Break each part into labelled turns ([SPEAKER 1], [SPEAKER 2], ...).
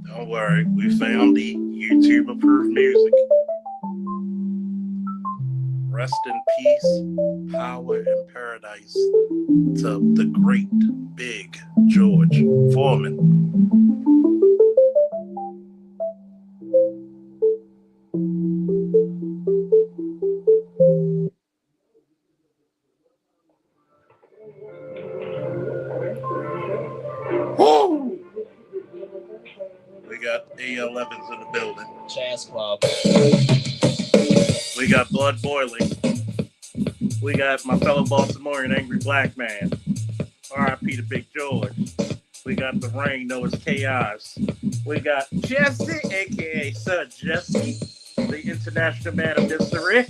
[SPEAKER 1] Don't worry, we found the YouTube approved music. Rest in peace, power, and paradise to the great big George Foreman. Woo! We got A11s in the building.
[SPEAKER 2] Jazz Club.
[SPEAKER 1] We got blood boiling. We got my fellow Baltimorean angry black man. R.I.P. to Big George. We got the rain, know it's chaos. We got Jesse, a.k.a. Sir Jesse, the international man of mystery.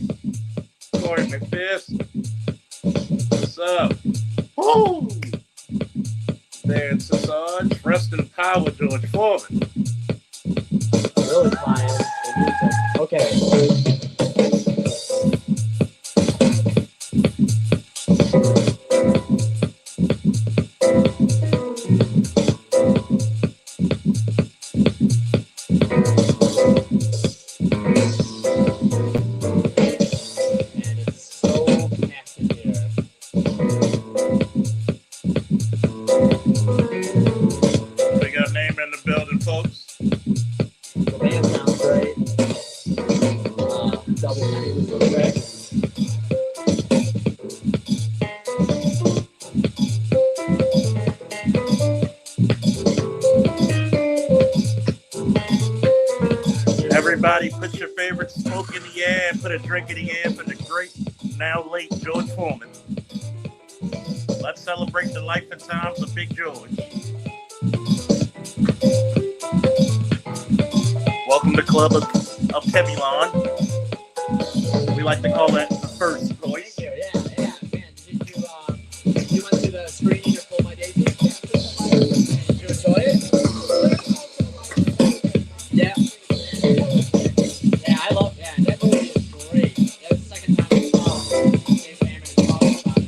[SPEAKER 1] Corey McPherson. What's up? Woo! There's Sarge. Rest in power, George Foreman.
[SPEAKER 2] Really flying the music. Okay.
[SPEAKER 1] Everybody put your favorite smoke in the air and put a drink in the air for the great, now late George Foreman. Let's celebrate the life and times of Big George. Welcome to Club of Kevon. We like to call that the first voice.
[SPEAKER 2] Thank you. Yeah, man. Did you went to the screening of Pull My Daisy? Did you enjoy it? Yeah. Yeah, I love that. That movie is great. That was the second time I saw it. Came back and talked about it.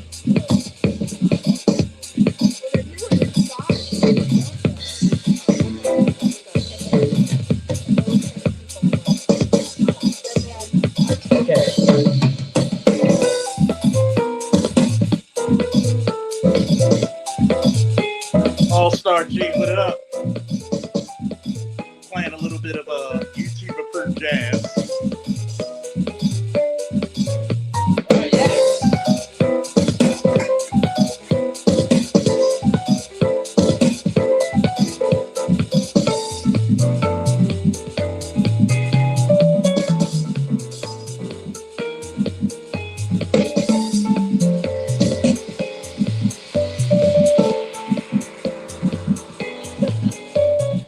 [SPEAKER 2] Okay.
[SPEAKER 1] All-Star G, put it up. Playing a little bit of YouTube approved jazz.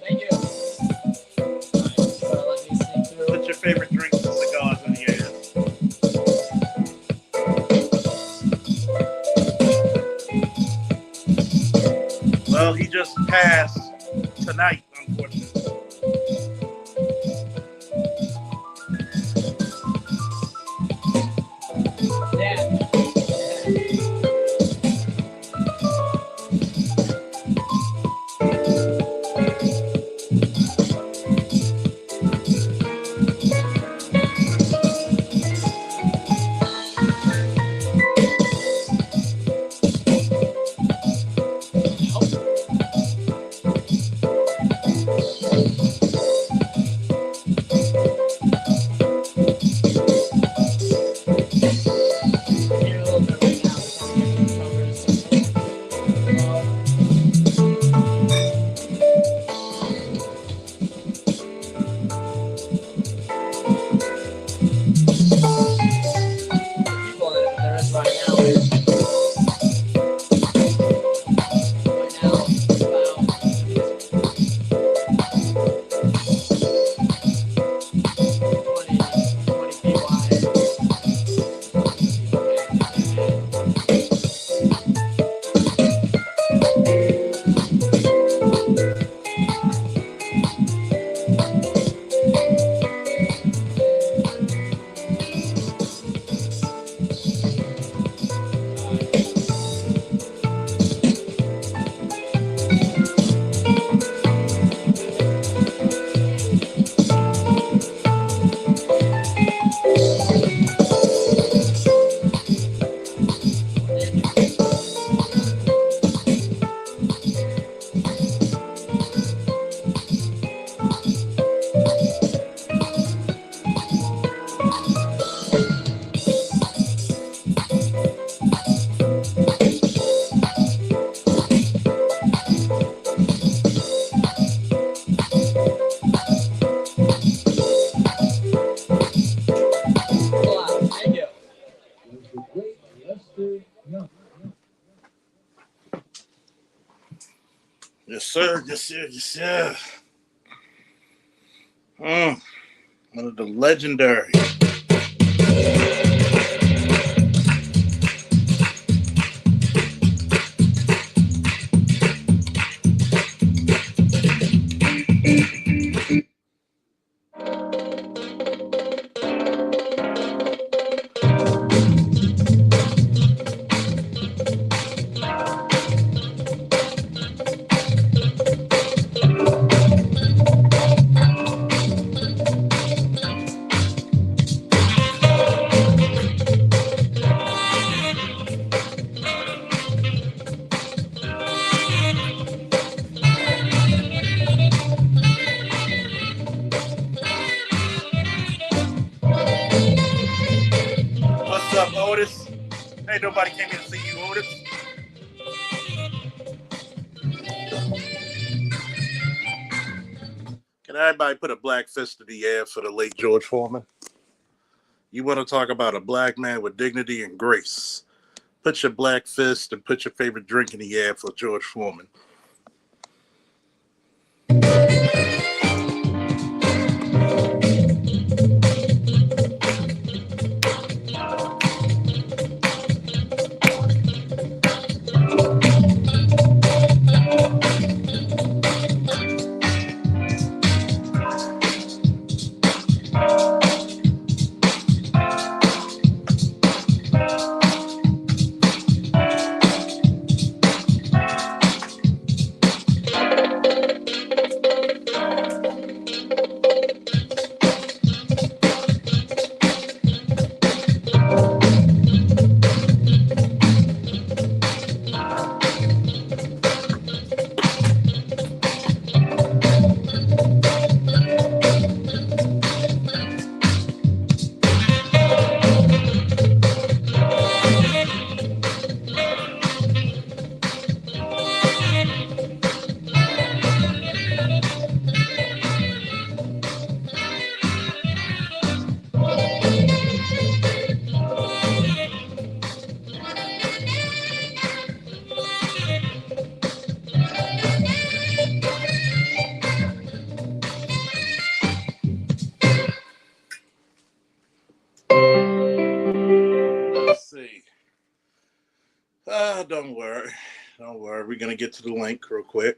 [SPEAKER 2] Thank you. Alright, let me sing through.
[SPEAKER 1] Put your favorite drinks and cigars in the air. Well, he just passed tonight, unfortunately.
[SPEAKER 2] Yeah.
[SPEAKER 1] Yes, sir. Yes, sir. Yes, sir. One of the legendary. What's up, Otis? Ain't nobody came here to see you, Otis. Can everybody put a black fist in the air for the late George Foreman? You want to talk about a black man with dignity and grace? Put your black fist and put your favorite drink in the air for George Foreman. Don't worry. Don't worry. We're going to get to the link real quick.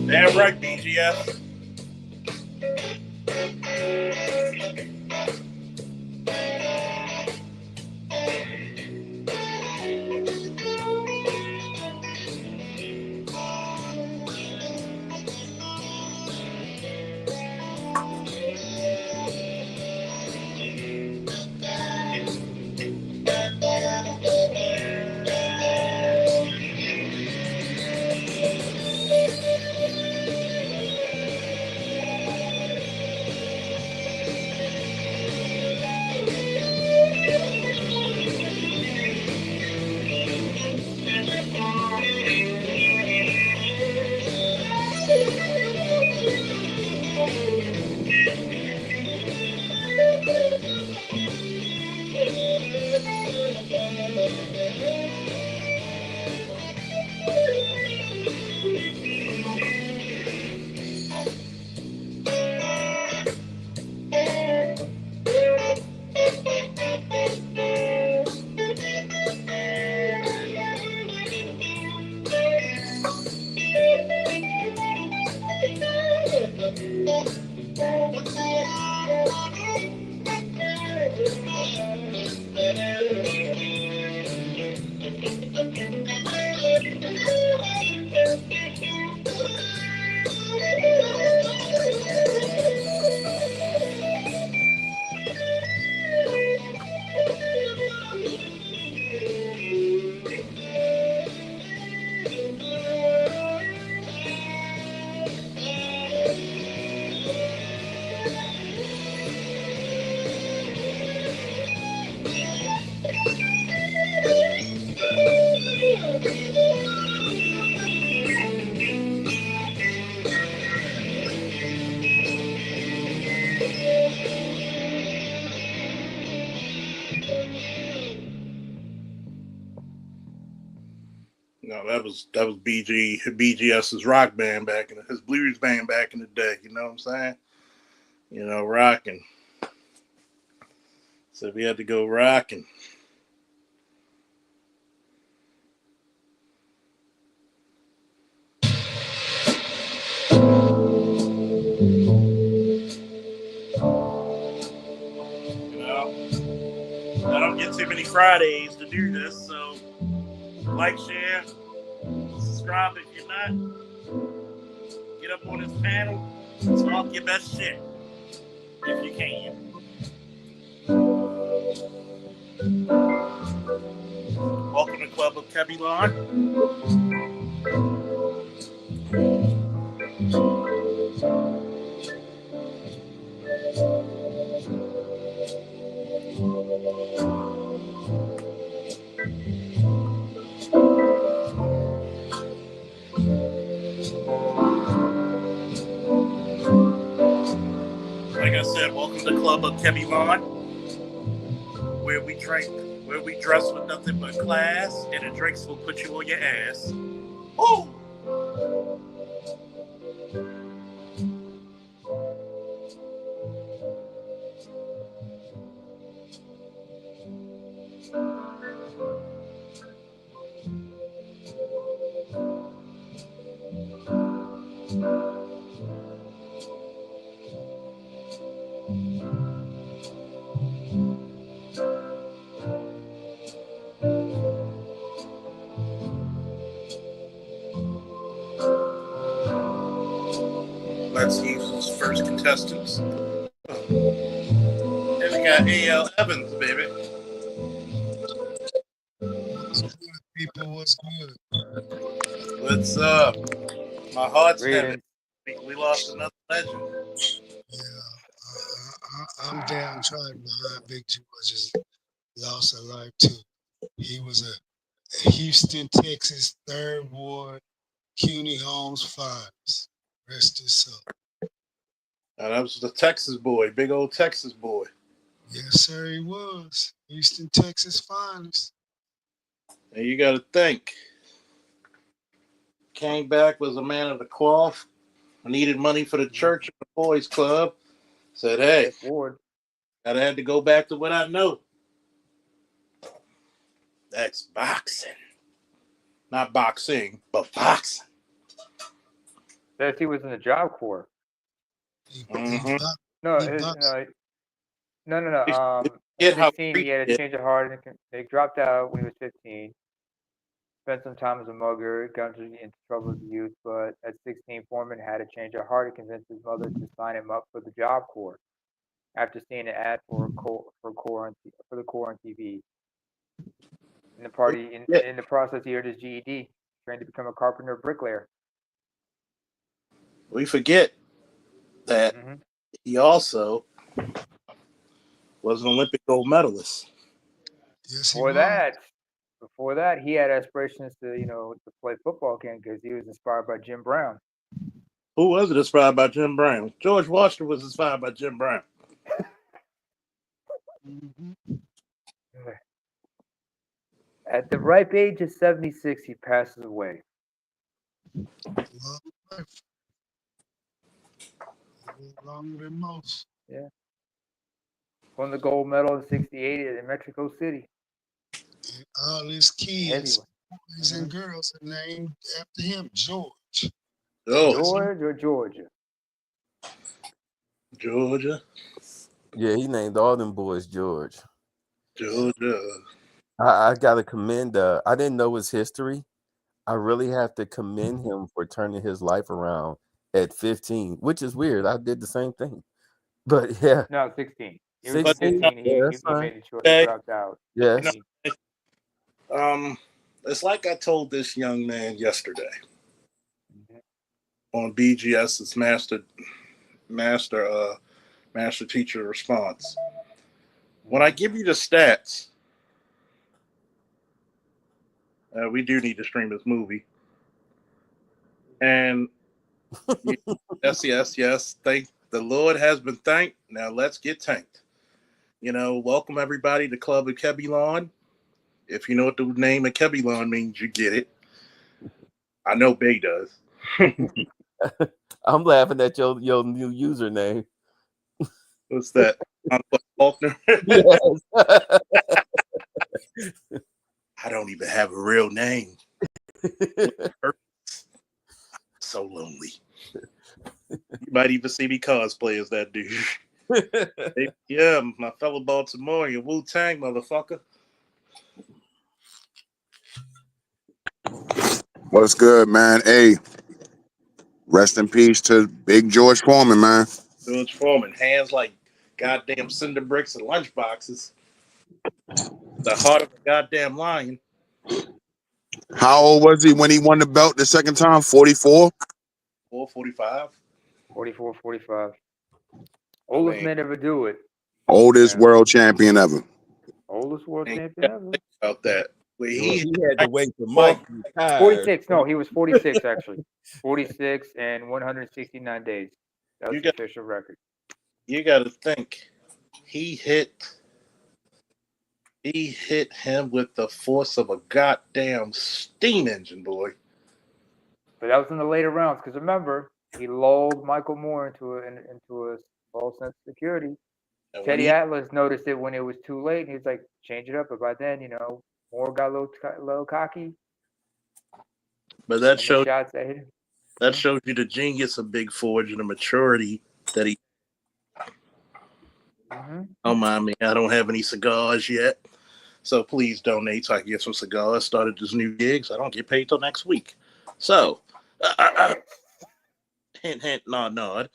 [SPEAKER 1] Damn right, BGS. No, that was BGS's rock band back in his blues band back in the day. You know what I'm saying? Rocking. So we had to go rocking. I don't get too many Fridays to do this, so like, share, subscribe if you're not. Get up on this panel, talk your best shit if you can. Welcome to Club of Kevon. Like I said, welcome to Club of Kevon, where we dress with nothing but class, and the drinks will put you on your ass. Ooh! Let's use those first contestants. And we got A.L. Evans, baby.
[SPEAKER 3] People, what's good?
[SPEAKER 1] What's up? My heart's heavy.
[SPEAKER 4] Greetings.
[SPEAKER 1] We lost another legend.
[SPEAKER 3] Yeah, I'm downtrodden behind Big George's loss of life too. He was a Houston, Texas, 3rd Ward, CUNY Homes finest. Rest his soul.
[SPEAKER 1] Now, that was the Texas boy, big old Texas boy.
[SPEAKER 3] Yes, sir, he was. Houston, Texas finest.
[SPEAKER 1] And you got to think. Came back, was a man of the cloth, needed money for the church and the boys club. Said, hey, I had to go back to what I know. That's boxing. Not boxing, but boxing.
[SPEAKER 4] Says he was in the Job Corps.
[SPEAKER 1] Mm-hmm.
[SPEAKER 4] No. At 16, he had a change of heart, and he dropped out when he was 15. Spent some time as a mugger, got into trouble as a youth, but at 16, Foreman had a change of heart and convinced his mother to sign him up for the Job Corps. After seeing an ad for the Corps on TV, in the process, he earned his GED, trained to become a carpenter bricklayer.
[SPEAKER 1] We forget that he also was an Olympic gold medalist.
[SPEAKER 3] Yes,
[SPEAKER 4] Before that, he had aspirations to play football again because he was inspired by Jim Brown.
[SPEAKER 1] Who was it inspired by Jim Brown? George Washington was inspired by Jim Brown.
[SPEAKER 4] At the ripe age of 76, he passes away.
[SPEAKER 3] Longer than most.
[SPEAKER 4] Yeah. Won the gold medal in '68 in Mexico City.
[SPEAKER 3] And all his kids, boys and girls, are named after him, George.
[SPEAKER 4] George or Georgia?
[SPEAKER 1] Georgia.
[SPEAKER 5] Yeah, he named all them boys George.
[SPEAKER 1] Georgia.
[SPEAKER 5] I gotta commend. I didn't know his history. I really have to commend him for turning his life around at 15, which is weird. I did the same thing, but yeah.
[SPEAKER 4] No, 16. He
[SPEAKER 5] 16.
[SPEAKER 4] Was 15. He made it short. He dropped out.
[SPEAKER 5] Yes.
[SPEAKER 1] It's like I told this young man yesterday on BGS's master teacher response. When I give you the stats, we do need to stream this movie. And yes. Thank the Lord has been thanked. Now let's get tanked. Welcome everybody to Club of Kevon. If you know what the name of Kevon means, you get it. I know Big does.
[SPEAKER 5] I'm laughing at your new username.
[SPEAKER 1] What's that? Faulkner?
[SPEAKER 5] Yes.
[SPEAKER 1] I don't even have a real name. So lonely. You might even see me cosplay as that dude. Yeah, my fellow Baltimorean, Wu-Tang motherfucker.
[SPEAKER 6] What's good, man? Hey, rest in peace to Big George Foreman, man.
[SPEAKER 1] George Foreman, hands like goddamn cinder bricks and lunchboxes. The heart of a goddamn lion.
[SPEAKER 6] How old was he when he won the belt the second time? 44?
[SPEAKER 1] 445.
[SPEAKER 4] 44, 45. Oldest man ever do it.
[SPEAKER 6] Oldest world champion ever.
[SPEAKER 4] Oldest world champion ever.
[SPEAKER 1] Think about that. Well,
[SPEAKER 5] He had to wait for Mike to retire.
[SPEAKER 4] 46. No, he was 46 actually. 46 and 169 days. That was the official record.
[SPEAKER 1] You got to think. He hit him with the force of a goddamn steam engine, boy.
[SPEAKER 4] But that was in the later rounds because remember, he lulled Michael Moore into a false sense of security. Teddy Atlas noticed it when it was too late, and he was like, "Change it up." But by then, Moore got a little cocky.
[SPEAKER 1] But that shows
[SPEAKER 4] shots that hit him.
[SPEAKER 1] That shows you the genius of Big Forge and the maturity that he. Don't mind me. I don't have any cigars yet, so please donate so I can get some cigars. Started this new gig, so I don't get paid till next week. So, hint, hint, nod, nod.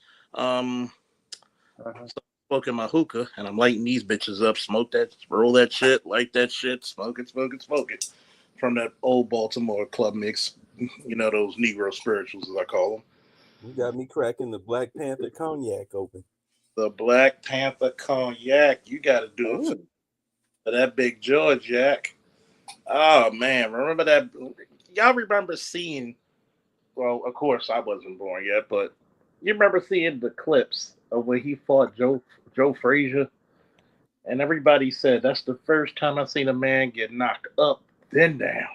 [SPEAKER 1] Smoking my hookah, and I'm lighting these bitches up. Smoke that, roll that shit, light that shit, smoke it, smoke it, smoke it. From that old Baltimore club mix, those Negro spirituals, as I call them.
[SPEAKER 5] You got me cracking the Black Panther cognac open.
[SPEAKER 1] The Black Panther cognac. You got to do it for that Big George, Jack. Oh, man. Remember that? Y'all remember seeing, well, of course, I wasn't born yet, but you remember seeing the clips of when he fought Joe Frazier? And everybody said, that's the first time I've seen a man get knocked up, then down.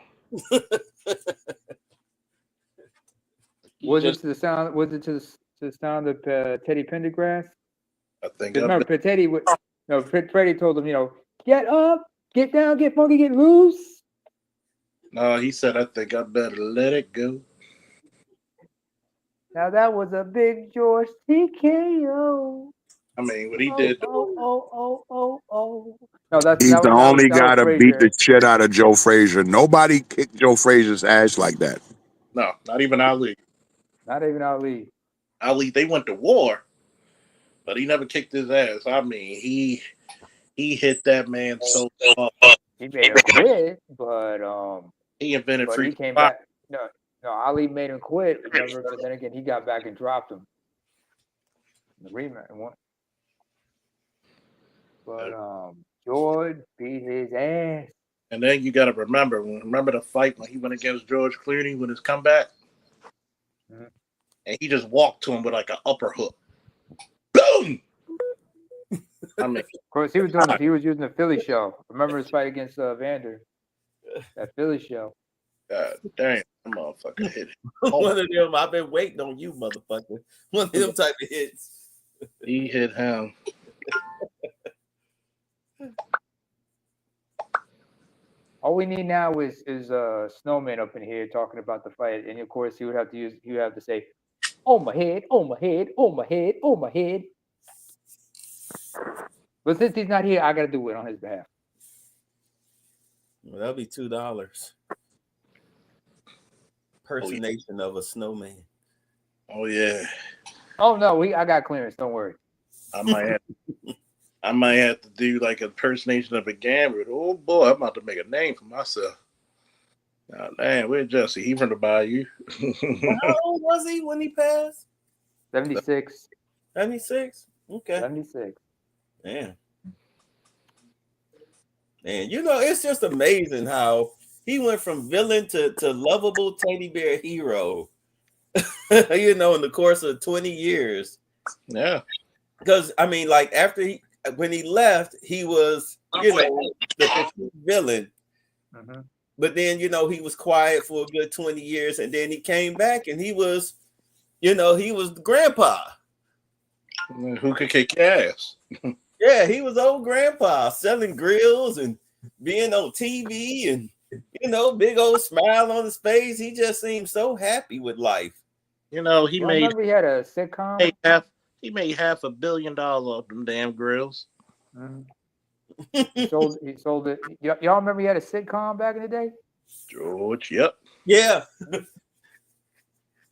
[SPEAKER 4] Was it to the sound of Teddy Pendergrass?
[SPEAKER 1] I think.
[SPEAKER 4] Remember, Freddie told him, get up, get down, get funky, get loose.
[SPEAKER 1] No, he said, I think I better let it go.
[SPEAKER 4] Now that was a Big George TKO.
[SPEAKER 1] I mean, what he did.
[SPEAKER 4] Oh.
[SPEAKER 6] No, he's the only guy to beat the shit out of Joe Frazier. Nobody kicked Joe Frazier's ass like that.
[SPEAKER 1] No, not even Ali.
[SPEAKER 4] Not even Ali.
[SPEAKER 1] Ali, they went to war, but he never kicked his ass. I mean, he hit that man so hard.
[SPEAKER 4] He made him quit, but
[SPEAKER 1] he invented free.
[SPEAKER 4] He came back. No, Ali made him quit. Remember, but then again, he got back and dropped him. The rematch won. But George beat his ass.
[SPEAKER 1] And then you got to remember the fight when he went against George Clooney with his comeback, and he just walked to him with like an upper hook. Boom. I mean,
[SPEAKER 4] of course, he was using the Philly show. Remember his fight against Vander? That Philly show.
[SPEAKER 1] God damn, that motherfucker hit it.
[SPEAKER 5] One of them, I've been waiting on you, motherfucker. One of them type of hits.
[SPEAKER 1] He hit him.
[SPEAKER 4] All we need now is Snowman up in here talking about the fight, and of course he would have to say, "Oh my head, oh my head, oh my head, oh my head." But since he's not here, I gotta do it on his behalf.
[SPEAKER 5] Well, that'll be $2. Impersonation of a snowman.
[SPEAKER 1] Oh yeah.
[SPEAKER 4] Oh no, I got clearance. Don't worry.
[SPEAKER 1] I might have to do like an impersonation of a gambler. Oh boy, I'm about to make a name for myself. Oh, damn, where's Jesse? He from the Bayou.
[SPEAKER 5] How old was he when he passed?
[SPEAKER 4] 76.
[SPEAKER 5] 76? Okay.
[SPEAKER 4] 76.
[SPEAKER 5] Man. And it's just amazing how he went from villain to lovable teddy bear hero, in the course of 20 years.
[SPEAKER 1] Yeah.
[SPEAKER 5] Because, I mean, like, when he left, he was, the villain.
[SPEAKER 7] but then he was quiet for a good 20 years, and then he came back, and he was the grandpa.
[SPEAKER 1] Who could kick ass?
[SPEAKER 7] Yeah, he was old grandpa selling grills and being on TV, and big old smile on his face. He just seemed so happy with life.
[SPEAKER 1] He
[SPEAKER 4] I
[SPEAKER 1] made
[SPEAKER 4] remember he had a sitcom.
[SPEAKER 1] he made $500 million off them damn grills.
[SPEAKER 4] He sold it. Y'all remember he had a sitcom back in the day?
[SPEAKER 1] George, yep.
[SPEAKER 7] Yeah.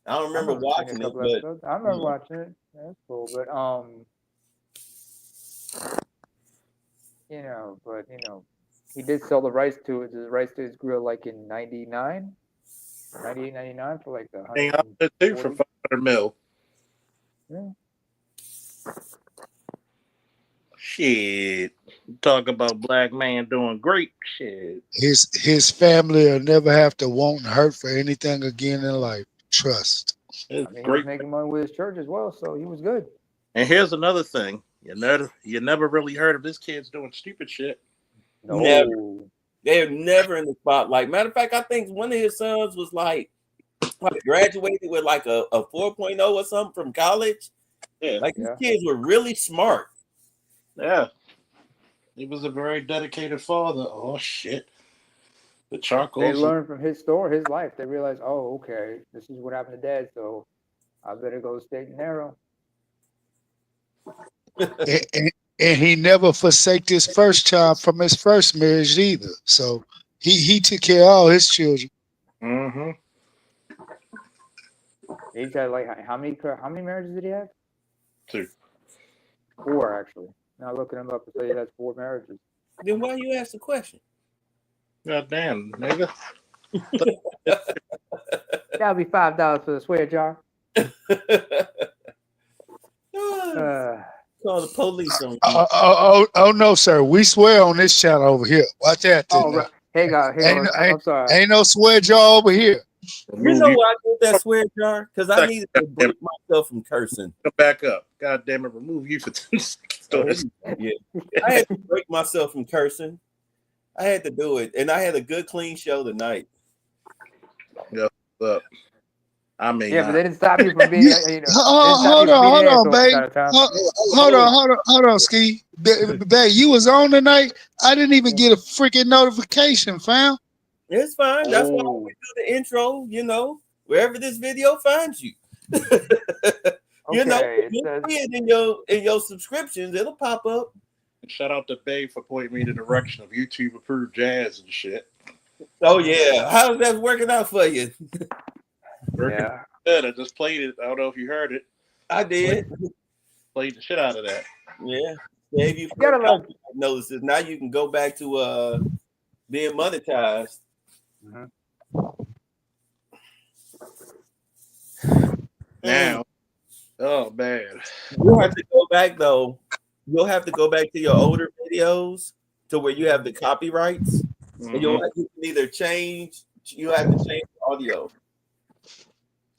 [SPEAKER 7] I don't remember watching it, but
[SPEAKER 4] I remember watching it. That's cool, but he did sell the rights to his grill like in 98, 99 for like
[SPEAKER 1] $100 for $500 million.
[SPEAKER 4] Yeah.
[SPEAKER 1] Shit. Talk about black man doing great shit.
[SPEAKER 3] His family will never have to want and hurt for anything again in life. Trust.
[SPEAKER 4] He was making money with his church as well, so he was good.
[SPEAKER 1] And here's another thing. You never really heard of this kid's doing stupid shit.
[SPEAKER 4] No.
[SPEAKER 7] Never. They're never in the spotlight. Matter of fact, I think one of his sons was like graduated with like a 4.0 or something from college.
[SPEAKER 1] Yeah.
[SPEAKER 7] Like these kids were really smart.
[SPEAKER 1] Yeah. He was a very dedicated father. Oh shit. The charcoal.
[SPEAKER 4] They learned from his story, his life. They realized, oh, okay, this is what happened to Dad, so I better go straight and narrow.
[SPEAKER 3] And he never forsake his first child from his first marriage either. So he took care of all his children.
[SPEAKER 1] Mm-hmm.
[SPEAKER 4] He's had like how many marriages did he have?
[SPEAKER 1] 2.
[SPEAKER 4] 4 actually. Now looking him up to say that's 4 marriages.
[SPEAKER 7] Then why you ask the question?
[SPEAKER 1] God damn, nigga.
[SPEAKER 4] That'll be $5 for the swear jar.
[SPEAKER 7] Call the police on you.
[SPEAKER 3] Oh no, sir. We swear on this channel over here. Watch that.
[SPEAKER 4] Right. I'm sorry.
[SPEAKER 3] Ain't no swear jar over here.
[SPEAKER 7] You know why I did that swear jar? Because I needed to break myself from cursing.
[SPEAKER 1] Back up. God damn it, remove you for 2 seconds.
[SPEAKER 7] Yeah. I had to break myself from cursing. I had to do it. And I had a good, clean show tonight.
[SPEAKER 1] Yeah, but I mean,
[SPEAKER 4] but they didn't stop you from being,
[SPEAKER 3] hold on, babe. Hold on, Ski. Babe, you was on tonight. I didn't even get a freaking notification, fam.
[SPEAKER 7] It's fine. That's why we do the intro, wherever this video finds you. In your subscriptions, it'll pop up.
[SPEAKER 1] Shout out to Babe for pointing me in the direction of YouTube approved jazz and shit.
[SPEAKER 7] Oh yeah, how's that working out for you?
[SPEAKER 1] Working good. I just played it. I don't know if you heard it.
[SPEAKER 7] I did.
[SPEAKER 1] Played the shit out of that.
[SPEAKER 7] Yeah. If you notices, now you can go back to being monetized.
[SPEAKER 1] Now, oh man,
[SPEAKER 7] you'll have to go back though. You'll have to go back to your older videos to where you have the copyrights, and you can either change. You have to change the audio.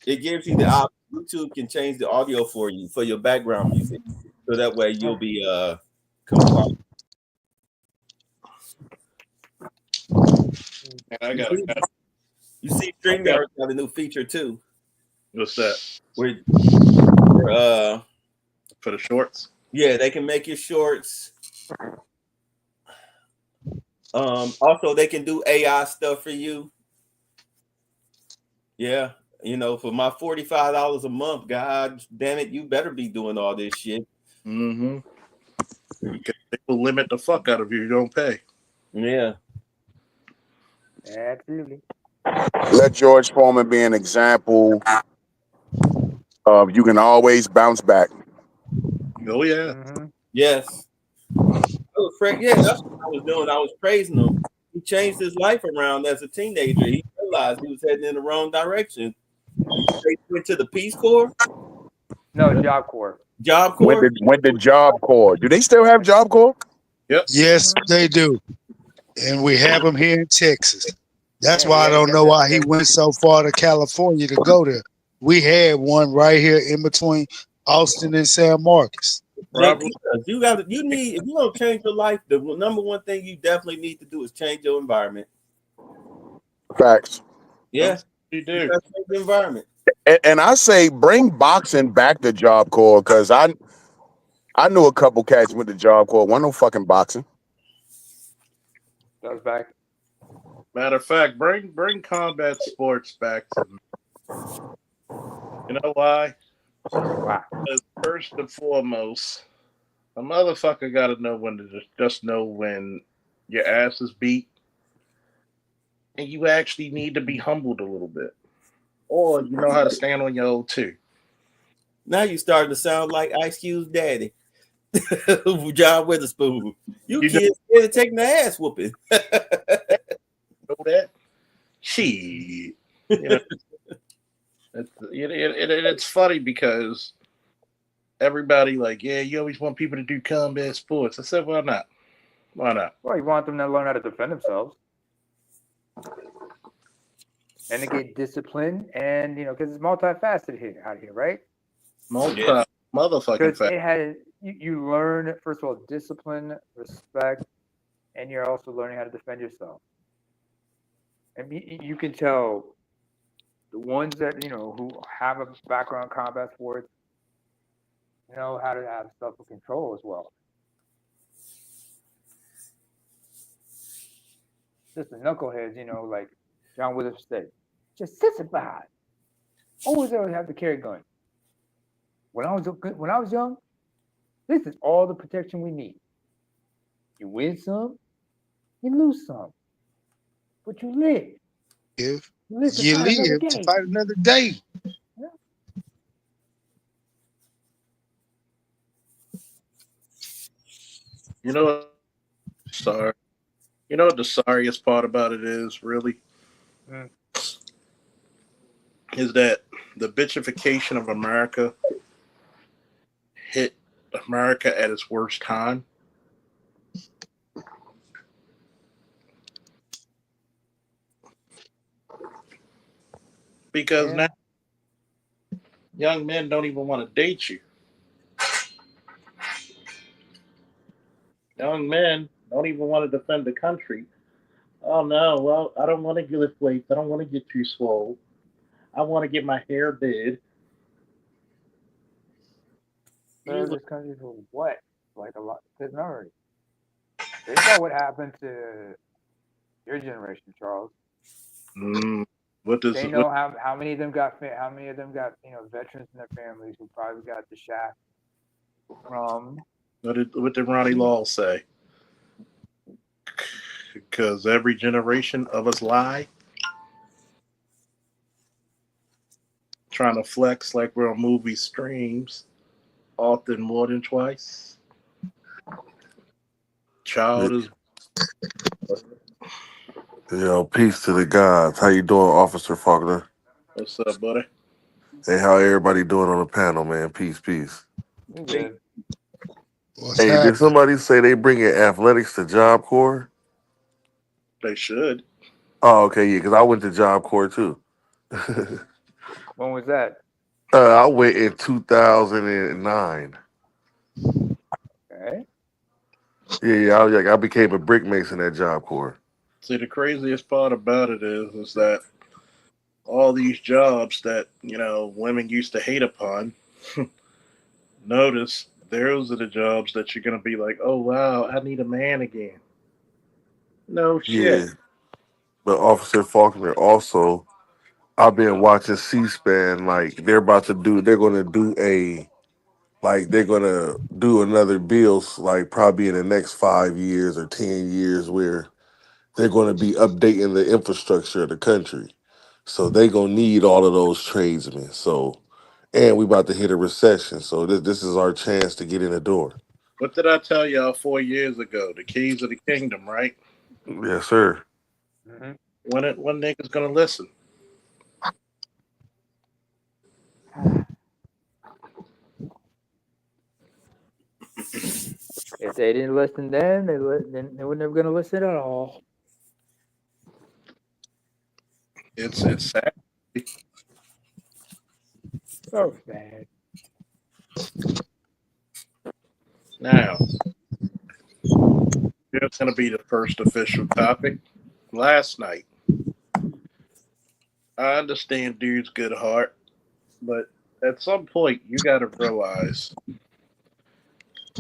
[SPEAKER 7] It gives you the option. YouTube can change the audio for you for your background music, so that way you'll be compliant.
[SPEAKER 1] I got it.
[SPEAKER 7] You see, StreamYard got a new feature too.
[SPEAKER 1] What's that?
[SPEAKER 7] Where
[SPEAKER 1] for the shorts?
[SPEAKER 7] Yeah, they can make your shorts. Also, they can do AI stuff for you. Yeah, for my $45 a month, God damn it, you better be doing all this shit.
[SPEAKER 1] Mm-hmm. They will limit the fuck out of you. You don't pay.
[SPEAKER 7] Yeah.
[SPEAKER 4] Absolutely.
[SPEAKER 6] Let George Foreman be an example of you can always bounce back.
[SPEAKER 1] Oh yeah.
[SPEAKER 7] Yes. That's what I was doing. I was praising him. He changed his life around as a teenager. He realized he was heading in the wrong direction. He went to the Peace Corps.
[SPEAKER 4] No, Job Corps.
[SPEAKER 7] Job Corps.
[SPEAKER 6] Went to Job Corps. Do they still have Job Corps?
[SPEAKER 1] Yep.
[SPEAKER 3] Yes, they do. And we have them here in Texas. That's why I don't know why he went so far to California to go there. We had one right here in between Austin and San Marcos.
[SPEAKER 7] If you don't change your life, the number one thing you definitely need to do is change your environment.
[SPEAKER 6] Facts.
[SPEAKER 7] Yeah,
[SPEAKER 1] You
[SPEAKER 7] you
[SPEAKER 1] do.
[SPEAKER 7] gotta change the environment.
[SPEAKER 6] And I say bring boxing back to Job Corps because I knew a couple cats with the Job Corps. Wasn't no fucking boxing.
[SPEAKER 4] That was back.
[SPEAKER 1] Matter of fact, bring combat sports back to me. You know why?
[SPEAKER 4] Wow.
[SPEAKER 1] Because first and foremost, a motherfucker got to know when to just know when your ass is beat, and you actually need to be humbled a little bit, or you know how to stand on your own too.
[SPEAKER 7] Now you starting to sound like Ice Cube's daddy, John Witherspoon. You
[SPEAKER 1] You
[SPEAKER 7] kids scared of taking the ass whooping.
[SPEAKER 1] know that? Shit. You know, it's funny because everybody like, yeah, you always want people to do combat sports. I said, why not? Why not?
[SPEAKER 4] Well, you want them to learn how to defend themselves and to get disciplined, and because it's multifaceted here out here, right?
[SPEAKER 1] Multi
[SPEAKER 7] Yeah.
[SPEAKER 1] motherfucking
[SPEAKER 4] Because
[SPEAKER 1] fact.
[SPEAKER 4] it has you learn first of all discipline, respect, and you're also learning how to defend yourself. And you can tell the ones that who have a background in combat sports know how to have self-control as well. Just the knuckleheads, like John Witherspoon said, just sissified. Always have to carry a gun. When I was young, this is all the protection we need. You win some, you lose some, but you live.
[SPEAKER 3] If
[SPEAKER 4] You live to
[SPEAKER 3] you
[SPEAKER 4] fight another
[SPEAKER 3] live to
[SPEAKER 4] day.
[SPEAKER 3] fight another day.
[SPEAKER 1] You know what? Sorry. You know what the sorriest part about it is, really?
[SPEAKER 4] Mm.
[SPEAKER 1] Is that the bitchification of America hit America at its worst time. Because
[SPEAKER 4] Yeah.
[SPEAKER 1] now young men don't even want to date you. Young men don't even want to defend the country. Oh no, well, I don't want to get lift weights. I don't want to get too swole. I want to get my hair did.
[SPEAKER 4] Serve this country for what? Like a lot. Because remember, they saw what happened to your generation, Charles.
[SPEAKER 1] What does
[SPEAKER 4] They know how many of them got veterans in their families who probably got the shaft from.
[SPEAKER 1] what did Ronnie Law say? Because every generation of us lie, trying to flex like we're on movie streams, often more than twice. Child is.
[SPEAKER 8] Yo, peace to the gods. How you doing, Officer Faulkner?
[SPEAKER 1] What's up, buddy?
[SPEAKER 8] Hey, how everybody doing on the panel, man? Peace, peace.
[SPEAKER 4] We good.
[SPEAKER 3] What's
[SPEAKER 8] Hey, did
[SPEAKER 3] happening?
[SPEAKER 8] somebody say they bringing athletics to Job Corps?
[SPEAKER 1] They should.
[SPEAKER 8] Oh, okay, yeah, because I went to Job Corps too.
[SPEAKER 4] When was that?
[SPEAKER 8] I went in 2009.
[SPEAKER 4] Okay.
[SPEAKER 8] Yeah, I became a brick mason at Job Corps.
[SPEAKER 1] See, the craziest part about it is that all these jobs that women used to hate upon. Notice those are the jobs that you're gonna be like, oh wow, I need a man again. No shit.
[SPEAKER 8] Yeah, but Officer Faulkner also, I've been watching C-SPAN. Like they're gonna do another bill, like probably in the next 5 years or 10 years, where they're going to be updating the infrastructure of the country. So they gonna need all of those tradesmen. So, and we about to hit a recession. So this is our chance to get in the door.
[SPEAKER 1] What did I tell y'all 4 years ago? The keys of the kingdom, right?
[SPEAKER 8] Yes, sir.
[SPEAKER 4] Mm-hmm.
[SPEAKER 1] When niggas gonna listen?
[SPEAKER 4] If they didn't listen then, they were never gonna listen at all.
[SPEAKER 1] It's sad.
[SPEAKER 4] So sad.
[SPEAKER 1] Now, here's gonna be the first official topic. Last night, I understand dude's good heart, but at some point you got to realize,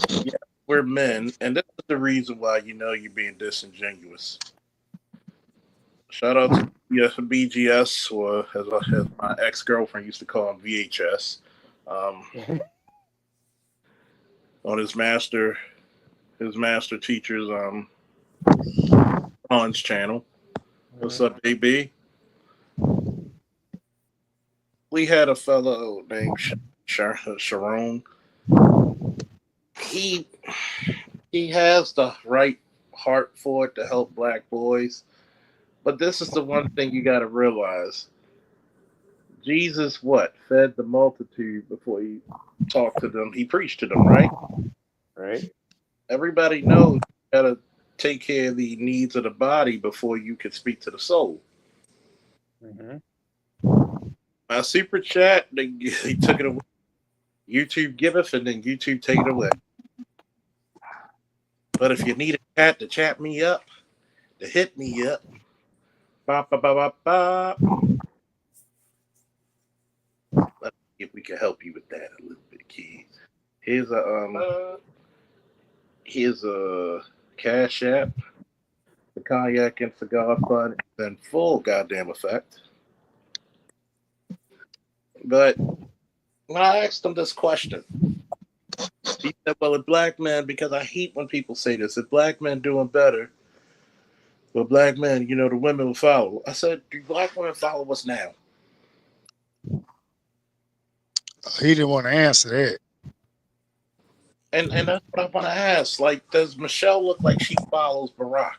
[SPEAKER 1] yeah, we're men, and this is the reason why you know you're being disingenuous. Shout out to BGS, or as my ex girlfriend used to call him, VHS, um, on his master teacher's Hans channel. What's up, AB? We had a fellow named Sharon. He he has the right heart for it to help black boys, but this is the one thing you got to realize. Jesus, what, fed the multitude before he talked to them? He preached to them, right?
[SPEAKER 4] Right.
[SPEAKER 1] Everybody knows you got to take care of the needs of the body before you can speak to the soul.
[SPEAKER 4] Mm-hmm.
[SPEAKER 1] My super chat, they took it away. YouTube giveth, and then YouTube take it away. But if you need a chat to chat me up, to hit me up, ba ba ba ba ba. Let's see if we can help you with that a little bit, kid. Here's a Cash App. The Cognac and Cigar Fund is in full goddamn effect. But when I asked him this question, he said, well, a black man, because I hate when people say this, if black men doing better, well, black men, the women will follow. I said, do black women follow us now?
[SPEAKER 3] He didn't want to answer that.
[SPEAKER 1] And that's what I want to ask. Like, does Michelle look like she follows Barack?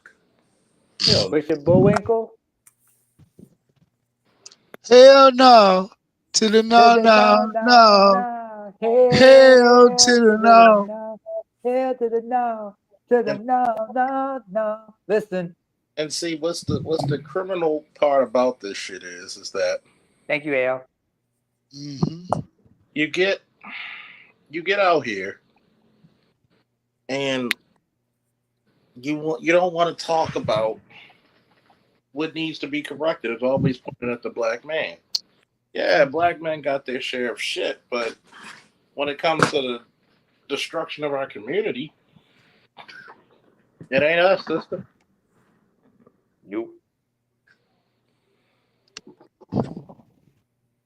[SPEAKER 1] Hell no.
[SPEAKER 4] Bishop Bullwinkle
[SPEAKER 3] Hell no. To the
[SPEAKER 4] to
[SPEAKER 3] no,
[SPEAKER 4] the
[SPEAKER 3] no,
[SPEAKER 4] no, no,
[SPEAKER 3] no.
[SPEAKER 4] no.
[SPEAKER 3] Hell to
[SPEAKER 4] Hell
[SPEAKER 3] the
[SPEAKER 4] to the
[SPEAKER 3] no.
[SPEAKER 4] no. Hell to the no. To the
[SPEAKER 1] And
[SPEAKER 4] no, no, no. Listen.
[SPEAKER 1] and see what's the criminal part about this shit is that
[SPEAKER 4] Thank you, Al.
[SPEAKER 3] Mm-hmm.
[SPEAKER 1] you get you get out here and you don't want to talk about what needs to be corrected. It's always pointed at the black man. Yeah, black men got their share of shit, but when it comes to the destruction of our community, it ain't us, sister.
[SPEAKER 4] You.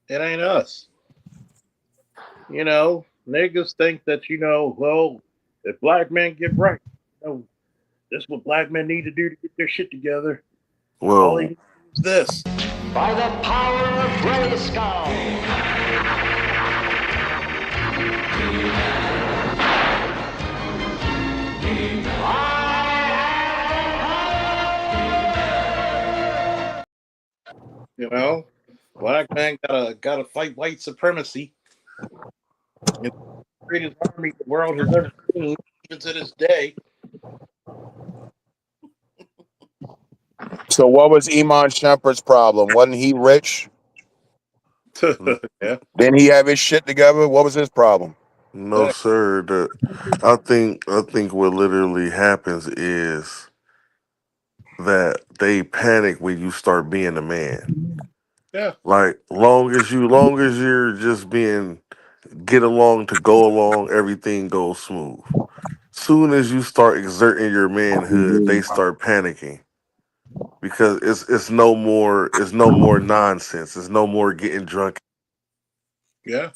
[SPEAKER 1] It ain't us. Niggas think that well, if black men get right, this is what black men need to do to get their shit together. All they
[SPEAKER 8] Well,
[SPEAKER 1] need to do is this.
[SPEAKER 9] By the power of Grayskull.
[SPEAKER 1] You know, black man gotta fight white supremacy. It's the greatest army the world has ever seen, even to this day.
[SPEAKER 6] So what was Iman Shumpert's problem? Wasn't he rich?
[SPEAKER 1] Yeah,
[SPEAKER 6] Didn't he have his shit together? What was his problem?
[SPEAKER 8] no, sir. I think what literally happens is that they panic when you start being a man.
[SPEAKER 1] yeah,
[SPEAKER 8] Like long as you're just being get along to go along, everything goes smooth. Soon as you start exerting your manhood, they start panicking because it's no more nonsense. It's no more getting drunk.
[SPEAKER 1] yeah,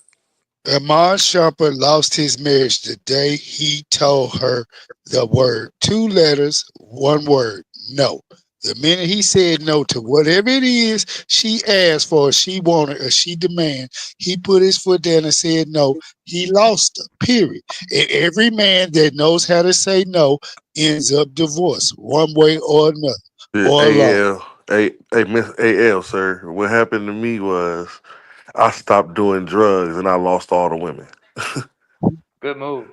[SPEAKER 3] Amon Sharper lost his marriage the day he told her the word. Two letters, one word, no. The minute he said no to whatever it is she asked for, she wanted, or she demanded, he put his foot down and said no. He lost her, period. And every man that knows how to say no ends up divorced one way or another, or alone.
[SPEAKER 8] AL, Miss AL, sir. What happened to me was I stopped doing drugs and I lost all the women.
[SPEAKER 4] Good move.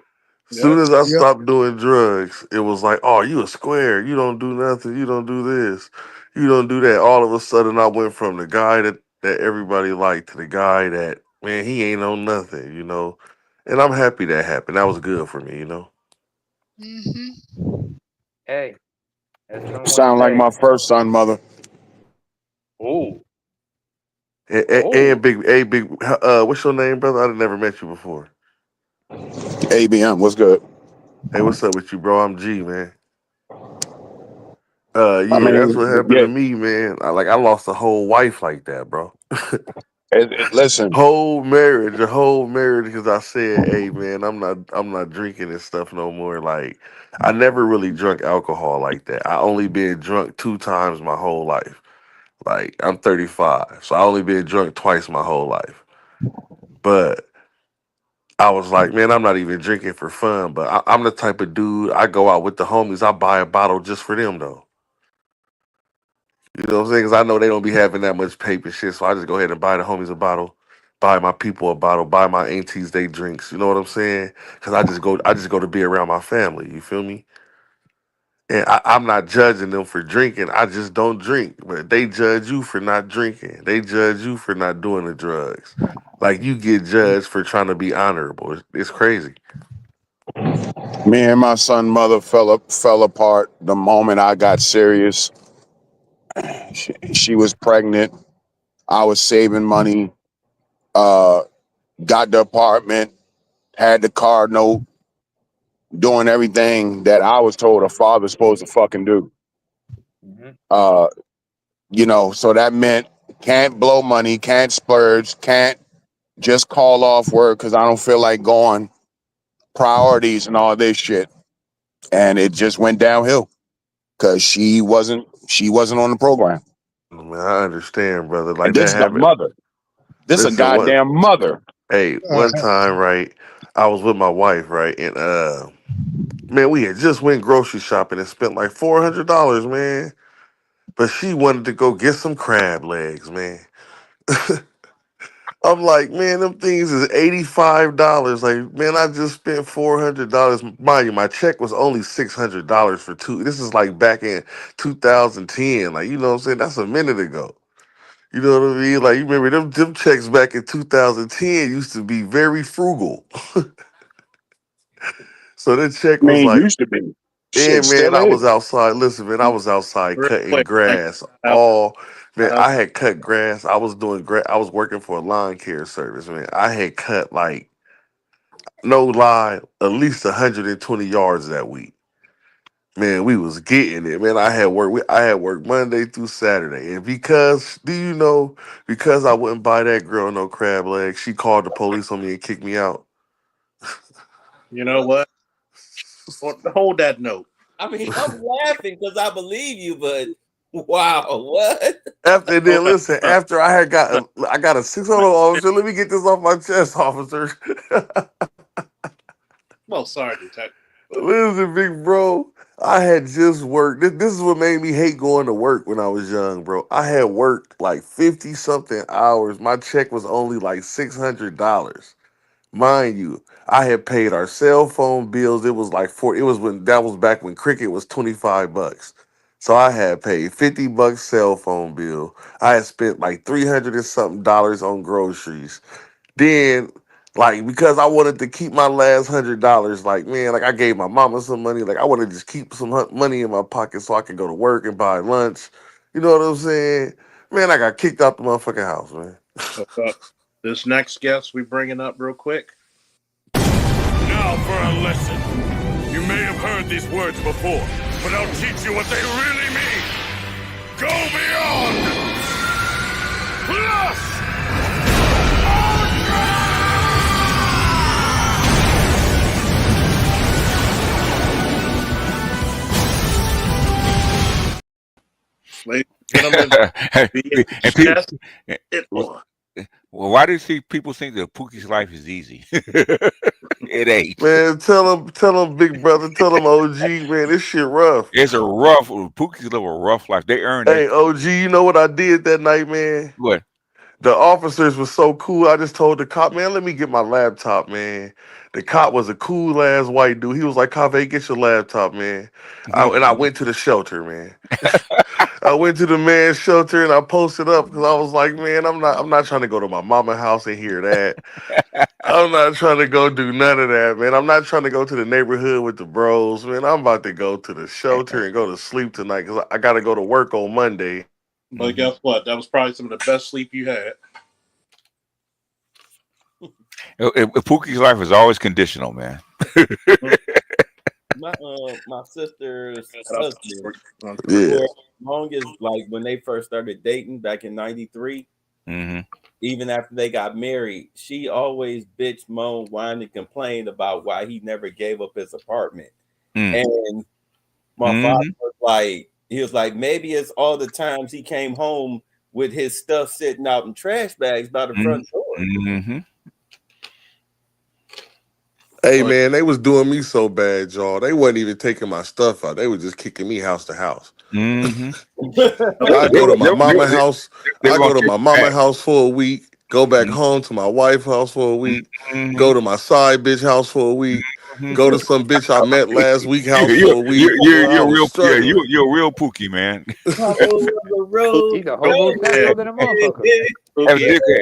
[SPEAKER 1] yeah,
[SPEAKER 8] Soon as I
[SPEAKER 3] Yep.
[SPEAKER 8] stopped doing drugs, it was like, oh, you a square. You don't do nothing. You don't do this. You don't do that. All of a sudden, I went from the guy that everybody liked to the guy that, man, he ain't on nothing. And I'm happy that happened. That was good for me.
[SPEAKER 3] Mm-hmm.
[SPEAKER 4] Hey, as
[SPEAKER 6] You
[SPEAKER 4] someone
[SPEAKER 6] sound like
[SPEAKER 4] say,
[SPEAKER 6] my first son, mother.
[SPEAKER 4] oh,
[SPEAKER 8] And big, what's your name, brother? I've never met you before.
[SPEAKER 6] ABM, what's good?
[SPEAKER 8] Hey, what's up with you, bro? I'm G, man.
[SPEAKER 6] I
[SPEAKER 8] Yeah, that's what
[SPEAKER 6] mean,
[SPEAKER 8] happened
[SPEAKER 6] yeah.
[SPEAKER 8] to me, man. I lost a whole wife like that, bro.
[SPEAKER 6] Listen,
[SPEAKER 8] A whole marriage, because I said, "Hey, man, I'm not drinking and stuff no more." Like, I never really drunk alcohol like that. I only been drunk 2 times my whole life. Like, I'm 35, so I only been drunk twice my whole life. But I was like, man, I'm not even drinking for fun. But I'm the type of dude. I go out with the homies. I buy a bottle just for them, though. You know what I'm saying? Because I know they don't be having that much paper shit. So I just go ahead and buy the homies a bottle, buy my people a bottle, buy my aunties they drinks. You know what I'm saying? Because I just go to be around my family. You feel me? And I'm not judging them for drinking. I just don't drink. But they judge you for not drinking. They judge you for not doing the drugs. Like you get judged for trying to be honorable. It's crazy.
[SPEAKER 6] me and my son mother fell apart the moment I got serious. She was pregnant. I was saving money. Uh, got the apartment, had the car note, doing everything that I was told a father's supposed to fucking do.
[SPEAKER 4] Mm-hmm.
[SPEAKER 6] So that meant can't blow money, can't splurge, can't just call off work because I don't feel like going. Priorities and all this shit, and it just went downhill because she wasn't on the program.
[SPEAKER 8] Man, I understand, brother.
[SPEAKER 6] And
[SPEAKER 8] Like
[SPEAKER 6] this
[SPEAKER 8] that
[SPEAKER 6] is a
[SPEAKER 8] happened.
[SPEAKER 6] mother. This is a
[SPEAKER 8] Listen, what?
[SPEAKER 6] goddamn mother.
[SPEAKER 8] Hey, one time, right? I was with my wife, right, and man, we had just went grocery shopping and spent like $400, man. But she wanted to go get some crab legs, man. I'm like, man, them things is $85. Like, man, I just spent $400. Mind you, my check was only $600 for two. This is like back in 2010. Like, you know what I'm saying? That's a minute ago. You know what I mean? Like, you remember them checks back in 2010 used to be very frugal. So the check
[SPEAKER 6] I
[SPEAKER 8] was
[SPEAKER 6] mean,
[SPEAKER 8] like,
[SPEAKER 6] used to be.
[SPEAKER 8] and
[SPEAKER 6] Shit
[SPEAKER 8] man,
[SPEAKER 6] still
[SPEAKER 8] I
[SPEAKER 6] is.
[SPEAKER 8] was outside. Listen, man, I was outside
[SPEAKER 1] Real
[SPEAKER 8] cutting
[SPEAKER 1] quick,
[SPEAKER 8] grass
[SPEAKER 1] I,
[SPEAKER 8] all. Man,
[SPEAKER 1] I,
[SPEAKER 8] I had cut grass. I was doing I was working for a lawn care service. Man, I had cut like no lie, at least 120 yards that week. Man, we was getting it. Man, I had work. I had work Monday through Saturday, and because do you know? Because I wouldn't buy that girl no crab legs, she called the police on me and kicked me out.
[SPEAKER 1] you know what? Hold that note.
[SPEAKER 7] I mean, I'm laughing because I believe you, but wow, what?
[SPEAKER 8] After
[SPEAKER 1] Hold
[SPEAKER 8] then,
[SPEAKER 1] that
[SPEAKER 8] listen.
[SPEAKER 1] note.
[SPEAKER 8] After I got a 600 officer. Let me get this off my chest, officer.
[SPEAKER 1] Well, sorry, detective. But
[SPEAKER 8] Listen, big bro. I had just worked. This is what made me hate going to work when I was young, bro. I had worked like 50 something hours. My check was only like $600. Mind you, I had paid our cell phone bills. It was like it was when that was back when Cricket was $25. So I had paid $50 cell phone bill. I had spent like 300 and something dollars on groceries. Then, like, because I wanted to keep my last $100, like, man, like I gave my mama some money. Like I wanted to just keep some money in my pocket so I could go to work and buy lunch. You know what I'm saying? Man, I got kicked out the motherfucking house, man.
[SPEAKER 1] this next guest we bringing up real quick.
[SPEAKER 10] Now for a lesson. You may have heard these words before, but I'll teach you what they really mean. Go beyond. Plus.
[SPEAKER 1] Ladies and gentlemen,
[SPEAKER 10] And people,
[SPEAKER 1] chest it on.
[SPEAKER 10] well, why do you see people think that Pookie's life is easy? It ain't.
[SPEAKER 8] Man, tell him, big brother, tell him, OG, man, this shit rough.
[SPEAKER 10] It's a rough. Pookie's live a rough life. They earn that.
[SPEAKER 8] Hey, OG, you know what I did that night, man?
[SPEAKER 10] What?
[SPEAKER 8] The officers was so cool. I just told the cop, man, let me get my laptop, man. The cop was a cool ass white dude. He was like, "Cop, hey, get your laptop, man." And I went to the shelter, man. I went to the man's shelter and I posted up because I was like, man, I'm not trying to go to my mama house and hear that. I'm not trying to go do none of that, man. I'm not trying to go to the neighborhood with the bros, man. I'm about to go to the shelter and go to sleep tonight because I got to go to work on Monday.
[SPEAKER 1] But guess what? That was probably some of the best sleep you had.
[SPEAKER 11] Pookie's life is always conditional, man.
[SPEAKER 7] My sister's
[SPEAKER 1] Shout out to
[SPEAKER 7] husband,
[SPEAKER 8] Yeah.
[SPEAKER 7] for as long as like when they first started dating back in '93,
[SPEAKER 11] Mm-hmm.
[SPEAKER 7] even after they got married, she always bitch, moan, whine, and complained about why he never gave up his apartment.
[SPEAKER 11] Mm.
[SPEAKER 7] And my father was like, he was like, maybe it's all the times he came home with his stuff sitting out in trash bags by the front door.
[SPEAKER 11] Mm-hmm.
[SPEAKER 8] Hey man, they was doing me so bad, y'all. They wasn't even taking my stuff out. They was just kicking me house to house.
[SPEAKER 11] Mm-hmm.
[SPEAKER 8] I go to my mama house.
[SPEAKER 11] They
[SPEAKER 8] I
[SPEAKER 11] were
[SPEAKER 8] go
[SPEAKER 11] gonna
[SPEAKER 8] to
[SPEAKER 11] take
[SPEAKER 8] my
[SPEAKER 11] you
[SPEAKER 8] mama
[SPEAKER 11] back.
[SPEAKER 8] house for a week. Go back home to my wife's house for a week. Go to my side bitch house for a week. Go to some bitch I met last week house for a week. Bro, I
[SPEAKER 11] You're
[SPEAKER 8] was
[SPEAKER 11] real. Yeah,
[SPEAKER 8] struggling.
[SPEAKER 11] you're a real Pookie, man.
[SPEAKER 7] Papa was a road.
[SPEAKER 4] He's a homosexual than a motherfucker.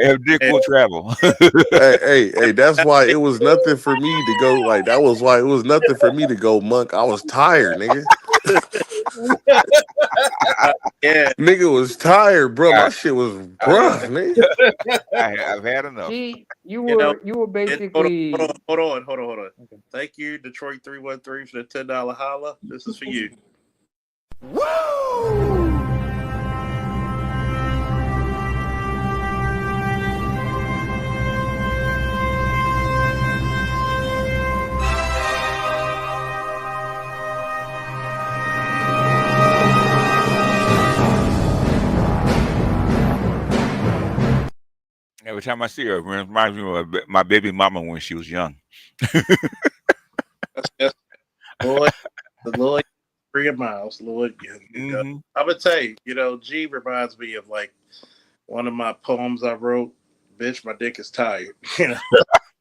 [SPEAKER 11] Have Dick will travel.
[SPEAKER 8] Hey, that's why it was nothing for me to go. Like, that was why it was nothing for me to go monk. I was tired, nigga.
[SPEAKER 1] Yeah.
[SPEAKER 8] Nigga was tired, bro. My shit was rough, nigga.
[SPEAKER 11] I've had enough.
[SPEAKER 4] See, you
[SPEAKER 1] You know,
[SPEAKER 4] were basically.
[SPEAKER 1] hold on. Okay. Thank you, Detroit 313 for the $10 holla. This is for you.
[SPEAKER 11] Every time I see her, it reminds me of my baby mama when she was young.
[SPEAKER 1] That's Lord, the Lord, 3 miles, Lord. I'm gonna tell you, G reminds me of like one of my poems I wrote. Bitch, my dick is tired.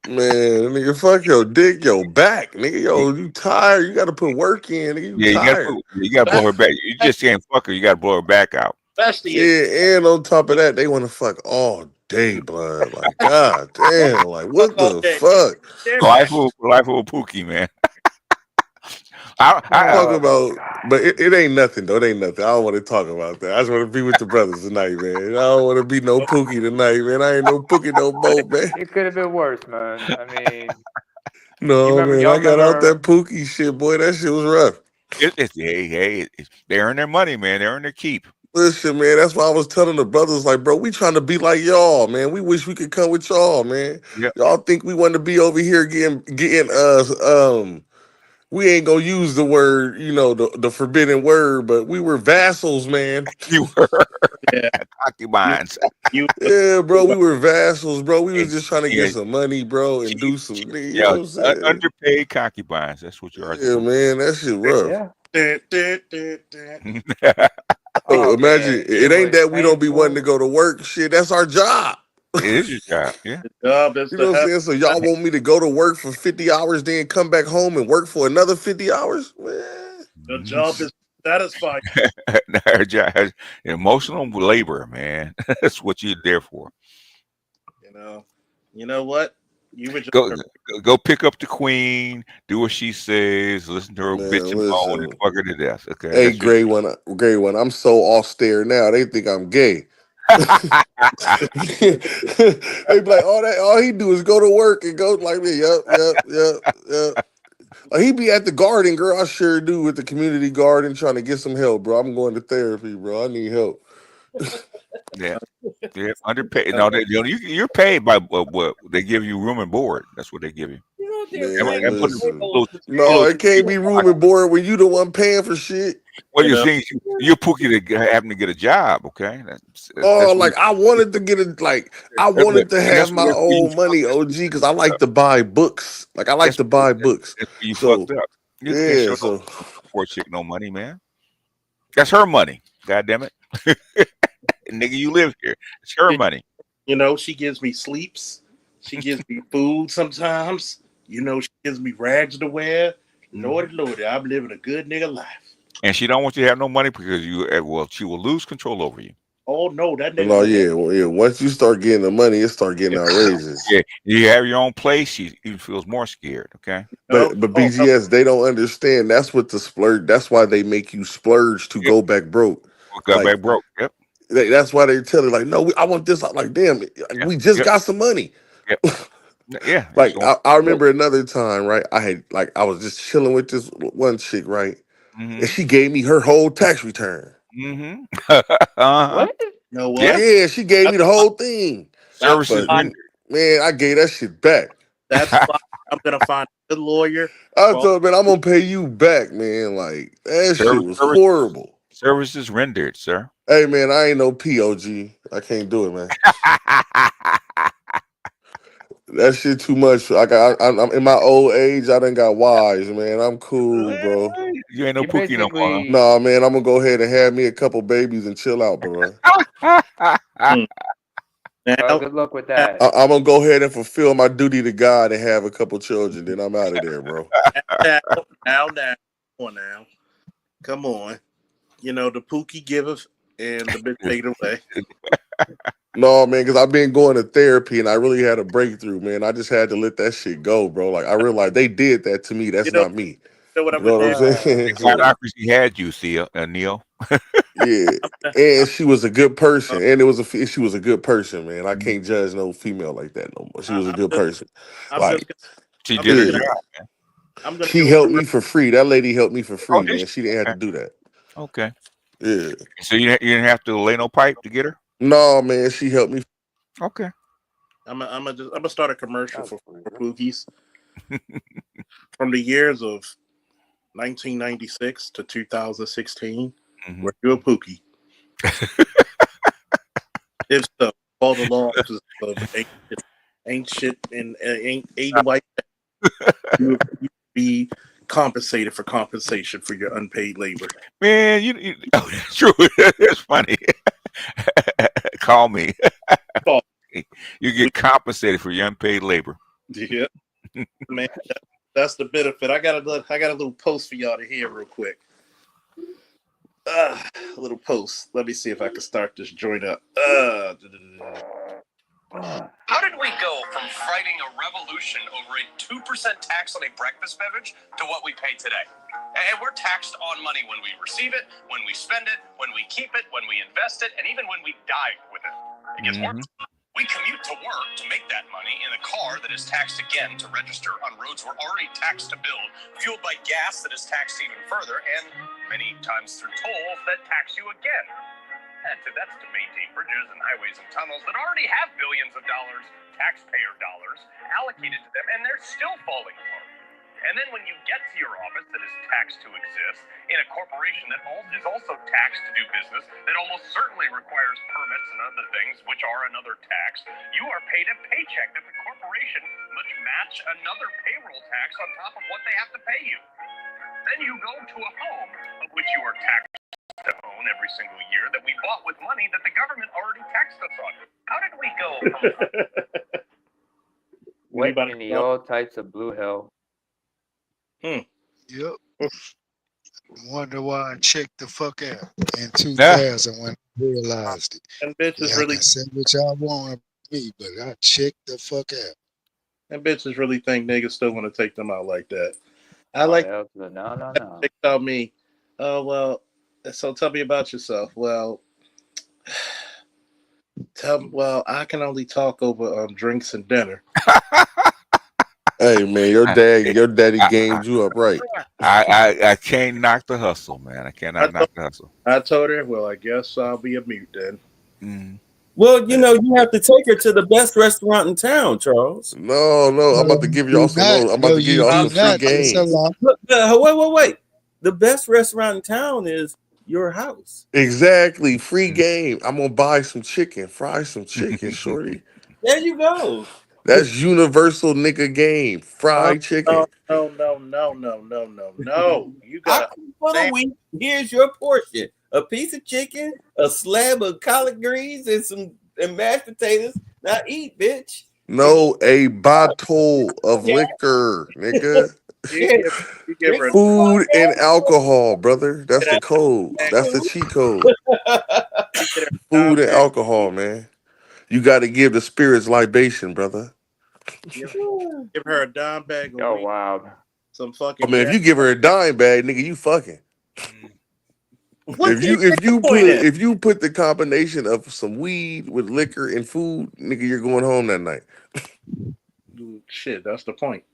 [SPEAKER 8] Man, nigga, fuck your dick, your back, nigga. Yo, you tired? You got to put work in, nigga. You
[SPEAKER 11] Yeah,
[SPEAKER 8] tired?
[SPEAKER 11] you gotta blow her back. You just can't fuck her. You gotta blow her back out.
[SPEAKER 1] Especially
[SPEAKER 8] Yeah, and on top of that, they want to fuck all day, blood. Like, god damn, like what
[SPEAKER 1] all
[SPEAKER 8] the
[SPEAKER 1] day.
[SPEAKER 8] fuck?
[SPEAKER 11] Life of a Pookie, man.
[SPEAKER 8] Talk about, but it ain't nothing though. It ain't nothing. I don't want to talk about that. I just want to be with the brothers tonight, man. I don't want to be no Pookie tonight, man. I ain't no Pookie no more, man.
[SPEAKER 4] It could have been worse, man. I mean,
[SPEAKER 8] No, man.
[SPEAKER 4] y'all
[SPEAKER 8] I got out
[SPEAKER 4] remember?
[SPEAKER 8] that Pookie shit, boy. That shit was rough.
[SPEAKER 11] They earn their money, man. They earn their keep.
[SPEAKER 8] Listen, man, that's why I was telling the brothers, like, bro, we trying to be like y'all, man. We wish we could come with y'all, man.
[SPEAKER 11] Yep.
[SPEAKER 8] Y'all think we want to be over here getting we ain't gonna use the word, the forbidden word, but we were vassals, man.
[SPEAKER 11] You were
[SPEAKER 1] Yeah.
[SPEAKER 11] concubines.
[SPEAKER 8] Yeah, bro, we were vassals, bro. We was just trying to get some money, bro, and do some, you know what I'm saying?
[SPEAKER 11] Underpaid concubines. That's what you are.
[SPEAKER 8] Yeah, man, that shit rough.
[SPEAKER 4] Yeah.
[SPEAKER 8] So
[SPEAKER 4] Oh,
[SPEAKER 8] imagine
[SPEAKER 4] man,
[SPEAKER 8] it ain't
[SPEAKER 4] was
[SPEAKER 8] that we don't be wanting to
[SPEAKER 4] painful.
[SPEAKER 8] go to work. Shit, that's our job.
[SPEAKER 11] It is your job. Yeah.
[SPEAKER 1] The job is
[SPEAKER 8] You
[SPEAKER 1] to
[SPEAKER 8] know what I'm
[SPEAKER 1] have
[SPEAKER 8] saying? So y'all want me to go to work for 50 hours, then come back home and work for another 50 hours? Man.
[SPEAKER 1] the job is satisfying.
[SPEAKER 11] Our job is emotional labor, man. That's what you're there for.
[SPEAKER 1] You know what? You were just
[SPEAKER 11] Go pick up the queen, do what she says, listen to her
[SPEAKER 8] Man,
[SPEAKER 11] bitch and moan, and
[SPEAKER 8] listen.
[SPEAKER 11] fuck her to death. Okay.
[SPEAKER 8] Hey,
[SPEAKER 11] That's
[SPEAKER 8] gray one. I'm so austere now. They think I'm gay. They be like, all he do is go to work and go like me. Yep. Like, he be at the garden, girl. I sure do with the community garden trying to get some help, bro. I'm going to therapy, bro. I need help.
[SPEAKER 11] Yeah, underpaid. No, you're paid by what they give you, room and board. That's what they give you.
[SPEAKER 8] Man,
[SPEAKER 11] And put
[SPEAKER 8] listen.
[SPEAKER 11] little-
[SPEAKER 8] No, it can't be room and board when you the one paying for shit.
[SPEAKER 11] Well, you think you're Pookie to happen to get a job, okay?
[SPEAKER 8] Oh, like I wanted to get it. Like I wanted to have
[SPEAKER 11] that's
[SPEAKER 8] my
[SPEAKER 11] where you
[SPEAKER 8] own money, OG, because I like to buy books. Like I like
[SPEAKER 11] That's
[SPEAKER 8] to buy books.
[SPEAKER 11] that's where you
[SPEAKER 8] So
[SPEAKER 11] fucked up. You can't
[SPEAKER 8] yeah,
[SPEAKER 11] show
[SPEAKER 8] so
[SPEAKER 11] no poor chick no money, man. That's her money. God damn it, nigga, you live here. It's her money.
[SPEAKER 1] She gives me sleeps. She gives me food sometimes. She gives me rags to wear. Lordy, I'm living a good nigga life.
[SPEAKER 11] And she don't want you to have no money because she will lose control over you.
[SPEAKER 1] Oh no, that nigga.
[SPEAKER 8] no, yeah. Once you start getting the money, it start getting outrageous.
[SPEAKER 11] Yeah, you have your own place. She even feels more scared. Okay,
[SPEAKER 8] But BGS, they don't understand. That's what the splurge. That's why they make you splurge to go back broke.
[SPEAKER 11] Got back broke. Yep.
[SPEAKER 8] That's why they tell you like, no, I want this. I'm like, damn, we just got some money.
[SPEAKER 11] Yep. Yeah.
[SPEAKER 8] Like
[SPEAKER 11] it's
[SPEAKER 8] I remember another time, right? I was just chilling with this one chick, right? And she gave me her whole tax return.
[SPEAKER 11] Mm-hmm. Uh-huh.
[SPEAKER 4] What?
[SPEAKER 1] You know
[SPEAKER 11] Yeah.
[SPEAKER 1] what?
[SPEAKER 8] Yeah, she gave me the
[SPEAKER 1] That's why,
[SPEAKER 8] whole thing.
[SPEAKER 1] that's
[SPEAKER 11] Services
[SPEAKER 8] But
[SPEAKER 1] why,
[SPEAKER 11] rendered.
[SPEAKER 8] man, I gave that shit back.
[SPEAKER 1] that's why I'm gonna find a good lawyer.
[SPEAKER 8] I
[SPEAKER 1] For,
[SPEAKER 8] told her, man, I'm gonna pay you back, man. Like that shit was
[SPEAKER 11] Service
[SPEAKER 8] horrible.
[SPEAKER 11] services rendered, sir.
[SPEAKER 8] Hey man, I ain't no POG. I can't do it, man. That shit too much. I'm in my old age. I done got wise, man. I'm cool, bro.
[SPEAKER 11] You ain't no
[SPEAKER 4] You
[SPEAKER 11] Pookie no more.
[SPEAKER 4] basically,
[SPEAKER 8] Nah, man, I'm gonna go ahead and have me a couple babies and chill out, bro.
[SPEAKER 11] Huh?
[SPEAKER 1] mm, now,
[SPEAKER 4] good luck with
[SPEAKER 1] now,
[SPEAKER 4] that.
[SPEAKER 8] I'm gonna go ahead and fulfill my duty to God and have a couple children. Then I'm out of there, bro.
[SPEAKER 1] now, come on now, come on. You know the Pookie giveth and the bitch take it away.
[SPEAKER 8] No, man, because I've been going to therapy and I really had a breakthrough, man. I just had to let that shit go, bro. Like I realized they did that to me.
[SPEAKER 1] You
[SPEAKER 8] That's
[SPEAKER 1] know,
[SPEAKER 8] not me.
[SPEAKER 1] what
[SPEAKER 8] You
[SPEAKER 1] I'm
[SPEAKER 8] know
[SPEAKER 1] gonna
[SPEAKER 8] what
[SPEAKER 1] do?
[SPEAKER 8] I'm saying? So
[SPEAKER 11] Idiocracy had you, Neil.
[SPEAKER 8] yeah,
[SPEAKER 1] I'm gonna,
[SPEAKER 8] and she was a good
[SPEAKER 1] uh,
[SPEAKER 8] person, and she was a good person, man. I can't judge no female like that no more. She was a
[SPEAKER 1] I'm
[SPEAKER 8] good
[SPEAKER 1] just,
[SPEAKER 8] person.
[SPEAKER 1] I'm just,
[SPEAKER 8] Like
[SPEAKER 11] She
[SPEAKER 1] I'm
[SPEAKER 11] did her
[SPEAKER 1] just
[SPEAKER 8] yeah,
[SPEAKER 1] gonna,
[SPEAKER 11] job.
[SPEAKER 1] I'm gonna
[SPEAKER 8] she
[SPEAKER 1] go
[SPEAKER 8] helped
[SPEAKER 1] through.
[SPEAKER 8] me for free. That lady helped me for
[SPEAKER 11] Oh,
[SPEAKER 8] free,
[SPEAKER 11] did
[SPEAKER 8] man.
[SPEAKER 11] she?
[SPEAKER 8] She didn't have to
[SPEAKER 11] Okay.
[SPEAKER 8] do that.
[SPEAKER 11] Okay.
[SPEAKER 8] Yeah,
[SPEAKER 11] So you didn't have to lay no pipe to get her?
[SPEAKER 8] no, man, she helped me.
[SPEAKER 11] Okay.
[SPEAKER 1] I'm gonna start a commercial
[SPEAKER 4] That's
[SPEAKER 1] for
[SPEAKER 4] weird.
[SPEAKER 1] Pookies from the years of 1996 to 2016.
[SPEAKER 11] Mm-hmm.
[SPEAKER 1] Were you a Pookie? If so, all the losses of ancient and ain't white, you would be compensated for compensation for your unpaid labor.
[SPEAKER 11] Man, oh, that's true. It's funny. Call me.
[SPEAKER 1] Oh,
[SPEAKER 11] You get compensated for your unpaid labor.
[SPEAKER 1] yeah, man, that's the benefit. I got a little post for y'all to hear real quick. A little post. Let me see if I can start this joint up.
[SPEAKER 9] How did we go from fighting a revolution over a 2% tax on a breakfast beverage to what we pay today? And we're taxed on money when we receive it, when we spend it, when we keep it, when we invest it, and even when we die with it. It gets worse. We commute to work to make that money in a car that is taxed again to register on roads we're already taxed to build, fueled by gas that is taxed even further, and many times through tolls that tax you again. And that's to maintain bridges and highways and tunnels that already have billions of dollars, taxpayer dollars, allocated to them, and they're still falling apart. And then when you get to your office that is taxed to exist, in a corporation that is also taxed to do business, that almost certainly requires permits and other things, which are another tax, you are paid a paycheck that the corporation must match another payroll tax on top of what they have to pay you. Then you go to a home of which you are taxed to own every single year that we bought with money that the government already taxed us on. How did we go from
[SPEAKER 4] What
[SPEAKER 1] Anybody
[SPEAKER 4] in the
[SPEAKER 1] else?
[SPEAKER 4] all types of blue hell?
[SPEAKER 3] Yep. Wonder why I checked the fuck out in
[SPEAKER 11] Yeah.
[SPEAKER 3] 2000 when I realized it.
[SPEAKER 1] And bitch is
[SPEAKER 3] Y'all
[SPEAKER 1] really
[SPEAKER 3] can say what y'all want of me, but I checked the fuck out.
[SPEAKER 1] and bitches really think niggas still want to take them out like that. I
[SPEAKER 4] Oh,
[SPEAKER 1] like
[SPEAKER 4] hell to the no.
[SPEAKER 1] they tell me, oh well, so tell me about yourself. Well, I can only talk over drinks and dinner.
[SPEAKER 8] Hey man, your daddy gamed you up right.
[SPEAKER 11] I can't knock the hustle, man. I
[SPEAKER 1] I
[SPEAKER 11] cannot
[SPEAKER 1] told,
[SPEAKER 11] knock the hustle.
[SPEAKER 1] I told her, well, I guess I'll be a mute then.
[SPEAKER 11] Mm.
[SPEAKER 7] Well, you know, you have to take her to the best restaurant in town, Charles.
[SPEAKER 8] No, I'm about to give y'all some more. I'm about to give y'all some free
[SPEAKER 3] It's a
[SPEAKER 8] games.
[SPEAKER 3] lot.
[SPEAKER 7] Look, wait. The best restaurant in town is your house.
[SPEAKER 8] Exactly, free game. I'm gonna buy some chicken, fry some chicken, shorty.
[SPEAKER 7] There you go.
[SPEAKER 8] That's universal nigga game. Fried chicken.
[SPEAKER 1] No. You
[SPEAKER 7] I
[SPEAKER 1] gotta
[SPEAKER 7] cook for the
[SPEAKER 1] understand.
[SPEAKER 7] week. Here's your portion: a piece of chicken, a slab of collard greens, and mashed potatoes. Now eat, bitch.
[SPEAKER 8] No, a bottle of liquor, nigga.
[SPEAKER 1] You give, you give her a
[SPEAKER 8] Food and alcohol, brother. That's the code.
[SPEAKER 1] bag.
[SPEAKER 8] That's the cheat code.
[SPEAKER 1] You get her a dime
[SPEAKER 8] Food and
[SPEAKER 1] bag.
[SPEAKER 8] alcohol, man. You got to give the spirits libation, brother.
[SPEAKER 1] Give, give her a dime bag of
[SPEAKER 4] Yo,
[SPEAKER 1] weed,
[SPEAKER 4] wild.
[SPEAKER 1] some
[SPEAKER 8] I
[SPEAKER 1] fucking
[SPEAKER 8] mean, if
[SPEAKER 1] Jack.
[SPEAKER 8] you give her a dime bag, nigga, you fucking.
[SPEAKER 1] What do you think the point is?
[SPEAKER 8] If you put the combination of some weed with liquor and food, nigga, you're going home that night.
[SPEAKER 1] shit, that's the point.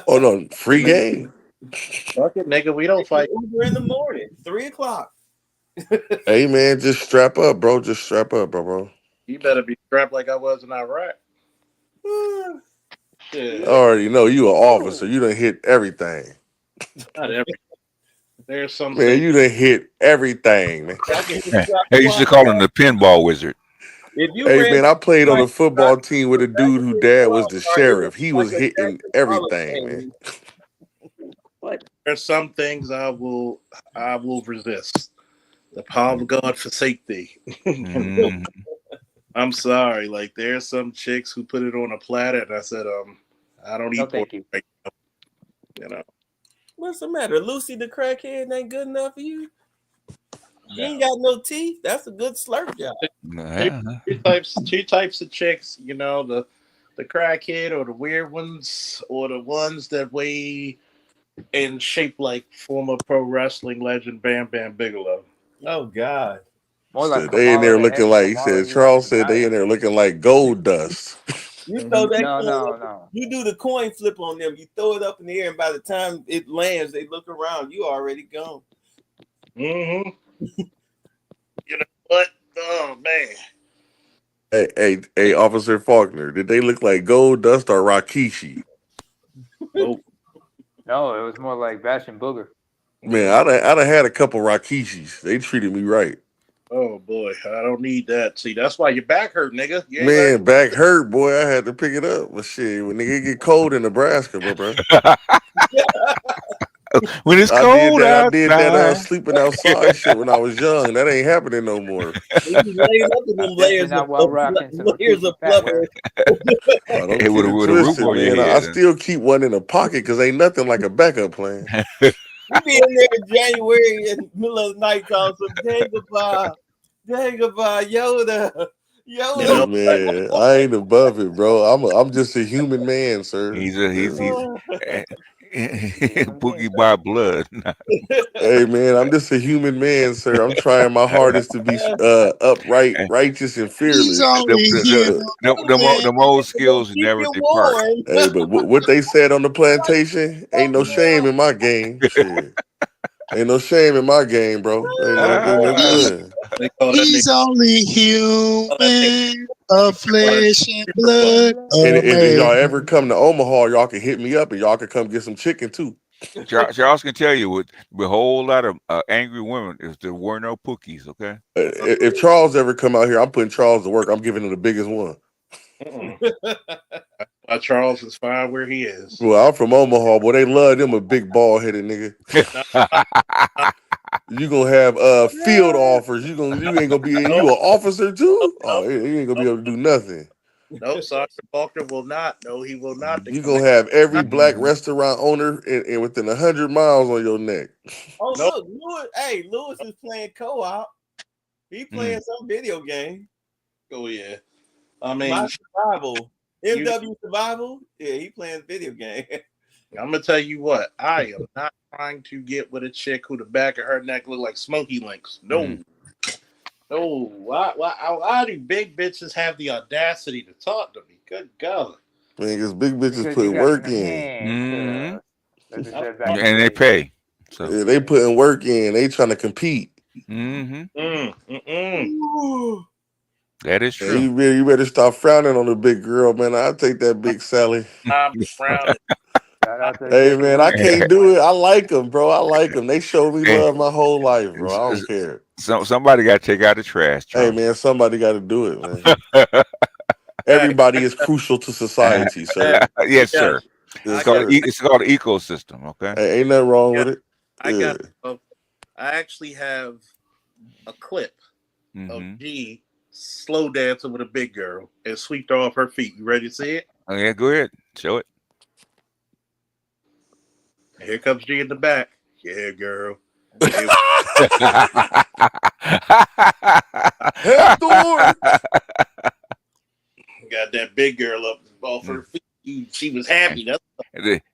[SPEAKER 8] Oh no, free game.
[SPEAKER 1] Fuck it, nigga. We don't fight.
[SPEAKER 7] Uber in the morning, 3:00.
[SPEAKER 8] Hey man, just strap up, bro. Just strap up, bro.
[SPEAKER 1] You better be strapped like I was in Iraq. Shit.
[SPEAKER 8] I already know you an officer. You done hit everything.
[SPEAKER 1] Not every. There's some
[SPEAKER 8] Man,
[SPEAKER 1] things.
[SPEAKER 8] you done hit everything, man.
[SPEAKER 11] They used to call him the pinball wizard.
[SPEAKER 7] If you
[SPEAKER 8] Hey
[SPEAKER 7] ran
[SPEAKER 8] man, I played on a
[SPEAKER 7] like
[SPEAKER 8] football team with a dude whose dad was the
[SPEAKER 7] car, it was
[SPEAKER 8] sheriff. He
[SPEAKER 7] like
[SPEAKER 8] was
[SPEAKER 7] a
[SPEAKER 8] hitting
[SPEAKER 7] Texas
[SPEAKER 8] everything,
[SPEAKER 7] Holiday.
[SPEAKER 8] man.
[SPEAKER 1] There's some things I will resist. The power of God forsake thee.
[SPEAKER 11] Mhm.
[SPEAKER 1] I'm sorry. Like there's some chicks who put it on a platter, and I said, I don't
[SPEAKER 4] No,
[SPEAKER 1] eat pork
[SPEAKER 4] thank you.
[SPEAKER 1] right now. You know,
[SPEAKER 7] What's the matter? Lucy the crackhead ain't good enough for you? You ain't got no teeth. That's a good slurp job.
[SPEAKER 11] Yeah.
[SPEAKER 1] two types of chicks. You know, the crackhead or the weird ones or the ones that weigh and shape like former pro wrestling legend Bam Bam Bigelow.
[SPEAKER 7] Oh God.
[SPEAKER 4] More like
[SPEAKER 8] Said they in there
[SPEAKER 4] Kamala the
[SPEAKER 8] looking like he
[SPEAKER 4] Kamala
[SPEAKER 8] said.
[SPEAKER 4] the
[SPEAKER 8] Charles said they in
[SPEAKER 4] United.
[SPEAKER 8] there looking like gold dust.
[SPEAKER 7] You throw that
[SPEAKER 4] No,
[SPEAKER 7] coin
[SPEAKER 4] no,
[SPEAKER 7] up,
[SPEAKER 4] no.
[SPEAKER 7] you do the coin flip on them, you throw it up in the air, and by the time it lands, they look around, you already gone.
[SPEAKER 1] Mm-hmm. You know what? Oh man.
[SPEAKER 8] Hey, Officer Faulkner, did they look like gold dust or Rakishi?
[SPEAKER 1] Nope.
[SPEAKER 4] No, it was more like Bash and Booger.
[SPEAKER 8] Man, I'd have had a couple Rakishis. They treated me right.
[SPEAKER 1] Oh boy, I don't need that. See, that's why your back hurt, nigga. You ain't
[SPEAKER 8] Man,
[SPEAKER 1] learned.
[SPEAKER 8] back hurt, boy. I had to pick it up. But shit, when nigga get cold in Nebraska, bro.
[SPEAKER 11] When it's
[SPEAKER 8] I did
[SPEAKER 11] cold
[SPEAKER 8] that. I did that
[SPEAKER 11] outside.
[SPEAKER 8] sleeping outside shit when I was young. That ain't happening no more.
[SPEAKER 7] They just laid up in them
[SPEAKER 4] Definitely not while rocking some
[SPEAKER 7] layers
[SPEAKER 4] Rikishi
[SPEAKER 7] of
[SPEAKER 4] fat
[SPEAKER 7] flubber.
[SPEAKER 4] hair.
[SPEAKER 8] Oh, don't
[SPEAKER 11] Hey,
[SPEAKER 8] get it
[SPEAKER 11] with a roof
[SPEAKER 8] twisted,
[SPEAKER 11] over your
[SPEAKER 8] man. I
[SPEAKER 11] head.
[SPEAKER 8] still keep one in the pocket because ain't nothing like a backup plan.
[SPEAKER 7] You be in there in January in the middle of the night calling some Dagobah, Yoda.
[SPEAKER 1] You
[SPEAKER 8] Hey,
[SPEAKER 1] know what?
[SPEAKER 8] man, I ain't above it, bro. I'm just a human man, sir.
[SPEAKER 11] He's
[SPEAKER 4] Human being,
[SPEAKER 11] Pooky
[SPEAKER 4] sir.
[SPEAKER 11] by blood.
[SPEAKER 8] Hey, man, I'm just a human man, sir. I'm trying my hardest to be upright, righteous, and
[SPEAKER 3] He's
[SPEAKER 8] fearless.
[SPEAKER 3] only human.
[SPEAKER 11] The old skills
[SPEAKER 7] Keep
[SPEAKER 11] never
[SPEAKER 7] you
[SPEAKER 11] depart.
[SPEAKER 7] warm.
[SPEAKER 8] Hey, but what they said on the plantation, ain't no shame in my game. Shit. Ain't no shame in my game, bro. Ain't no
[SPEAKER 3] He,
[SPEAKER 8] good.
[SPEAKER 1] They call that nigga.
[SPEAKER 3] he's only
[SPEAKER 1] Call that nigga.
[SPEAKER 3] human of
[SPEAKER 1] Call that
[SPEAKER 3] flesh and
[SPEAKER 1] nigga.
[SPEAKER 3] blood.
[SPEAKER 8] And
[SPEAKER 3] A
[SPEAKER 8] if y'all
[SPEAKER 3] man.
[SPEAKER 8] ever come to Omaha, y'all can hit me up and y'all can come get some chicken too.
[SPEAKER 11] Charles can tell you with a whole lot of angry women if there were no Pookies, okay?
[SPEAKER 8] If Charles ever come out here, I'm putting Charles to work. I'm giving him the biggest one.
[SPEAKER 1] Charles is fine where he is.
[SPEAKER 8] Well, I'm from Omaha, boy. They love them a big bald headed nigga. You gonna have field offers. You ain't gonna be you an officer too? Oh, you ain't gonna be able to do nothing.
[SPEAKER 1] Nope, Sergeant Faulkner will not. No, he will not.
[SPEAKER 8] You gonna have every black restaurant owner in within 100 miles on your neck.
[SPEAKER 7] Oh,
[SPEAKER 1] Nope.
[SPEAKER 7] look, Lewis. Hey, Lewis is playing co-op. He playing some video game.
[SPEAKER 1] Oh yeah. I mean,
[SPEAKER 7] My Survival. MW Survival. Yeah, he playing video game.
[SPEAKER 1] I'm gonna tell you what. I am not trying to get with a chick who the back of her neck look like Smokey Links. No. No. Why do big bitches have the audacity to talk to me? Good God.
[SPEAKER 8] Man, because big bitches
[SPEAKER 4] Because
[SPEAKER 8] put
[SPEAKER 4] you got
[SPEAKER 8] work
[SPEAKER 4] some
[SPEAKER 8] in.
[SPEAKER 4] hands. That's what said back in
[SPEAKER 11] And
[SPEAKER 4] the
[SPEAKER 11] they
[SPEAKER 4] day.
[SPEAKER 11] pay. So
[SPEAKER 8] Yeah, they putting work in. They trying to compete.
[SPEAKER 11] that is
[SPEAKER 8] Yeah,
[SPEAKER 11] true.
[SPEAKER 8] you better stop frowning on the big girl, man. I take that big Sally.
[SPEAKER 1] I'm frowning.
[SPEAKER 4] Shout out to
[SPEAKER 8] Hey
[SPEAKER 4] Jacob
[SPEAKER 8] man, I
[SPEAKER 4] Williams.
[SPEAKER 8] can't do it. I like them, bro. I like them. They showed me
[SPEAKER 11] Hey,
[SPEAKER 8] love my whole life, bro. I don't care.
[SPEAKER 11] somebody got to take out the trash,
[SPEAKER 8] Hey
[SPEAKER 11] Charles.
[SPEAKER 8] man, somebody got to do it, man. Everybody is crucial to society, sir.
[SPEAKER 11] Yes, sir.
[SPEAKER 8] Yes,
[SPEAKER 11] It's called
[SPEAKER 8] sir.
[SPEAKER 11] it's called an ecosystem. Okay.
[SPEAKER 8] Hey, ain't nothing wrong with it.
[SPEAKER 1] I actually have a clip of
[SPEAKER 11] Mm-hmm.
[SPEAKER 1] G slow dancing with a big girl and sweeped her off her feet. You ready to see it?
[SPEAKER 11] Oh, yeah, go ahead. Show it.
[SPEAKER 1] Here comes G in the back. Yeah, girl.
[SPEAKER 8] Head door.
[SPEAKER 1] Got that big girl up off her feet. She was happy. That's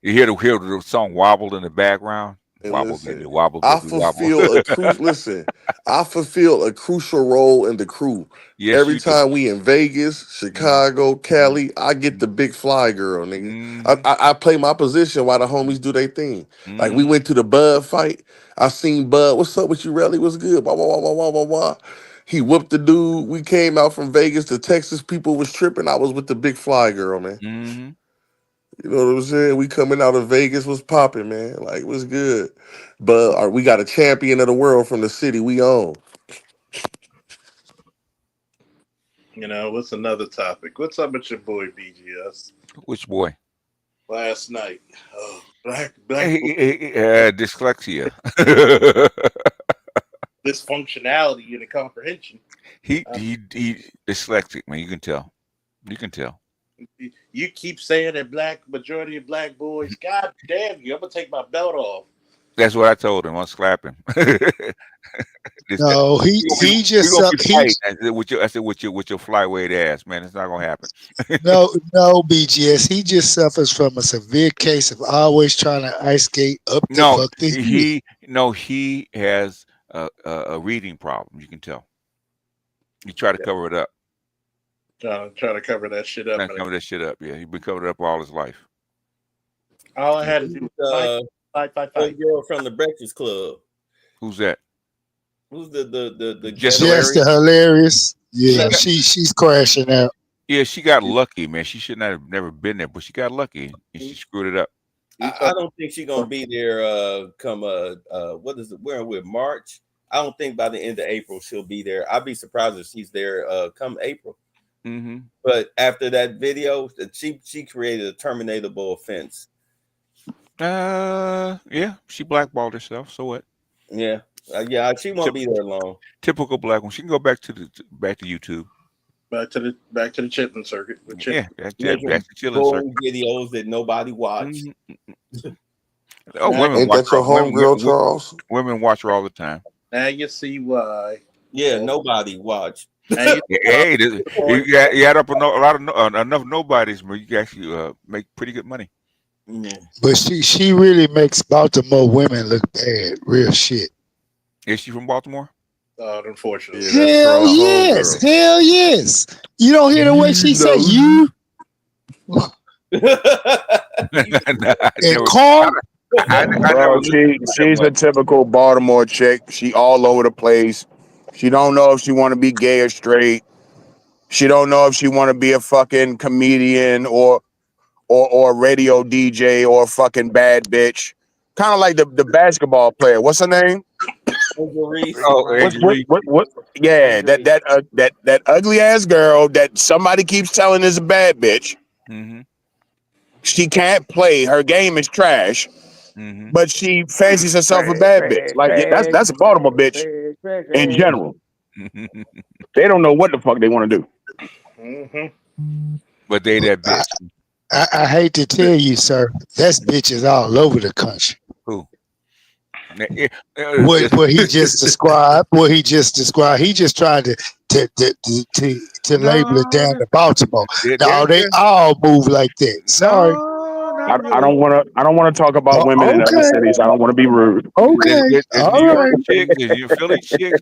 [SPEAKER 11] You hear the song wobble in the background.
[SPEAKER 8] And
[SPEAKER 11] Wobble,
[SPEAKER 8] listen,
[SPEAKER 11] baby, wobble,
[SPEAKER 8] I
[SPEAKER 11] baby, wobble.
[SPEAKER 8] fulfill a crucial. Listen, I fulfill a crucial role in the crew.
[SPEAKER 11] Yes,
[SPEAKER 8] Every
[SPEAKER 11] you do.
[SPEAKER 8] time we in Vegas, Chicago, Cali, I get the big fly girl, nigga. I play my position while the homies do their thing. Like we went to the Bud fight. I seen Bud. What's up with you, Relly? What's good? Wah, wah, wah, wah, wah, wah, wah. He whooped the dude. We came out from Vegas to Texas. People was tripping. I was with the big fly girl, man. You know what I'm saying? We coming out of Vegas was popping, man. Like it was good. But we got a champion of the world from the city we own.
[SPEAKER 1] You know, what's another topic? What's up with your boy BGS?
[SPEAKER 11] Which boy?
[SPEAKER 1] Last night. Oh, black
[SPEAKER 11] dyslexia.
[SPEAKER 1] Dysfunctionality in the comprehension.
[SPEAKER 11] He dyslexic, man. You can tell. You can tell.
[SPEAKER 1] You keep saying that majority of black boys. God damn you! I'm gonna take my belt off.
[SPEAKER 11] That's what I told him. I'll slap him.
[SPEAKER 3] No, he just
[SPEAKER 11] I said with your flyweight ass, man. It's not gonna happen.
[SPEAKER 3] no BGS. He just suffers from a severe case of always trying to ice skate up the fuck the hill.
[SPEAKER 11] He has a reading problem. You can tell. You try to cover it up.
[SPEAKER 1] Trying to cover that shit up.
[SPEAKER 11] Cover that shit up. Yeah, he's been covered up all his life.
[SPEAKER 1] All I had to do was fight.
[SPEAKER 7] Girl from the Breakfast Club.
[SPEAKER 11] Who's that?
[SPEAKER 7] Who's the
[SPEAKER 11] Just
[SPEAKER 3] hilarious? Yeah, she's crashing out.
[SPEAKER 11] Yeah, she got lucky, man. She should not have never been there, but she got lucky and she screwed it up.
[SPEAKER 7] I don't think she's gonna be there. Come what is it? Where with March? I don't think by the end of April she'll be there. I'd be surprised if she's there come April. But after that video, she created a terminatable offense.
[SPEAKER 11] Yeah, she blackballed herself. So what?
[SPEAKER 7] Yeah, she won't be there long.
[SPEAKER 11] Typical black one. She can go back to YouTube.
[SPEAKER 1] Back to the chitlin circuit.
[SPEAKER 11] Yeah, back to chilling circuit.
[SPEAKER 7] Videos that nobody watched.
[SPEAKER 11] Oh, women
[SPEAKER 8] ain't
[SPEAKER 11] watch
[SPEAKER 8] that your homegirl, Charles?
[SPEAKER 11] Women watch her all the time.
[SPEAKER 1] Now you see why.
[SPEAKER 7] Yeah, nobody watched.
[SPEAKER 11] Hey, you add up enough nobodies, but you can actually make pretty good money.
[SPEAKER 3] But she really makes Baltimore women look bad. Real shit.
[SPEAKER 11] Is she from Baltimore?
[SPEAKER 1] Unfortunately.
[SPEAKER 3] Hell yes. Hell yes. You don't hear the way she said you? And Carl?
[SPEAKER 6] Bro, she's a typical Baltimore chick. She all over the place. She don't know if she want to be gay or straight. She don't know if she want to be a fucking comedian or a radio DJ or a fucking bad bitch. Kind of like the basketball player. What's her name? What? Yeah, that ugly ass girl that somebody keeps telling is a bad bitch. She can't play. Her game is trash. But she fancies herself a bad bitch. Like that's a Baltimore bitch in general. They don't know what the fuck they want to do.
[SPEAKER 11] But they that bitch.
[SPEAKER 3] I hate to tell you, sir, that's bitches all over the country.
[SPEAKER 11] Who?
[SPEAKER 3] What he just described. He just tried to label it down to Baltimore. No, they all move like that. Sorry.
[SPEAKER 6] I don't want to talk about women in other cities. I don't want to be rude.
[SPEAKER 3] Okay.
[SPEAKER 11] There's New York chicks, there's your Philly chicks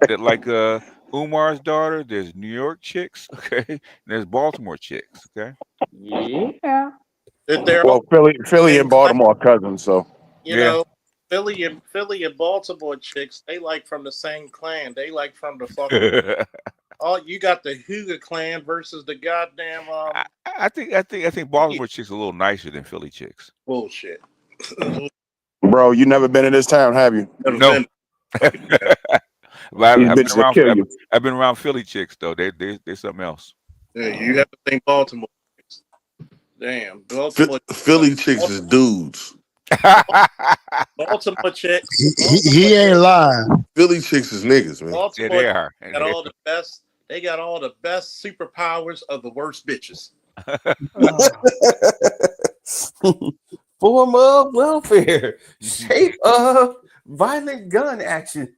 [SPEAKER 11] that like Umar's daughter. There's New York chicks, okay. And there's Baltimore chicks, okay.
[SPEAKER 4] Yeah.
[SPEAKER 6] Well, Philly and Baltimore are cousins, so
[SPEAKER 1] you know, Philly and Baltimore chicks, they like from the same clan. They like from the fucking. Oh, you got the Huga clan versus the goddamn.
[SPEAKER 11] I think Baltimore chicks are a little nicer than Philly chicks.
[SPEAKER 1] Bullshit.
[SPEAKER 6] Bro, you never been in this town, have you?
[SPEAKER 11] No. I've been around Philly chicks though. They're something else.
[SPEAKER 1] Yeah, you have to think Baltimore chicks. Damn, Baltimore
[SPEAKER 8] Philly chicks is dudes.
[SPEAKER 1] Baltimore chicks.
[SPEAKER 3] He ain't lying.
[SPEAKER 8] Philly chicks is niggas, man.
[SPEAKER 1] Baltimore
[SPEAKER 11] they are.
[SPEAKER 1] Got all the best. They got all the best superpowers of the worst bitches.
[SPEAKER 7] Form of welfare, shape of violent gun action.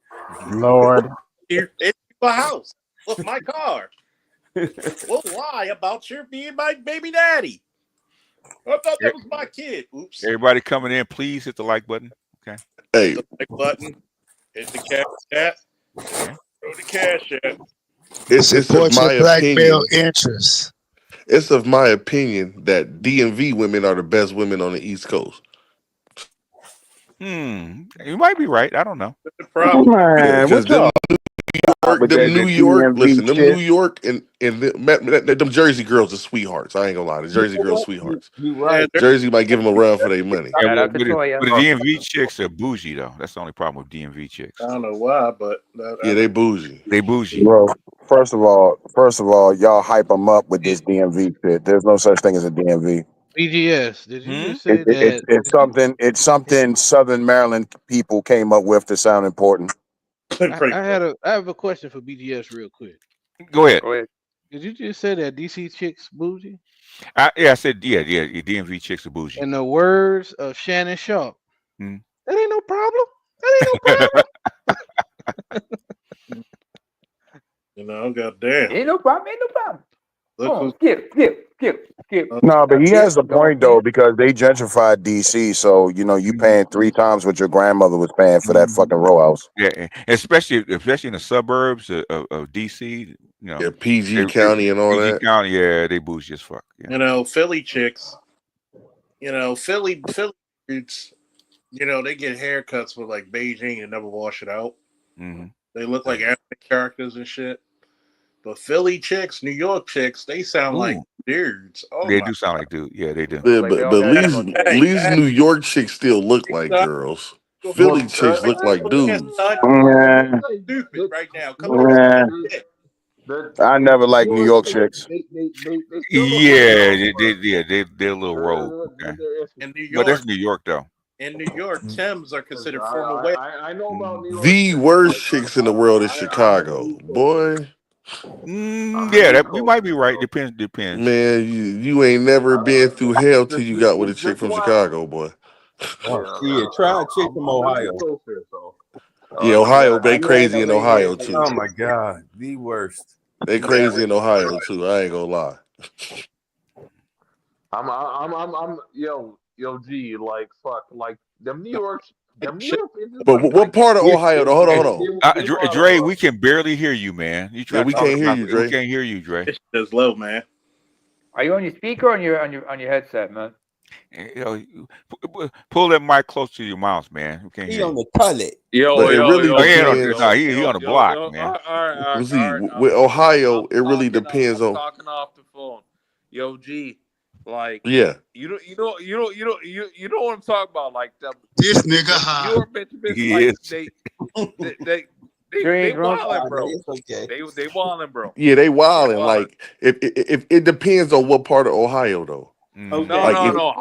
[SPEAKER 6] Lord,
[SPEAKER 1] it's my house. What's my car? We'll lie about your being my baby daddy. I thought that was my kid. Oops.
[SPEAKER 11] Everybody coming in, please hit the like button. Okay.
[SPEAKER 8] Hey.
[SPEAKER 1] Hit the like button. Hit the cat. Throw the cash at.
[SPEAKER 8] It's of
[SPEAKER 3] Support
[SPEAKER 8] my
[SPEAKER 3] your black male
[SPEAKER 8] opinion.
[SPEAKER 3] interests.
[SPEAKER 8] It's of my opinion that DMV women are the best women on the East Coast.
[SPEAKER 11] You might be right. I don't know.
[SPEAKER 1] That's the problem.
[SPEAKER 8] Yeah,
[SPEAKER 6] Man,
[SPEAKER 8] because
[SPEAKER 6] what y'all with
[SPEAKER 8] them
[SPEAKER 6] the
[SPEAKER 8] New York,
[SPEAKER 6] DMV
[SPEAKER 8] listen, them
[SPEAKER 6] shit?
[SPEAKER 8] New York and them Jersey girls are sweethearts. I ain't gonna lie, the Jersey girls sweethearts.
[SPEAKER 7] You
[SPEAKER 1] Yeah,
[SPEAKER 7] right.
[SPEAKER 8] Jersey might give them a run for their money.
[SPEAKER 11] Yeah,
[SPEAKER 4] Shout out to
[SPEAKER 11] but
[SPEAKER 4] Toya.
[SPEAKER 11] the DMV chicks are bougie though. That's the only problem with DMV chicks.
[SPEAKER 1] I don't know why, but
[SPEAKER 8] Yeah, they bougie.
[SPEAKER 11] They bougie.
[SPEAKER 6] Bro, first of all, y'all hype them up with this DMV shit. There's no such thing as a DMV.
[SPEAKER 9] BGS, did you
[SPEAKER 11] Hmm?
[SPEAKER 9] just say that?
[SPEAKER 6] It's something Southern Maryland people came up with to sound important.
[SPEAKER 9] I have a question for BGS real quick.
[SPEAKER 11] Go ahead.
[SPEAKER 4] Go ahead.
[SPEAKER 9] Did you just say that DC chicks bougie?
[SPEAKER 11] I said yeah. DMV chicks are bougie.
[SPEAKER 9] In the words of Shannon Sharp,
[SPEAKER 11] Hmm.
[SPEAKER 9] that ain't no problem. That ain't no problem.
[SPEAKER 1] You know, goddamn.
[SPEAKER 4] Ain't no problem. Ain't no problem.
[SPEAKER 1] Look
[SPEAKER 4] Come on,
[SPEAKER 1] who's
[SPEAKER 4] skip.
[SPEAKER 6] No, but he has a point
[SPEAKER 4] Don't
[SPEAKER 6] though, because they gentrified DC, so you paying 3 times what your grandmother was paying for that fucking row house.
[SPEAKER 11] Yeah, especially in the suburbs of DC. You know,
[SPEAKER 8] Yeah, PG County and all
[SPEAKER 11] PG
[SPEAKER 8] that.
[SPEAKER 11] County. Yeah, they bougie as fuck. Yeah.
[SPEAKER 1] You know, Philly chicks. You know, Philly dudes. You know, they get haircuts with like Beijing and never wash it out.
[SPEAKER 11] Mm-hmm.
[SPEAKER 1] They look like anime characters and shit. But Philly chicks, New York chicks, they sound like dudes. Oh
[SPEAKER 11] They
[SPEAKER 1] my
[SPEAKER 11] do sound like dude. Yeah, they do.
[SPEAKER 8] Yeah,
[SPEAKER 4] Like they
[SPEAKER 8] but
[SPEAKER 4] all got
[SPEAKER 8] at
[SPEAKER 4] MLK.
[SPEAKER 8] least New York chicks still look like girls. Philly chicks look like dudes.
[SPEAKER 6] Man,
[SPEAKER 1] Stupid right now. Come on.
[SPEAKER 6] man, I never liked New York chicks.
[SPEAKER 11] Yeah, they're a little rogue. Okay.
[SPEAKER 1] In New
[SPEAKER 11] But that's
[SPEAKER 1] York,
[SPEAKER 11] New York though.
[SPEAKER 1] Timbs are considered formal wear.
[SPEAKER 3] I know about New York.
[SPEAKER 8] The worst chicks in the world is Chicago. Boy,
[SPEAKER 11] Yeah, that you might be right. Depends.
[SPEAKER 8] man, you ain't never been through hell till you got with a chick from Chicago, boy.
[SPEAKER 7] Yeah, try a chick from Ohio.
[SPEAKER 8] Yeah, Ohio, they crazy in Ohio too.
[SPEAKER 7] Oh my god, the worst.
[SPEAKER 8] They crazy in Ohio too. I ain't gonna lie.
[SPEAKER 12] I'm yo G, like fuck, like them New York bitches,
[SPEAKER 8] But what part of Ohio? Though? Hold on.
[SPEAKER 11] Dre, we can barely hear you, man. You try
[SPEAKER 8] Yeah, we
[SPEAKER 11] talking
[SPEAKER 8] can't hear
[SPEAKER 11] about
[SPEAKER 8] you,
[SPEAKER 11] it.
[SPEAKER 8] Dre.
[SPEAKER 11] We can't hear you, Dre.
[SPEAKER 1] It's just low, man.
[SPEAKER 4] Are you on your speaker or on your headset, man?
[SPEAKER 11] You know, pull that mic close to your mouth, man. We can't
[SPEAKER 7] He
[SPEAKER 11] hear
[SPEAKER 7] on
[SPEAKER 11] you.
[SPEAKER 7] the toilet.
[SPEAKER 8] But it really depends.
[SPEAKER 11] He on the block, man.
[SPEAKER 12] All
[SPEAKER 8] See,
[SPEAKER 12] right,
[SPEAKER 8] with Ohio,
[SPEAKER 12] I'm
[SPEAKER 8] it really
[SPEAKER 12] talking
[SPEAKER 8] depends
[SPEAKER 12] I'm
[SPEAKER 8] on.
[SPEAKER 12] talking off the phone. Yo G, like
[SPEAKER 8] Yeah.
[SPEAKER 12] you know what I'm talking about, like them
[SPEAKER 3] This nigga
[SPEAKER 12] New
[SPEAKER 3] high.
[SPEAKER 12] York bitches,
[SPEAKER 11] He
[SPEAKER 12] like
[SPEAKER 11] is.
[SPEAKER 12] they
[SPEAKER 4] drunk.
[SPEAKER 12] wildin', bro.
[SPEAKER 7] It's okay.
[SPEAKER 12] They wildin', bro.
[SPEAKER 8] Yeah, they wildin'.
[SPEAKER 12] wildin'.
[SPEAKER 8] Like if it depends on what part of Ohio though.
[SPEAKER 11] Mhm.
[SPEAKER 12] No,
[SPEAKER 8] Like,
[SPEAKER 12] no.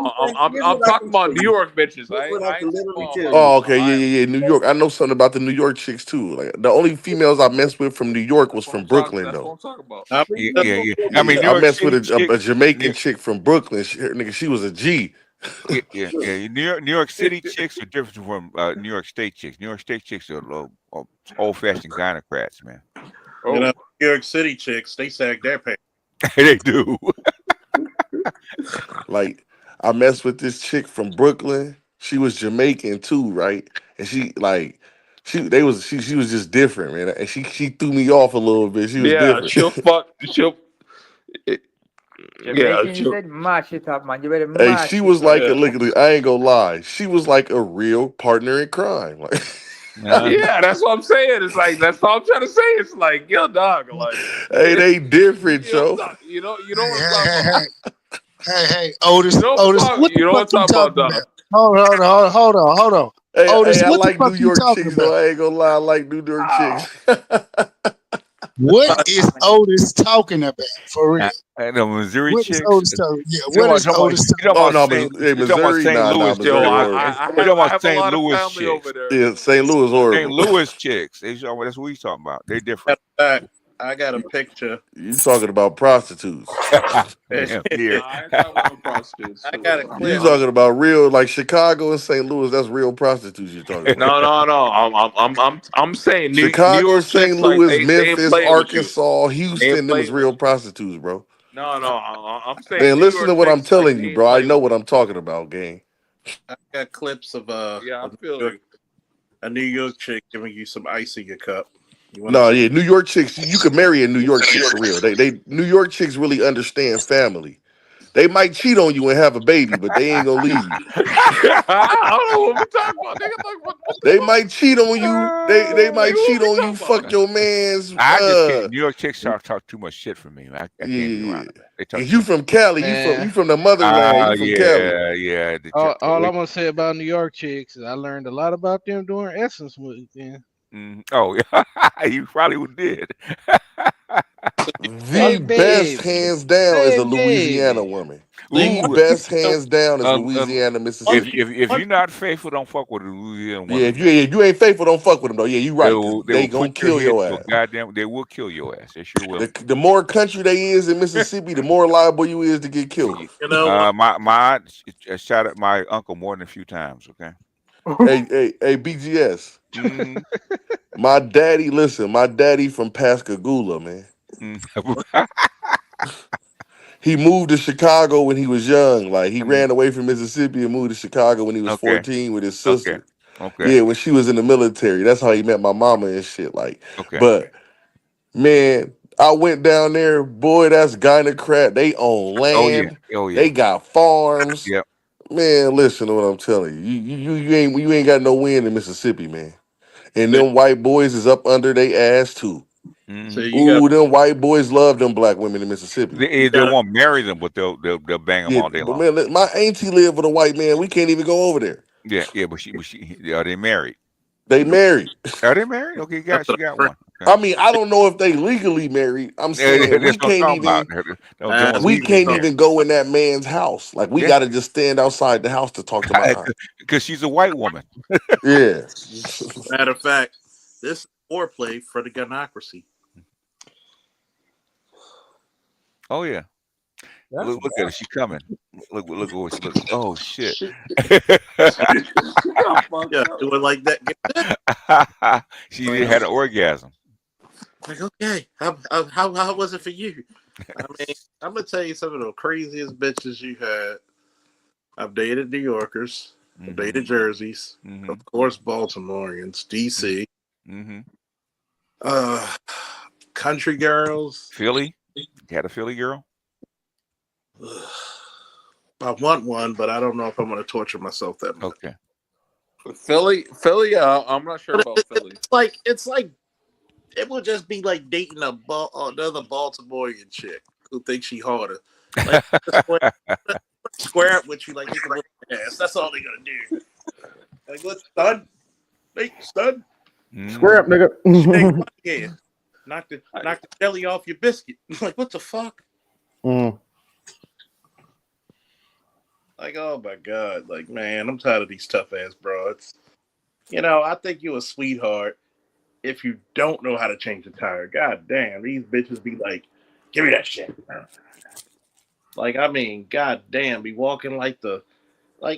[SPEAKER 12] I'm talking about New York bitches. I ain't talking about
[SPEAKER 8] Oh, okay,
[SPEAKER 12] Ohio.
[SPEAKER 8] yeah. New York. I know something about the New York chicks too. Like the only females I messed with from New York was from Brooklyn
[SPEAKER 12] That's what
[SPEAKER 8] though.
[SPEAKER 12] I'm talking about.
[SPEAKER 11] Yeah. I mean, New
[SPEAKER 8] I
[SPEAKER 11] York
[SPEAKER 8] messed with
[SPEAKER 11] City
[SPEAKER 8] a
[SPEAKER 11] chicks.
[SPEAKER 8] Jamaican chick from Brooklyn. She was a G.
[SPEAKER 11] Yeah. New York City chicks are different from New York State chicks. New York State chicks are old-fashioned gynocrats, man.
[SPEAKER 1] You know, New York City chicks, they sag their pants.
[SPEAKER 11] They do.
[SPEAKER 8] Like I messed with this chick from Brooklyn. She was Jamaican too, right? And she was just different, man. And she threw me off a little bit. She was different.
[SPEAKER 12] She'll
[SPEAKER 4] Jamaican, you said mash it up, man. You better
[SPEAKER 8] Hey,
[SPEAKER 4] mash
[SPEAKER 8] she
[SPEAKER 4] it
[SPEAKER 8] was
[SPEAKER 4] up.
[SPEAKER 8] like I ain't gonna lie. She was like a real partner in crime. Like
[SPEAKER 12] yeah, that's what I'm saying. It's like that's all I'm trying to say. It's like, yo, dog, like
[SPEAKER 8] hey, they different, yo.
[SPEAKER 12] you know what I'm talking about.
[SPEAKER 3] Hey, Otis, Otis, what the fuck you talking
[SPEAKER 12] dog.
[SPEAKER 3] about? Hold on. Otis,
[SPEAKER 8] I
[SPEAKER 3] what the
[SPEAKER 8] like
[SPEAKER 3] fuck
[SPEAKER 8] New
[SPEAKER 3] you
[SPEAKER 8] York
[SPEAKER 3] talking
[SPEAKER 8] chicks,
[SPEAKER 3] about?
[SPEAKER 8] though. I ain't gonna lie. I like New York chicks.
[SPEAKER 3] What is Otis talking about for real?
[SPEAKER 11] And the Missouri
[SPEAKER 3] What is
[SPEAKER 11] chicks.
[SPEAKER 3] Otis talking? Yeah, what is Otis
[SPEAKER 11] You
[SPEAKER 3] talking
[SPEAKER 11] talking
[SPEAKER 8] Oh
[SPEAKER 11] about
[SPEAKER 8] no,
[SPEAKER 11] St.
[SPEAKER 8] but hey,
[SPEAKER 11] You talking about
[SPEAKER 8] Missouri,
[SPEAKER 11] St. Louis?
[SPEAKER 8] Missouri
[SPEAKER 12] Yo,
[SPEAKER 8] horrible.
[SPEAKER 12] I
[SPEAKER 11] You talking about
[SPEAKER 12] have a
[SPEAKER 11] St.
[SPEAKER 12] lot of
[SPEAKER 11] Louis
[SPEAKER 12] family
[SPEAKER 11] chicks?
[SPEAKER 12] over there.
[SPEAKER 8] Yeah, St. Louis
[SPEAKER 11] St.
[SPEAKER 8] horrible.
[SPEAKER 11] Louis chicks. That's what he's talking about. They different.
[SPEAKER 1] I got a picture.
[SPEAKER 8] You talking about prostitutes?
[SPEAKER 11] Damn, here.
[SPEAKER 12] I ain't talking about prostitutes.
[SPEAKER 1] I got a
[SPEAKER 8] You
[SPEAKER 1] clip.
[SPEAKER 8] talking about real like Chicago and St. Louis? That's real prostitutes you talking about.
[SPEAKER 12] No. I'm saying New
[SPEAKER 8] Chicago,
[SPEAKER 12] York
[SPEAKER 8] St.
[SPEAKER 12] chicks, like
[SPEAKER 8] Louis,
[SPEAKER 12] they ain't
[SPEAKER 8] Memphis,
[SPEAKER 12] playing with you.
[SPEAKER 8] Arkansas,
[SPEAKER 12] They
[SPEAKER 8] Houston.
[SPEAKER 12] ain't
[SPEAKER 8] Them is
[SPEAKER 12] playing
[SPEAKER 8] real
[SPEAKER 12] with you.
[SPEAKER 8] prostitutes, bro.
[SPEAKER 12] No, I'm saying
[SPEAKER 8] Man,
[SPEAKER 12] New
[SPEAKER 8] listen
[SPEAKER 12] York
[SPEAKER 8] to what I'm
[SPEAKER 12] chicks, like,
[SPEAKER 8] telling
[SPEAKER 12] they
[SPEAKER 8] you,
[SPEAKER 12] ain't
[SPEAKER 8] bro. I
[SPEAKER 12] playing
[SPEAKER 8] know
[SPEAKER 12] with
[SPEAKER 8] what I'm talking about, gang.
[SPEAKER 1] I got clips of
[SPEAKER 12] you. Yeah, I
[SPEAKER 1] a
[SPEAKER 12] feel
[SPEAKER 1] New York,
[SPEAKER 12] you.
[SPEAKER 1] a New York chick giving you some ice in your cup.
[SPEAKER 8] No, yeah, New York chicks. You could marry a New York chick for real. They New York chicks really understand family. They might cheat on you and have a baby, but they ain't gonna leave you.
[SPEAKER 12] I don't know what we talking about, nigga. Like, what the
[SPEAKER 8] They
[SPEAKER 12] fuck?
[SPEAKER 8] might cheat on you. They
[SPEAKER 12] Nigga,
[SPEAKER 8] might
[SPEAKER 12] what
[SPEAKER 8] cheat
[SPEAKER 12] we
[SPEAKER 8] on you.
[SPEAKER 12] talking about?
[SPEAKER 8] Fuck your man's.
[SPEAKER 11] I just can't. New York chicks talk too much shit for me. I can't be
[SPEAKER 8] Yeah.
[SPEAKER 11] around them. They talk
[SPEAKER 8] And
[SPEAKER 11] too
[SPEAKER 8] you
[SPEAKER 11] much.
[SPEAKER 8] from Cali? You
[SPEAKER 13] Man,
[SPEAKER 8] from the motherland? You from Cali?
[SPEAKER 11] Yeah.
[SPEAKER 13] all I'm gonna say about New York chicks is I learned a lot about them during Essence Week. Yeah.
[SPEAKER 11] Oh yeah, you probably did.
[SPEAKER 8] The best, hands down, is a Louisiana
[SPEAKER 13] Baby.
[SPEAKER 8] woman. The
[SPEAKER 11] Ooh,
[SPEAKER 8] best, hands down, is Louisiana,
[SPEAKER 11] if
[SPEAKER 8] Mississippi.
[SPEAKER 11] you're not faithful, don't fuck with a Louisiana
[SPEAKER 8] Yeah,
[SPEAKER 11] woman.
[SPEAKER 8] if you ain't faithful, don't fuck with them though. Yeah, you right, because
[SPEAKER 11] They
[SPEAKER 8] they
[SPEAKER 11] will
[SPEAKER 8] gonna
[SPEAKER 11] put your
[SPEAKER 8] kill
[SPEAKER 11] head
[SPEAKER 8] your
[SPEAKER 11] to a
[SPEAKER 8] ass.
[SPEAKER 11] goddamn. They will kill your ass. They sure will.
[SPEAKER 8] The more country they is in Mississippi, the more liable you is to get killed.
[SPEAKER 11] My I shot at my uncle more than a few times. Okay.
[SPEAKER 8] Hey, BGS. My daddy, listen, my daddy from Pascagoula, man. He moved to Chicago when he was young. Like he ran away from Mississippi and moved to Chicago when he was 14 with his sister.
[SPEAKER 11] Okay.
[SPEAKER 8] Yeah, when she was in the military. That's how he met my mama and shit. Like,
[SPEAKER 11] Okay.
[SPEAKER 8] but man, I went down there, boy, that's gynocrat. They own land.
[SPEAKER 11] Oh yeah.
[SPEAKER 8] They got farms.
[SPEAKER 11] Yep.
[SPEAKER 8] Man, listen to what I'm telling you. You ain't got no wind in Mississippi, man. And them white boys is up under they ass too.
[SPEAKER 1] So
[SPEAKER 8] Ooh, them white boys love them black women in Mississippi.
[SPEAKER 11] They won't marry them, but they'll bang them
[SPEAKER 8] Yeah,
[SPEAKER 11] all day
[SPEAKER 8] but
[SPEAKER 11] long.
[SPEAKER 8] man, my auntie live with a white man. We can't even go over there.
[SPEAKER 11] Yeah, but she are they married?
[SPEAKER 8] They married.
[SPEAKER 11] Are they married? Okay, she got one. Okay.
[SPEAKER 8] I mean, I don't know if they legally married. I'm saying we
[SPEAKER 11] That's what I'm
[SPEAKER 8] can't
[SPEAKER 11] talking about.
[SPEAKER 8] even we can't even go in that man's house. Like we got to just stand outside the house to talk to my aunt.
[SPEAKER 11] Because she's a white woman.
[SPEAKER 8] Yeah.
[SPEAKER 1] Matter of fact, this is foreplay for the gunocracy.
[SPEAKER 11] Oh yeah. Look at her. She's coming. Look at what she looks. Oh shit.
[SPEAKER 1] Yeah, do it like that.
[SPEAKER 11] She had an orgasm.
[SPEAKER 1] Like, okay, how was it for you? I mean, I'm gonna tell you some of the craziest bitches you had. I've dated New Yorkers, I've dated Jerseys, of course, Baltimoreans, DC, country girls,
[SPEAKER 11] Philly. You had a Philly girl.
[SPEAKER 1] I want one, but I don't know if I'm going to torture myself that much.
[SPEAKER 11] Okay.
[SPEAKER 12] Philly. I'm not sure about Philly.
[SPEAKER 1] It's like it will just be like dating another Baltimorean chick who thinks she harder. Like square up with you like you can whip your ass. That's all they're gonna do. Like what, stud? Hey, stud.
[SPEAKER 14] Square up, nigga.
[SPEAKER 1] Yeah. Knock the jelly off your biscuit. Like what the fuck? Like, oh my God. Like, man, I'm tired of these tough ass broads. You know, I think you're a sweetheart if you don't know how to change a tire. God damn, these bitches be like, give me that shit. Like, I mean, god damn, be walking like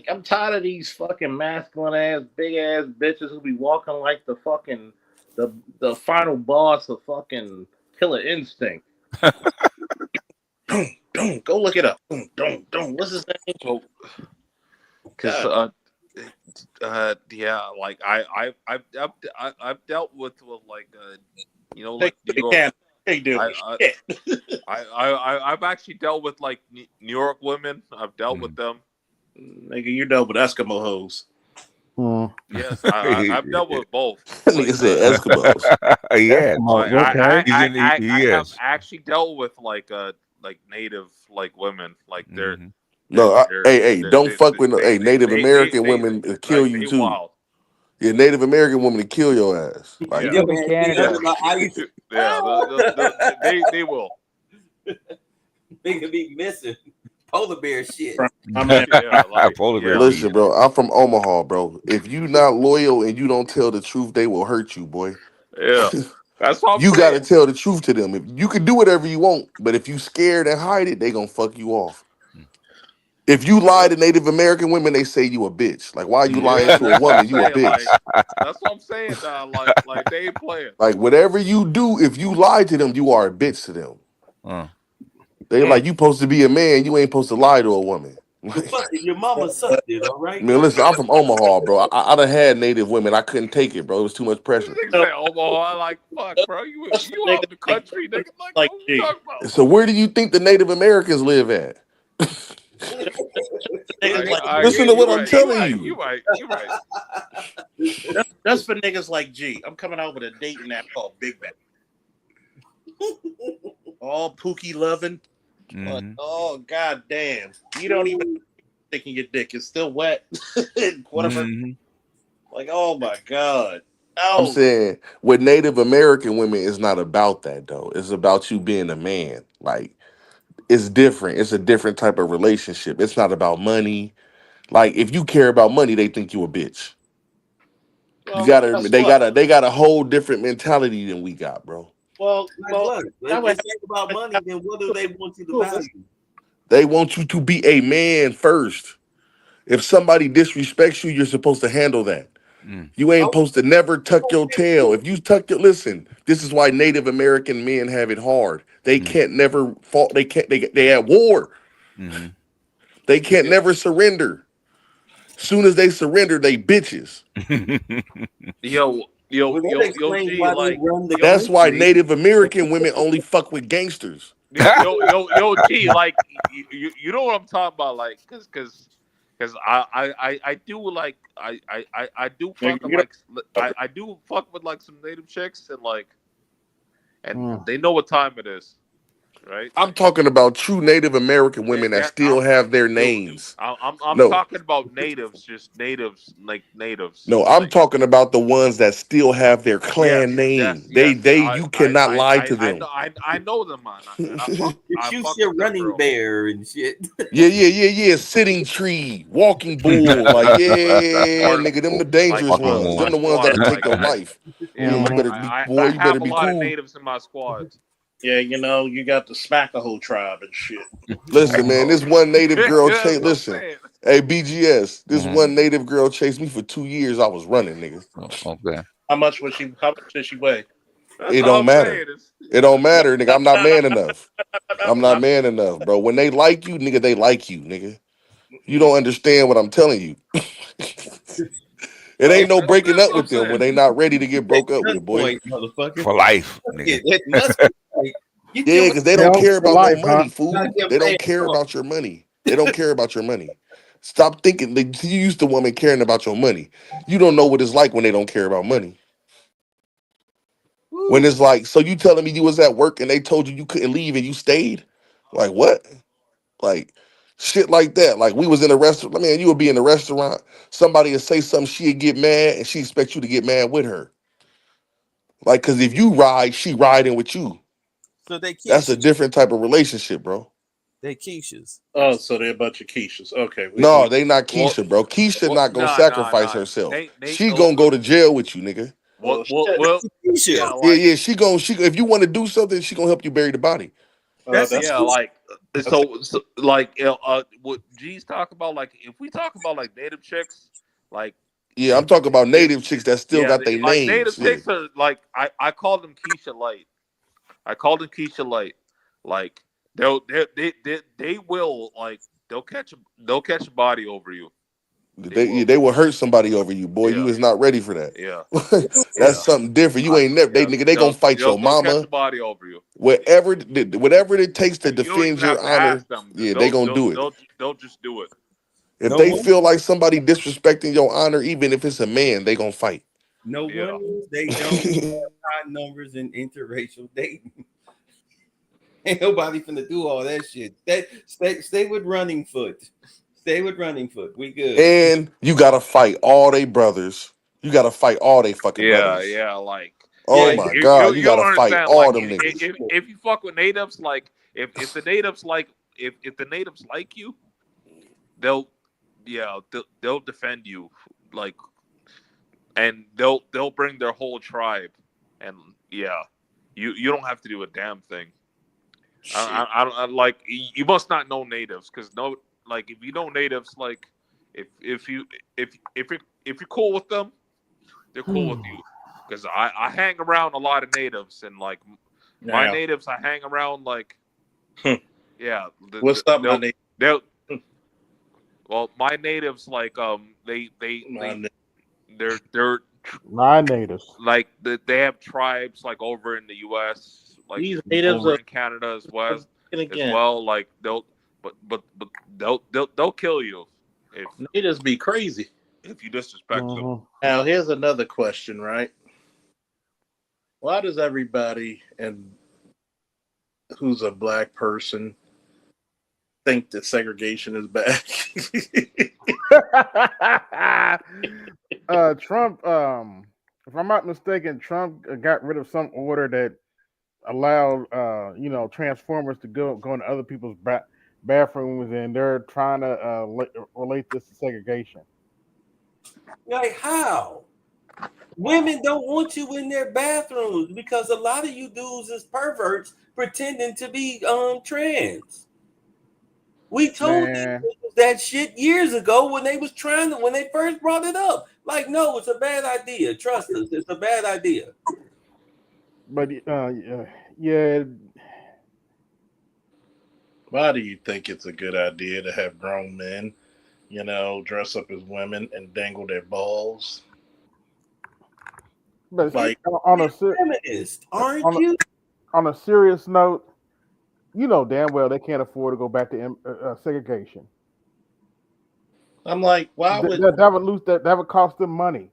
[SPEAKER 1] I'm tired of these fucking masculine ass, big ass bitches who be walking like the fucking the final boss of fucking Killer Instinct. Don't go look it up. Don't. What's his name?
[SPEAKER 12] Because yeah, like I've dealt with like you know, like New York.
[SPEAKER 1] They do.
[SPEAKER 12] I've actually dealt with like New York women. I've dealt with them.
[SPEAKER 1] Nigga, you dealt with Eskimo hoes.
[SPEAKER 12] Yes, I've dealt with both.
[SPEAKER 8] Nigga said Eskimos.
[SPEAKER 11] Yeah,
[SPEAKER 12] I have actually dealt with like native like women, like they're
[SPEAKER 8] no. Don't fuck with Native American women to kill
[SPEAKER 12] like,
[SPEAKER 8] you too.
[SPEAKER 12] Wild.
[SPEAKER 8] Yeah, Native American women to kill your ass. Like,
[SPEAKER 4] you live in Canada.
[SPEAKER 12] They will.
[SPEAKER 9] They could be missing polar bear shit.
[SPEAKER 11] Polar bear.
[SPEAKER 8] Listen, bro, I'm from Omaha, bro. If you not loyal and you don't tell the truth, they will hurt you, boy.
[SPEAKER 12] Yeah, that's what
[SPEAKER 8] you got to tell the truth to them. If you can do whatever you want, but if you scared and hide it, they gonna fuck you off. If you lie to Native American women, they say you a bitch. Like, why are you lying to a woman? You a bitch.
[SPEAKER 12] That's what I'm saying. Like they ain't playing.
[SPEAKER 8] Like, whatever you do, if you lie to them, you are a bitch to them. They like, you supposed to be a man. You ain't supposed to lie to a woman.
[SPEAKER 7] Your mama sucked it, all right?
[SPEAKER 8] Man, listen, I'm from Omaha, bro. I done had native women. I couldn't take it, bro. It was too much pressure.
[SPEAKER 12] Niggas say Omaha, like fuck, bro. You out the country, nigga. Like what you talking about?
[SPEAKER 8] So where do you think the Native Americans live at? Listen to what I'm telling you.
[SPEAKER 12] You right.
[SPEAKER 1] That's for niggas like G. I'm coming out with a dating app called Big Bang. All Pooky loving. Like, oh god damn. You don't even thinking your dick is still wet. Whatever. Like, oh my god.
[SPEAKER 8] I'm saying with Native American women, it's not about that though. It's about you being a man. Like, it's different. It's a different type of relationship. It's not about money. Like, if you care about money, they think you a bitch.
[SPEAKER 1] Well,
[SPEAKER 8] They got a whole different mentality than we got, bro.
[SPEAKER 1] Well,
[SPEAKER 7] if they think about money, then what do they want you to value?
[SPEAKER 8] They want you to be a man first. If somebody disrespects you, you're supposed to handle that. You ain't supposed to never tuck your tail. If you tuck your listen, this is why Native American men have it hard. They can't never fall. They at war. They can't never surrender. Soon as they surrender, they bitches.
[SPEAKER 12] Yo, G, like
[SPEAKER 8] that's why Native American women only fuck with gangsters.
[SPEAKER 12] Yo, G, like you know what I'm talking about, like, cause I do like I do fuck with, like I do fuck with like some Native chicks and they know what time it is, right?
[SPEAKER 8] I'm talking about true Native American women that still have their names.
[SPEAKER 12] I'm talking about natives, just natives, like natives.
[SPEAKER 8] No, I'm talking about the ones that still have their clan name. You cannot lie to them.
[SPEAKER 12] I know them, man.
[SPEAKER 7] You shit running bear and shit.
[SPEAKER 8] Yeah. Sitting tree, walking bull, like nigga, them the dangerous ones. Them the ones that'll take your life.
[SPEAKER 12] Yeah,
[SPEAKER 8] you better
[SPEAKER 12] I have a
[SPEAKER 8] be
[SPEAKER 12] lot
[SPEAKER 8] cool.
[SPEAKER 12] of natives in my squad.
[SPEAKER 1] Yeah, you got the Smackahoe tribe and shit.
[SPEAKER 8] Listen, man, this one Native girl chased. Listen, hey BGS, this one Native girl chased me for 2 years. I was running, nigga.
[SPEAKER 11] Okay.
[SPEAKER 1] How much did she weigh?
[SPEAKER 8] It don't matter. It don't matter, nigga. I'm not man enough. I'm not man enough, bro. When they like you, nigga, they like you, nigga. You don't understand what I'm telling you. It ain't no breaking up with them when they not ready to get broke up with, boy.
[SPEAKER 11] For life, nigga.
[SPEAKER 8] Yeah, because they don't care about no money, fool. They don't care about your money. They don't care about your money. Stop thinking that you used to woman caring about your money. You don't know what it's like when they don't care about money. When it's like, so you telling me you was at work and they told you you couldn't leave and you stayed? Like what? Like shit like that. Like we was in a restaurant. Man, you would be in a restaurant. Somebody would say something, she'd get mad and she expect you to get mad with her. Like, cause if you ride, she riding with you.
[SPEAKER 7] So
[SPEAKER 8] That's a different type of relationship, bro.
[SPEAKER 7] They Keishas.
[SPEAKER 1] Oh, so they're a bunch of Keishas. Okay.
[SPEAKER 8] No, they not Keisha, bro. Keisha not gonna sacrifice herself. She gonna go to jail with you, nigga.
[SPEAKER 12] Well,
[SPEAKER 8] yeah. She if you want to do something, she gonna help you bury the body.
[SPEAKER 12] What G's talk about, like if we talk about like Native chicks, like
[SPEAKER 8] I'm talking about Native chicks that still got their
[SPEAKER 12] like
[SPEAKER 8] names.
[SPEAKER 12] Native chicks are like I call them Keisha Light. Like they will like they'll catch a body over you.
[SPEAKER 8] They will hurt somebody over you, boy. You is not ready for that.
[SPEAKER 12] Yeah,
[SPEAKER 8] that's something different. You ain't never. They gonna fight your mama.
[SPEAKER 12] Catch a body over you.
[SPEAKER 8] Whatever it takes to defend your honor. They gonna do it.
[SPEAKER 12] They'll just do it.
[SPEAKER 8] If they feel like somebody disrespecting your honor, even if it's a man, they gonna fight.
[SPEAKER 7] No wonder they don't have high numbers in interracial dating. Ain't nobody finna do all that shit. Stay with running foot. Stay with running foot. We good.
[SPEAKER 8] And you gotta fight all they brothers. You gotta fight all they fucking brothers.
[SPEAKER 12] Yeah, like.
[SPEAKER 8] Oh my God, you gotta fight all them niggas.
[SPEAKER 12] If you fuck with natives, like if the natives like if the natives like you, they'll defend you, like, and they'll bring their whole tribe, and you don't have to do a damn thing. I like you must not know natives, because like if you know natives, like if you're cool with them, they're cool with you. Because I hang around a lot of natives, and like my natives, I hang around like
[SPEAKER 1] What's up, my native?
[SPEAKER 12] Well, my natives like they're
[SPEAKER 14] My natives.
[SPEAKER 12] like they have tribes like over in the U.S. like
[SPEAKER 1] These natives
[SPEAKER 12] over
[SPEAKER 1] are
[SPEAKER 12] in Canada as
[SPEAKER 1] again.
[SPEAKER 12] well. Like but they'll kill you
[SPEAKER 1] Natives be crazy.
[SPEAKER 12] if you disrespect them.
[SPEAKER 1] Now here's another question, right? Why does everybody and who's a black person think that segregation is bad?
[SPEAKER 14] Trump, if I'm not mistaken, Trump got rid of some order that allowed, Transformers to go into other people's bathrooms, and they're trying to relate this to segregation.
[SPEAKER 9] Like how? Women don't want you in their bathrooms because a lot of you dudes is perverts pretending to be trans. We told
[SPEAKER 14] Man,
[SPEAKER 9] you that shit years ago when they first brought it up. Like, no, it's a bad idea. Trust us, it's a bad idea.
[SPEAKER 14] but yeah,
[SPEAKER 1] Why do you think it's a good idea to have grown men, dress up as women and dangle their balls?
[SPEAKER 14] but
[SPEAKER 1] Like,
[SPEAKER 14] on a
[SPEAKER 9] Feminist, aren't
[SPEAKER 14] on
[SPEAKER 9] you?
[SPEAKER 14] on a serious note, you know damn well they can't afford to go back to segregation.
[SPEAKER 1] I'm like, why would
[SPEAKER 14] That would lose that would cost them money.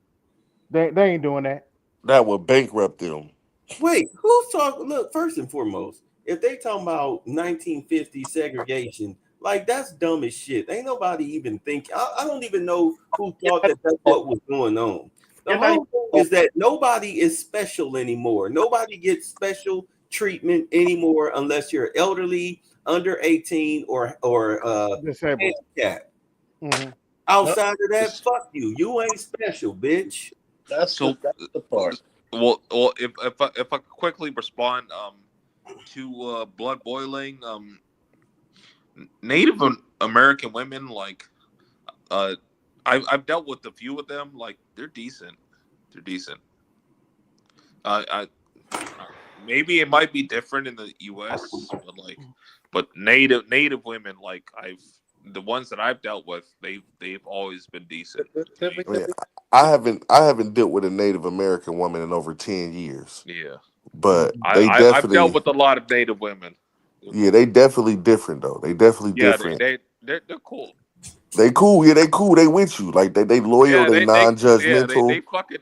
[SPEAKER 14] They ain't doing that.
[SPEAKER 8] That would bankrupt them.
[SPEAKER 9] Wait, who's talking? Look, first and foremost, if they talking about 1950 segregation, like that's dumb as shit. Ain't nobody even think. I don't even know who thought that that's what was going on. The whole thing is that nobody is special anymore. Nobody gets special treatment anymore unless you're elderly, under 18, or
[SPEAKER 14] Disabled.
[SPEAKER 9] handicapped.
[SPEAKER 14] Mm-hmm.
[SPEAKER 9] Outside of that, fuck you. You ain't special, bitch.
[SPEAKER 1] That's the part.
[SPEAKER 12] Well, if I quickly respond to blood boiling, Native American women, like I've dealt with a few of them, like they're decent. They're decent. I maybe it might be different in the U.S., but native women, like the ones that I've dealt with, they've always been decent.
[SPEAKER 8] I mean, I haven't dealt with a Native American woman in over 10 years.
[SPEAKER 12] Yeah,
[SPEAKER 8] But they
[SPEAKER 12] I've dealt
[SPEAKER 8] definitely,
[SPEAKER 12] with a lot of Native women.
[SPEAKER 8] yeah, they definitely different though. They definitely
[SPEAKER 12] Yeah,
[SPEAKER 8] different.
[SPEAKER 12] they're cool.
[SPEAKER 8] They cool, yeah, they cool. They with you, like they loyal.
[SPEAKER 12] Yeah,
[SPEAKER 8] They
[SPEAKER 12] they
[SPEAKER 8] non-judgmental.
[SPEAKER 12] fucking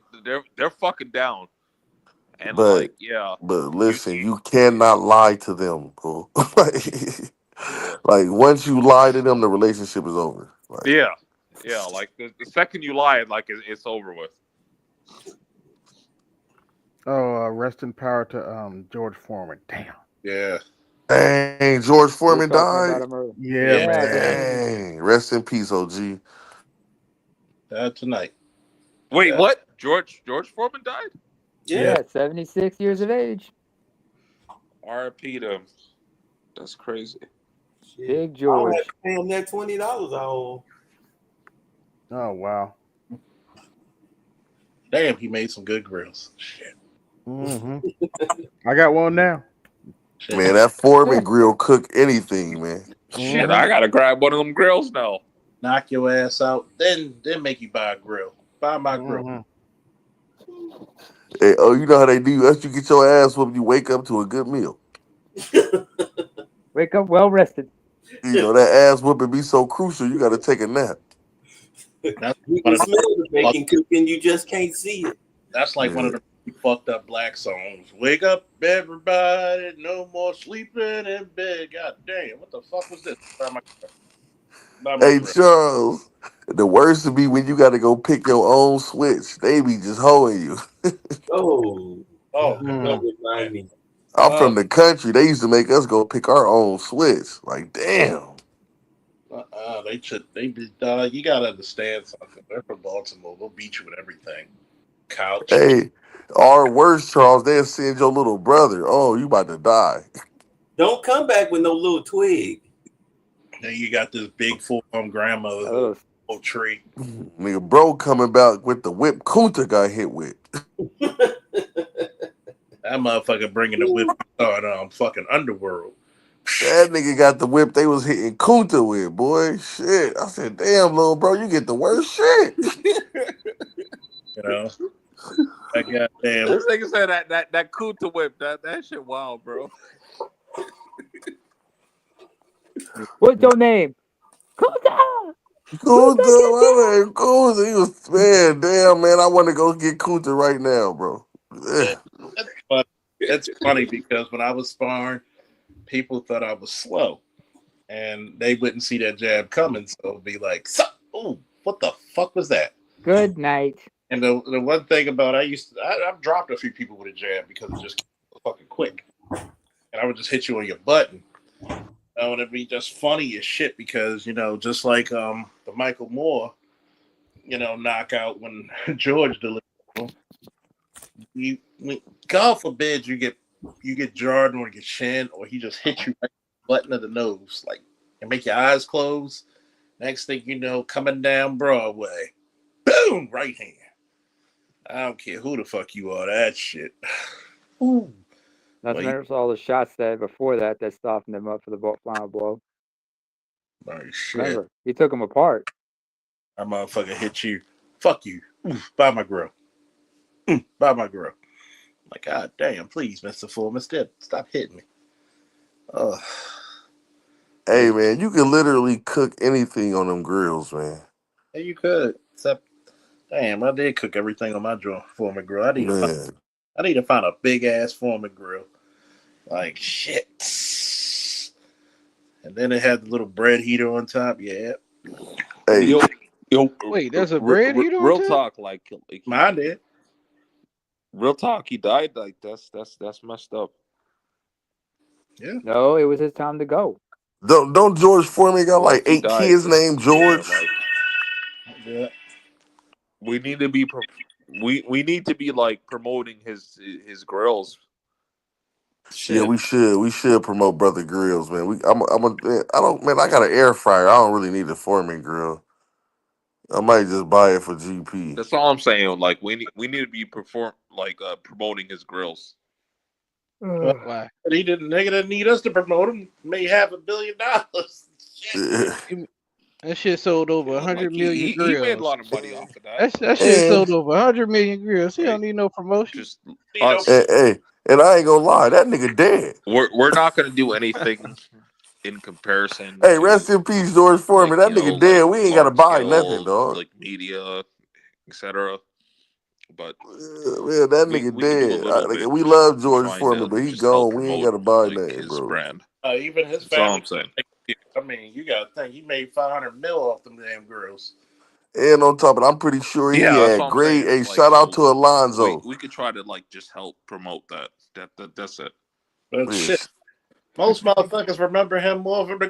[SPEAKER 12] they're fucking down. And
[SPEAKER 8] But
[SPEAKER 12] like, yeah,
[SPEAKER 8] listen, you cannot lie to them, bro.
[SPEAKER 12] yeah,
[SPEAKER 8] like once you lie to them, the relationship is over. Like,
[SPEAKER 12] yeah. Like the second you lie, like it's over with.
[SPEAKER 14] Oh, rest in power to George Foreman. Damn.
[SPEAKER 1] Yeah.
[SPEAKER 8] dang, George
[SPEAKER 4] We were
[SPEAKER 8] Foreman
[SPEAKER 4] talking
[SPEAKER 8] died.
[SPEAKER 4] about him earlier.
[SPEAKER 14] Yeah,
[SPEAKER 4] Yeah,
[SPEAKER 14] man.
[SPEAKER 8] Dang, rest in peace, OG.
[SPEAKER 1] Tonight.
[SPEAKER 12] Wait,
[SPEAKER 1] Yeah.
[SPEAKER 12] what? George Foreman died?
[SPEAKER 4] Yeah, 76 years of age.
[SPEAKER 12] R.I.P. to him. That's crazy.
[SPEAKER 4] Big George.
[SPEAKER 9] I have to pay him that $20 I owe.
[SPEAKER 14] Oh wow.
[SPEAKER 1] Damn, he made some good grills. Shit.
[SPEAKER 14] Mm-hmm. I got one now.
[SPEAKER 1] Shit.
[SPEAKER 8] Man, that Foreman grill cook anything, man.
[SPEAKER 12] Shit, I gotta grab one of them grills now.
[SPEAKER 1] Knock your ass out, then make you buy a grill. Buy my grill.
[SPEAKER 8] Hey, oh, you know how they do? After you get your ass whooped, you wake up to a good meal.
[SPEAKER 4] Wake up well rested.
[SPEAKER 8] You know that ass whooping be so crucial. You got to take a nap.
[SPEAKER 1] That's
[SPEAKER 9] You can smell the bacon cooking, you just can't see it.
[SPEAKER 1] That's like one of the fucked up black songs. Wake up, everybody! No more sleeping in bed. God damn, what the fuck was this?
[SPEAKER 8] Hey Charles, the worst would be when you got to go pick your own switch. They be just hoeing you.
[SPEAKER 9] Oh,
[SPEAKER 1] don't
[SPEAKER 9] remind me.
[SPEAKER 8] I'm from the country. They used to make us go pick our own switch. Like, damn.
[SPEAKER 1] They should. You gotta understand something. They're from Baltimore. They'll beat you with everything. Couch.
[SPEAKER 8] Hey, our worst, Charles, they'll send your little brother. Oh, you about to die.
[SPEAKER 9] Don't come back with no little twig.
[SPEAKER 1] Then you got this big full-on grandmother tree.
[SPEAKER 8] Nigga, bro coming back with the whip Kunta got hit with.
[SPEAKER 1] That motherfucker bringing the whip on fucking Underworld.
[SPEAKER 8] That nigga got the whip they was hitting Kunta with, boy. Shit. I said, damn, little bro, you get the worst shit.
[SPEAKER 1] You know, that goddamn.
[SPEAKER 12] This nigga said that Kuta whip. That shit wild, bro.
[SPEAKER 4] What's your name? Kuta!
[SPEAKER 8] Kunta, my name Kunta. He was, man, damn, man, I want to go get Kunta right now, bro.
[SPEAKER 1] Yeah, that's funny because when I was sparring, people thought I was slow, and they wouldn't see that jab coming, so it'd be like, "Ooh, what the fuck was that?"
[SPEAKER 4] Good night.
[SPEAKER 1] And the one thing about I've dropped a few people with a jab because it just fucking quick, and I would just hit you on your button. And it'd be just funny as shit because just like the Michael Moore, knockout when George delivered him. God forbid you get jarred on your chin, or he just hit you right in the button of the nose, like, and make your eyes close. Next thing you know, coming down Broadway, boom, right hand. I don't care who the fuck you are, that shit. Ooh.
[SPEAKER 4] Not to mention all the shots that before that softened him up for the final blow.
[SPEAKER 1] Shit.
[SPEAKER 4] Remember, he took him apart.
[SPEAKER 1] That motherfucker hit you. Fuck you. Buy my grill. Buy my grill. Like, God damn, please, Mr. Foreman, stop hitting me.
[SPEAKER 8] Hey, man, you can literally cook anything on them grills, man.
[SPEAKER 1] Yeah, you could. Except, damn, I did cook everything on my Foreman grill. I need to find a big ass Foreman grill. Like, shit. And then it had the little bread heater on top. Yeah.
[SPEAKER 8] Hey,
[SPEAKER 12] yo,
[SPEAKER 13] wait, there's a bread heater on
[SPEAKER 12] real
[SPEAKER 13] top?
[SPEAKER 12] talk, like
[SPEAKER 1] mine did.
[SPEAKER 12] Real talk, he died. Like that's messed up.
[SPEAKER 1] Yeah.
[SPEAKER 4] No, it was his time to go.
[SPEAKER 8] Don't George Foreman got like
[SPEAKER 12] He
[SPEAKER 8] 8
[SPEAKER 12] died,
[SPEAKER 8] kids named George?
[SPEAKER 1] Yeah.
[SPEAKER 12] We need to be we need to be like promoting his grills.
[SPEAKER 1] Shit.
[SPEAKER 8] Yeah, we should promote Brother Grills, man. I got an air fryer. I don't really need a Foreman grill. I might just buy it for GP.
[SPEAKER 12] That's all I'm saying. Like we need to be promoting his grills.
[SPEAKER 13] Why?
[SPEAKER 1] He didn't. Nigga didn't need us to promote him. Made $500 million.
[SPEAKER 13] Shit. That shit sold over 100 million grills.
[SPEAKER 12] He made a lot of money off of that.
[SPEAKER 13] That shit sold over 100 million grills. He don't need no promotion.
[SPEAKER 12] Just us.
[SPEAKER 8] And I ain't gonna lie, that nigga dead.
[SPEAKER 12] We're not gonna do anything in comparison.
[SPEAKER 8] Hey, rest in peace, George Foreman. That nigga dead. We ain't gotta buy nothing, dog.
[SPEAKER 12] Like media, etc. But
[SPEAKER 8] man, that nigga dead. We love George Foreman, but he gone. We ain't gotta buy nothing, bro.
[SPEAKER 12] Brand.
[SPEAKER 1] Even his
[SPEAKER 12] That's
[SPEAKER 1] family.
[SPEAKER 12] all I'm saying.
[SPEAKER 1] I mean, you gotta think he made $500 million off them damn grills.
[SPEAKER 8] And on top of it, I'm pretty sure he had great. Hey, shout out to Alonzo.
[SPEAKER 12] We could try to just help promote that. That's it.
[SPEAKER 1] But shit, most motherfuckers remember him more from the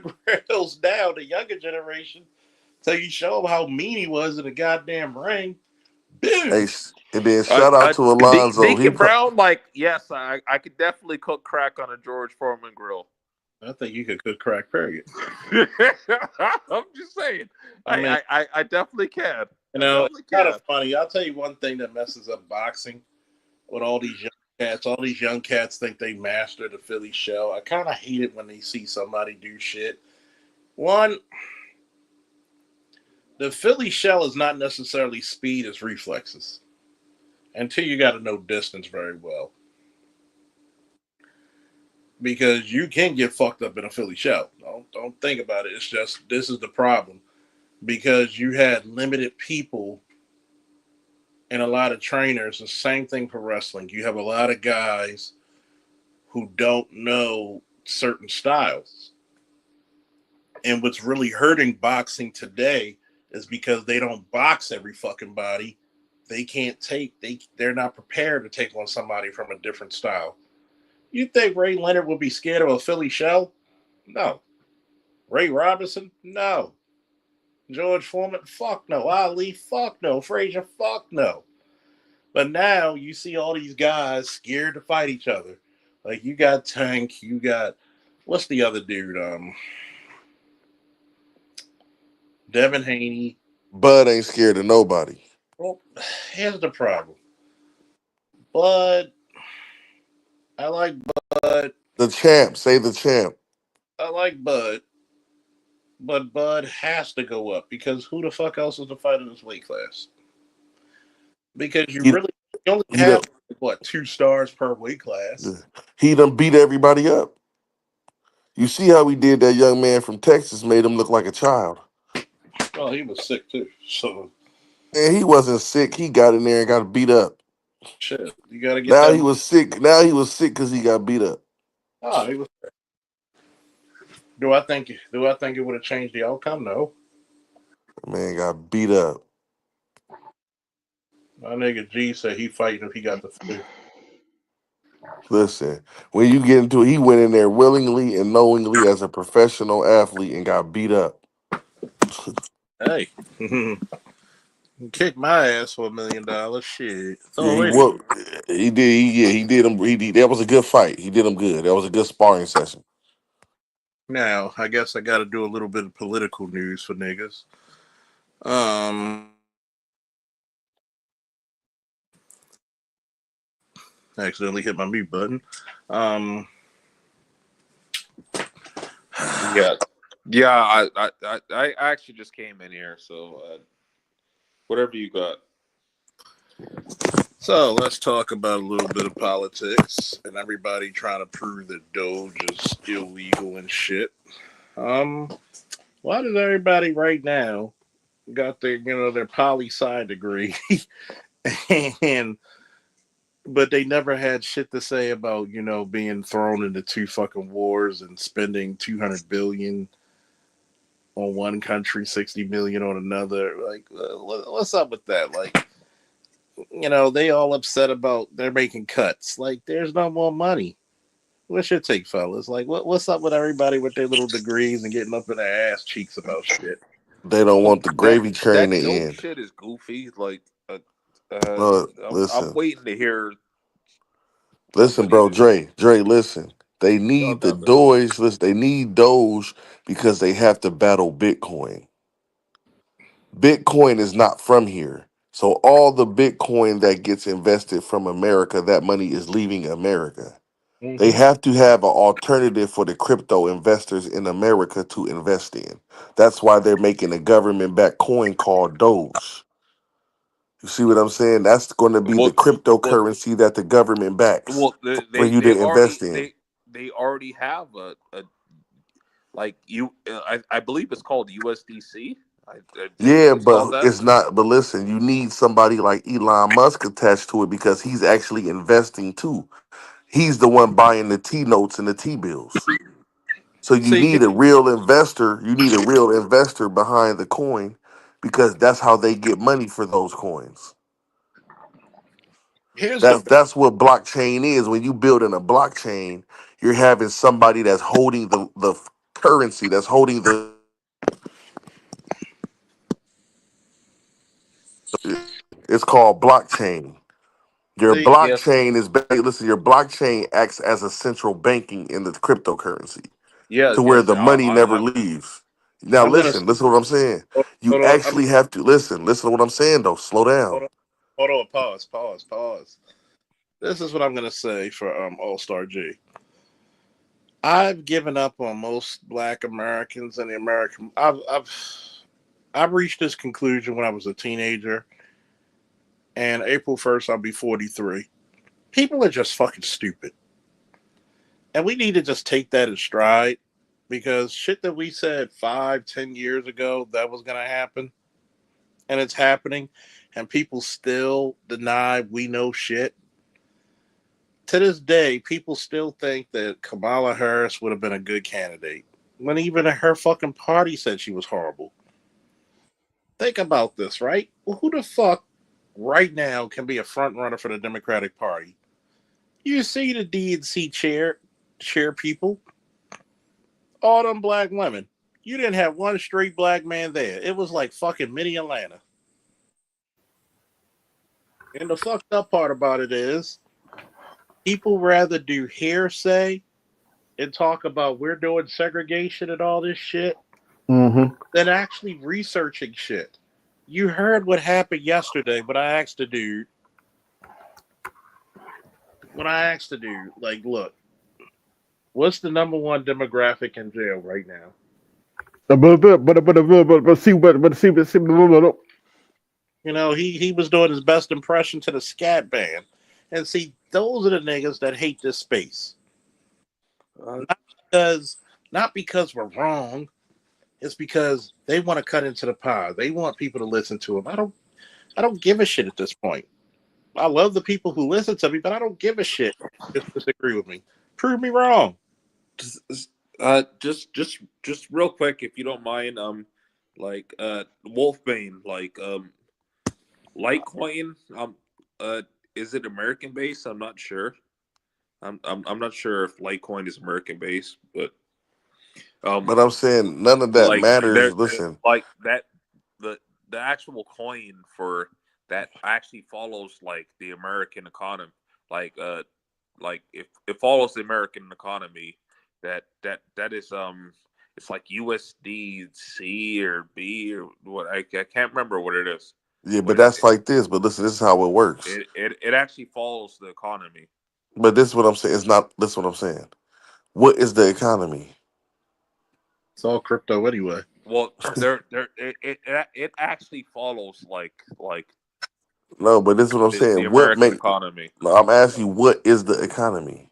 [SPEAKER 1] grills now, the younger generation. So you show them how mean he was in the goddamn ring.
[SPEAKER 8] Hey, and then shout out to Alonzo.
[SPEAKER 12] Deacon Brown, yes, I could definitely cook crack on a George Foreman grill.
[SPEAKER 1] I think you could cook crack, period.
[SPEAKER 12] I'm just saying. I definitely can.
[SPEAKER 1] It's kind of funny. I'll tell you one thing that messes up boxing with all these young cats. All these young cats think they master the Philly shell. I kind of hate it when they see somebody do shit. One, the Philly shell is not necessarily speed, it's reflexes. And two, you got to know distance very well. Because you can get fucked up in a Philly shell. Don't think about it. It's just, this is the problem. Because you had limited people and a lot of trainers. The same thing for wrestling. You have a lot of guys who don't know certain styles. And what's really hurting boxing today is because they don't box every fucking body. They can't they're not prepared to take on somebody from a different style. You think Ray Leonard would be scared of a Philly shell? No. Ray Robinson? No. George Foreman? Fuck no. Ali? Fuck no. Frazier? Fuck no. But now you see all these guys scared to fight each other. Like you got Tank, you got, what's the other dude? Devin Haney.
[SPEAKER 8] Bud ain't scared of nobody.
[SPEAKER 1] Well, here's the problem. Bud, I like Bud.
[SPEAKER 8] The champ, say the champ.
[SPEAKER 1] I like Bud, but Bud has to go up because who the fuck else is to fight in this weight class? Because
[SPEAKER 8] He
[SPEAKER 1] you only
[SPEAKER 8] he done
[SPEAKER 1] have what 2 stars per weight class.
[SPEAKER 8] he done beat everybody up. You see how he did that young man from Texas, made him look like a child.
[SPEAKER 1] Well, he was sick too, so
[SPEAKER 8] And he wasn't sick. He got in there and got beat up.
[SPEAKER 1] shit. You got to get
[SPEAKER 8] Now
[SPEAKER 1] that.
[SPEAKER 8] he was sick. Now he was sick because he got beat up.
[SPEAKER 1] Oh, he was. Do I think it would have changed the outcome? No.
[SPEAKER 8] Man got beat up.
[SPEAKER 1] My nigga G said he fighting if he got the flu.
[SPEAKER 8] Listen, when you get into it, he went in there willingly and knowingly as a professional athlete and got beat up.
[SPEAKER 1] Hey, kick my ass for $1 million. Shit,
[SPEAKER 8] Yeah,
[SPEAKER 1] throw
[SPEAKER 8] he
[SPEAKER 1] away.
[SPEAKER 8] whooped. He did. He did him. That was a good fight. He did him good. That was a good sparring session.
[SPEAKER 1] Now, I guess I got to do a little bit of political news for niggas. Um, I accidentally hit my mute button. Um,
[SPEAKER 12] Yeah, yeah. I actually just came in here, so whatever you got.
[SPEAKER 1] so let's talk about a little bit of politics and everybody trying to prove that Doge is illegal and shit. Why does everybody right now got their poli sci degree and but they never had shit to say about being thrown into 2 fucking wars and spending 200 billion on one country, 60 million on another. Like, what's up with that? Like, they all upset about they're making cuts. Like, there's no more money. What's your take, fellas? Like, what's up with everybody with their little degrees and getting up in their ass cheeks about shit?
[SPEAKER 8] They don't
[SPEAKER 12] Well,
[SPEAKER 8] want the gravy train to
[SPEAKER 12] that dope
[SPEAKER 8] end.
[SPEAKER 12] shit is goofy. Like, I'm
[SPEAKER 8] Listen,
[SPEAKER 12] waiting to hear
[SPEAKER 8] listen,
[SPEAKER 12] somebody
[SPEAKER 8] bro,
[SPEAKER 12] to.
[SPEAKER 8] Dre, listen. They
[SPEAKER 12] Y'all
[SPEAKER 8] need the
[SPEAKER 12] got this.
[SPEAKER 8] Doge. Listen, they need Doge because they have to battle Bitcoin. Bitcoin is not from here. So all the Bitcoin that gets invested from America, that money is leaving America. They
[SPEAKER 1] Mm-hmm.
[SPEAKER 8] have to have an alternative for the crypto investors in America to invest in. That's why they're making a government-backed coin called Doge. You see what I'm saying? That's going to be the
[SPEAKER 12] Well, well,
[SPEAKER 8] cryptocurrency that the government backs
[SPEAKER 12] well. They
[SPEAKER 8] for
[SPEAKER 12] they,
[SPEAKER 8] you
[SPEAKER 12] they
[SPEAKER 8] to invest
[SPEAKER 12] already
[SPEAKER 8] in.
[SPEAKER 12] they already have a like you. I believe it's called USDC. I think
[SPEAKER 8] Yeah,
[SPEAKER 12] it's called
[SPEAKER 8] but
[SPEAKER 12] that.
[SPEAKER 8] it's not. But listen, you need somebody like Elon Musk attached to it because he's actually investing too. He's the one buying the T notes and the T bills. So you
[SPEAKER 1] See,
[SPEAKER 8] need a real investor. You need a real investor behind the coin because that's how they get money for those coins.
[SPEAKER 1] here's the
[SPEAKER 8] That's what blockchain is. When you build in a blockchain, you're having somebody that's holding the currency, that's holding the. It's called blockchain. Your
[SPEAKER 1] see.
[SPEAKER 12] Yes,
[SPEAKER 8] blockchain is listen. Your blockchain acts as a central banking in the cryptocurrency to
[SPEAKER 12] yes,
[SPEAKER 8] where
[SPEAKER 12] yes.
[SPEAKER 8] the money never
[SPEAKER 12] I'm
[SPEAKER 8] leaves. Now
[SPEAKER 1] I'm gonna
[SPEAKER 8] listen to what I'm saying. You
[SPEAKER 1] hold on.
[SPEAKER 8] actually have to listen. Listen to what I'm saying though. Slow
[SPEAKER 1] Hold
[SPEAKER 8] down.
[SPEAKER 1] on. Hold on. Pause. This is what I'm gonna say for All Star G. I've given up on most Black Americans and the American. I've reached this conclusion when I was a teenager, and April 1st I'll be 43. People are just fucking stupid, and we need to just take that in stride because shit that we said 5, 10 years ago that was gonna happen, and it's happening, and people still deny we know shit. To this day, people still think that Kamala Harris would have been a good candidate when even her fucking party said she was horrible. Think about this, right? Well, who the fuck right now can be a front runner for the Democratic Party? You see the DNC chair people, all them black women. You didn't have one straight black man there. It was like fucking mini Atlanta. And the fucked up part about it is people rather do hearsay and talk about we're doing segregation and all this shit
[SPEAKER 14] Mm-hmm.
[SPEAKER 1] than actually researching shit. You heard what happened yesterday, but I asked the dude, like, look, What's the number one demographic in jail right now? You know, he was doing his best impression to the scat band. And see, those are the niggas that hate this space. Not because not because we're wrong. It's because they want to cut into the pie. They want people to listen to them. I don't give a shit at this point. I love the people who listen to me, but I don't give a shit if you disagree with me. Prove me wrong.
[SPEAKER 12] Just real quick, if you don't mind, like Wolfbane, like Litecoin, is it American based? I'm not sure. I'm not sure if Litecoin is American based, but
[SPEAKER 8] But I'm saying none of that
[SPEAKER 12] like
[SPEAKER 8] matters. Listen,
[SPEAKER 12] like that the actual coin for that actually follows like the American economy, like if it follows the American economy, that is it's like USDC or B or what I can't remember what it is.
[SPEAKER 8] yeah,
[SPEAKER 12] But
[SPEAKER 8] but that's like this. But listen, this is how it works.
[SPEAKER 12] it actually follows the economy.
[SPEAKER 8] But this is what I'm saying. It's not. This is what I'm saying. What is the economy?
[SPEAKER 1] It's all crypto anyway.
[SPEAKER 12] Well, it actually follows like
[SPEAKER 8] No, but this is what I'm
[SPEAKER 12] the
[SPEAKER 8] saying. What
[SPEAKER 12] American
[SPEAKER 8] make?
[SPEAKER 12] economy.
[SPEAKER 8] No, I'm asking you. What is the economy?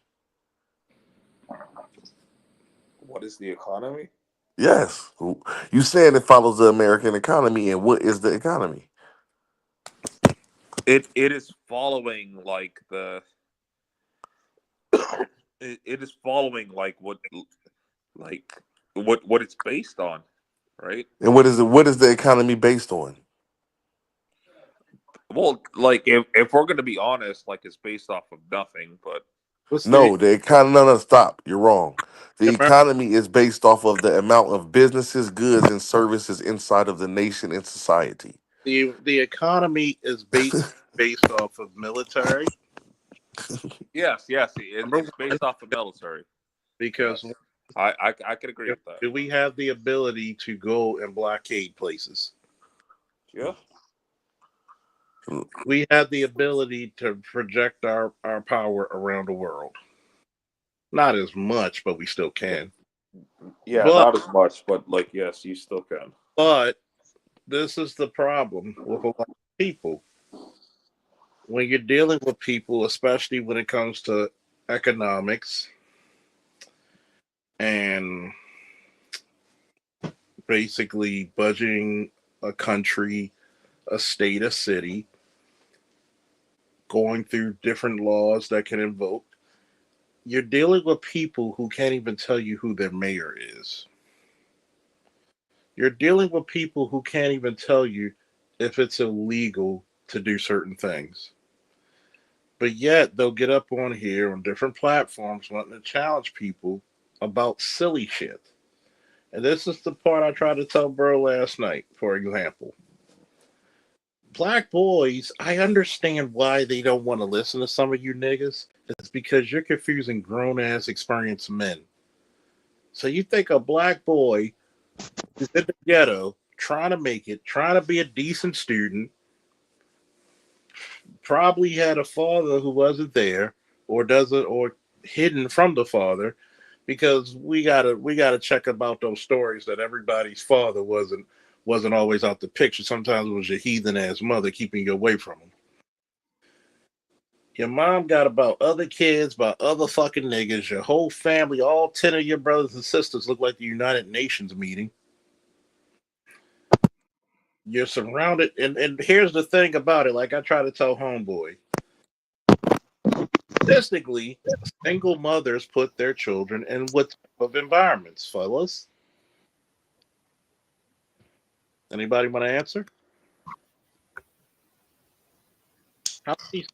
[SPEAKER 12] What is the economy?
[SPEAKER 8] Yes, you saying it follows the American economy, and what is the economy?
[SPEAKER 12] It is following like the it is following like what it's based on, right?
[SPEAKER 8] And what is it? What is the economy based on?
[SPEAKER 12] Well, like if we're gonna be honest, like it's based off of nothing, but
[SPEAKER 1] What's the
[SPEAKER 8] No, the economy. No, no, stop. You're wrong. The
[SPEAKER 1] Amer-
[SPEAKER 8] economy is based off of the amount of businesses, goods, and services inside of the nation and society.
[SPEAKER 1] the economy is based off of military.
[SPEAKER 12] yes,
[SPEAKER 1] Number
[SPEAKER 12] it's
[SPEAKER 1] one,
[SPEAKER 12] based off of military.
[SPEAKER 1] because
[SPEAKER 12] Yes, I could agree with that.
[SPEAKER 1] do we have the ability to go and blockade places?
[SPEAKER 12] Yeah.
[SPEAKER 1] We have the ability to project our power around the world. Not as much, but we still can.
[SPEAKER 12] Yeah,
[SPEAKER 1] But
[SPEAKER 12] not as much, but like yes, you still can.
[SPEAKER 1] but this is the problem with a lot of people. When you're dealing with people, especially when it comes to economics and basically budgeting a country, a state, a city, going through different laws that can invoke, you're dealing with people who can't even tell you who their mayor is. You're dealing with people who can't even tell you if it's illegal to do certain things. But yet they'll get up on here on different platforms wanting to challenge people about silly shit. And this is the part I tried to tell bro last night, for example. Black boys, I understand why they don't want to listen to some of you niggas. It's because you're confusing grown ass experienced men. So you think a black boy is in the ghetto trying to make it, trying to be a decent student, probably had a father who wasn't there or doesn't or hidden from the father, because we gotta check about those stories that everybody's father wasn't always out the picture. Sometimes it was your heathen ass mother keeping you away from him. Your mom got about other kids, about other fucking niggas. Your whole family, all 10 of your brothers and sisters look like the United Nations meeting. You're surrounded, and here's the thing about it, like I try to tell homeboy, statistically, single mothers put their children in what type of environments, fellas? Anybody want to answer? How many,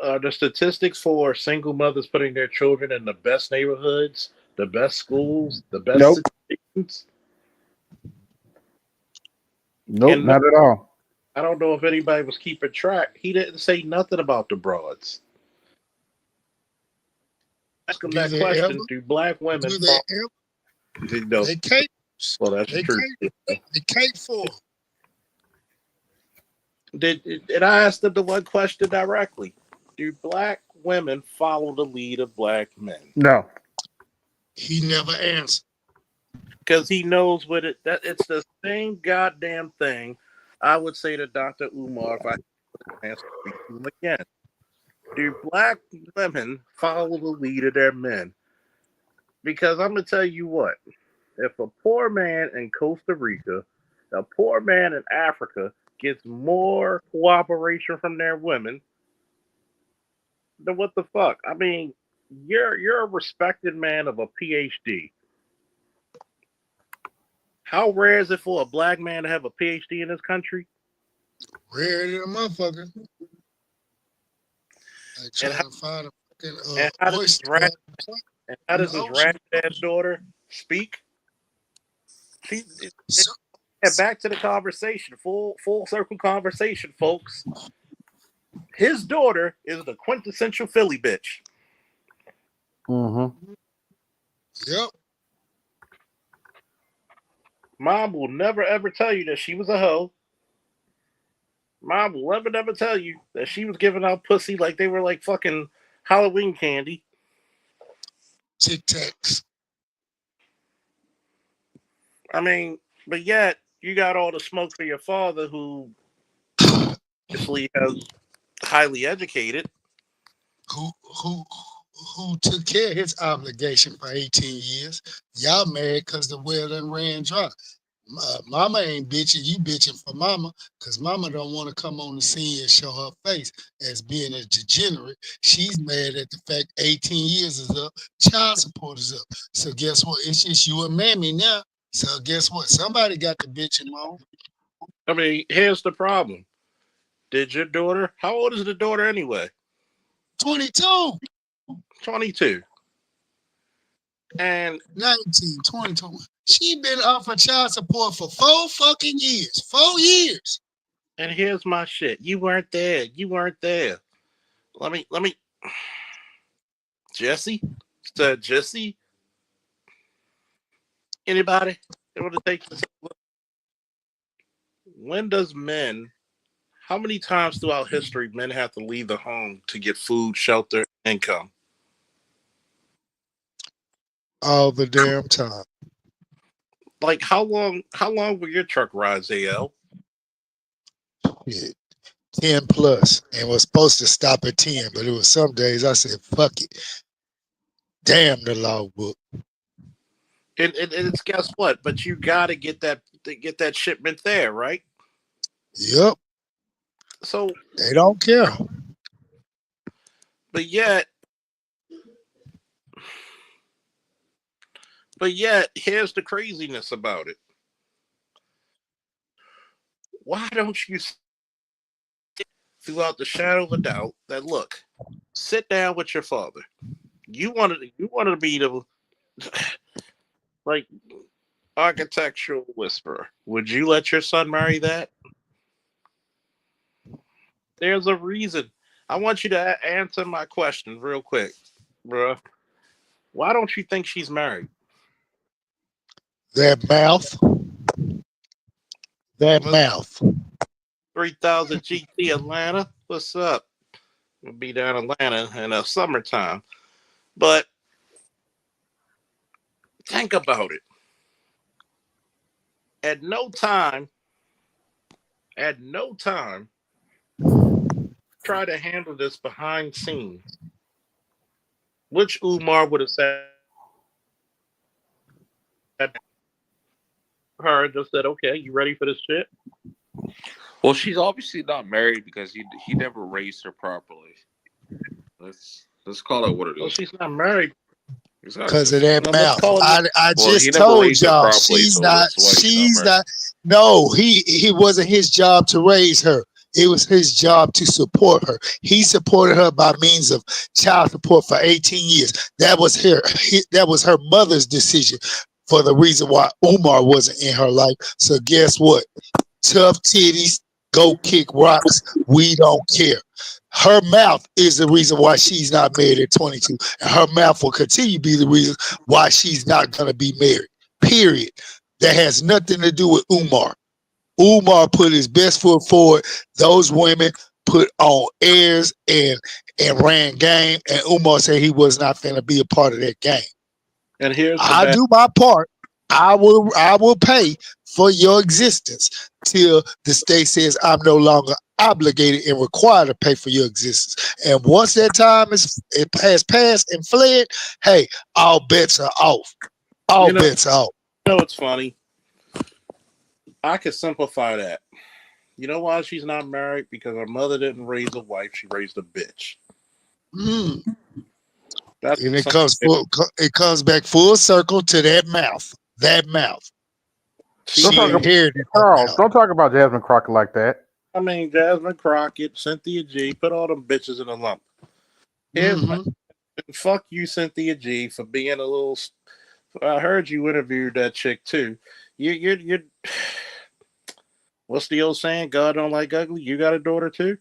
[SPEAKER 1] are the statistics for single mothers putting their children in the best neighborhoods, the best schools, the best
[SPEAKER 14] Nope.
[SPEAKER 1] situations?
[SPEAKER 14] Nope,
[SPEAKER 1] And no,
[SPEAKER 14] not at all.
[SPEAKER 1] I don't know if anybody was keeping track. He didn't say nothing about the broads. Ask him
[SPEAKER 3] Do
[SPEAKER 1] that
[SPEAKER 3] they ever?
[SPEAKER 1] question: do black women
[SPEAKER 3] Do they
[SPEAKER 1] fall?
[SPEAKER 3] ever?
[SPEAKER 1] No.
[SPEAKER 3] They cape.
[SPEAKER 1] Well, that's
[SPEAKER 3] They
[SPEAKER 1] true.
[SPEAKER 3] cape. They cape for 'em.
[SPEAKER 1] And I asked them the one question directly: do black women follow the lead of black men?
[SPEAKER 14] No.
[SPEAKER 3] He never answered.
[SPEAKER 1] Because he knows what that it's the same goddamn thing I would say to Dr. Umar if I answer him again. Do black women follow the lead of their men? Because I'm gonna tell you what, if a poor man in Costa Rica, a poor man in Africa gets more cooperation from their women, then what the fuck? I mean, you're a respected man of a PhD. How rare is it for a black man to have a PhD in this country?
[SPEAKER 3] Rare than a motherfucker. Like
[SPEAKER 1] And
[SPEAKER 3] trying
[SPEAKER 1] how,
[SPEAKER 3] to find a fucking
[SPEAKER 1] and how does his
[SPEAKER 3] oyster
[SPEAKER 1] rat, and how
[SPEAKER 3] in
[SPEAKER 1] does
[SPEAKER 3] the
[SPEAKER 1] his
[SPEAKER 3] ocean.
[SPEAKER 1] rat ass daughter speak? She
[SPEAKER 3] So,
[SPEAKER 1] yeah, back to the conversation, full circle conversation, folks. His daughter is the quintessential Philly bitch.
[SPEAKER 14] Mm-hmm.
[SPEAKER 3] yep.
[SPEAKER 1] Mom will never ever tell you that she was a hoe. Mom will never tell you that she was giving out pussy like they were like fucking Halloween candy.
[SPEAKER 3] Tic Tacs.
[SPEAKER 1] I mean, but yet you got all the smoke for your father, who obviously has highly educated.
[SPEAKER 3] Who who who took care of his obligation for 18 years? Y'all married because the well done ran dry. Mama ain't bitching, you bitching for mama, because mama don't want to come on the scene and show her face as being a degenerate. She's mad at the fact 18 years is up, child support is up. So guess what? It's just you and mammy now. So guess what? Somebody got the bitching on.
[SPEAKER 1] I mean, here's the problem. Did your daughter, how old is the daughter anyway?
[SPEAKER 3] 22,
[SPEAKER 1] 22. And
[SPEAKER 3] 19, 22. She been up for child support for 4 fucking years. 4 years.
[SPEAKER 1] and here's my shit. You weren't there. You weren't there. Let me Jesse? Said Jesse? Anybody? They want to take this? When does men, how many times throughout history men have to leave the home to get food, shelter, income?
[SPEAKER 3] All the damn time.
[SPEAKER 1] Like how long were your truck rides, AL?
[SPEAKER 3] Yeah. 10 plus, and was supposed to stop at 10, but it was some days I said, fuck it. Damn the logbook.
[SPEAKER 1] And it's guess what? But you gotta get that shipment there, right?
[SPEAKER 3] Yep.
[SPEAKER 1] So
[SPEAKER 3] They don't care.
[SPEAKER 1] but yet here's the craziness about it. Why don't you throughout the shadow of a doubt that look, sit down with your father. You wanted to be the like architectural whisperer. Would you let your son marry that? There's a reason. I want you to answer my question real quick, bruh. Why don't you think she's married?
[SPEAKER 3] That mouth. That mouth.
[SPEAKER 1] 3000 GT Atlanta. What's up? We'll be down in Atlanta in the summertime. But think about it. At no time, try to handle this behind scenes. Which Umar would have said her just said, okay, you ready for this shit?
[SPEAKER 12] Well, she's obviously not married because he never raised her properly. Let's call it what it
[SPEAKER 1] Well,
[SPEAKER 12] is.
[SPEAKER 1] she's not married.
[SPEAKER 3] Because of that
[SPEAKER 1] No, let's
[SPEAKER 3] mouth.
[SPEAKER 1] call it.
[SPEAKER 3] I
[SPEAKER 12] Well, he
[SPEAKER 3] just
[SPEAKER 12] never
[SPEAKER 3] told
[SPEAKER 12] raised her
[SPEAKER 3] y'all
[SPEAKER 12] properly,
[SPEAKER 3] she's
[SPEAKER 12] so
[SPEAKER 3] not
[SPEAKER 12] that's why
[SPEAKER 3] she's
[SPEAKER 12] married.
[SPEAKER 3] not no, he wasn't his job to raise her. It was his job to support her. He supported her by means of child support for 18 years. That was her mother's decision for the reason why Umar wasn't in her life. So guess what? Tough titties, go kick rocks. We don't care. Her mouth is the reason why she's not married at 22. And her mouth will continue to be the reason why she's not going to be married. Period. That has nothing to do with Umar. Umar put his best foot forward. Those women put on airs and ran game. And Umar said he was not going to be a part of that game.
[SPEAKER 1] And here's the
[SPEAKER 3] I
[SPEAKER 1] bad.
[SPEAKER 3] do my part. I will pay for your existence till the state says I'm no longer obligated and required to pay for your existence. And once that time has passed and fled, hey, all bets are off. All
[SPEAKER 1] You know,
[SPEAKER 3] bets are off.
[SPEAKER 1] it's funny. I could simplify that. You know why she's not married? Because her mother didn't raise a wife; she raised a bitch.
[SPEAKER 3] Mm.
[SPEAKER 1] That's
[SPEAKER 3] And
[SPEAKER 1] something.
[SPEAKER 3] it comes back full circle to that mouth. That mouth.
[SPEAKER 1] She
[SPEAKER 14] Don't
[SPEAKER 3] She
[SPEAKER 14] talk
[SPEAKER 1] gave.
[SPEAKER 14] about
[SPEAKER 3] inherited that
[SPEAKER 14] Charles.
[SPEAKER 3] mouth.
[SPEAKER 14] Don't talk about Jasmine Crockett like that.
[SPEAKER 1] I mean, Jasmine Crockett, Cynthia G, put all them bitches in a lump. Here's my
[SPEAKER 3] Mm-hmm.
[SPEAKER 1] fuck you, Cynthia G, for being a little. I heard you interviewed that chick too. You. What's the old saying? God don't like ugly. You got a daughter too.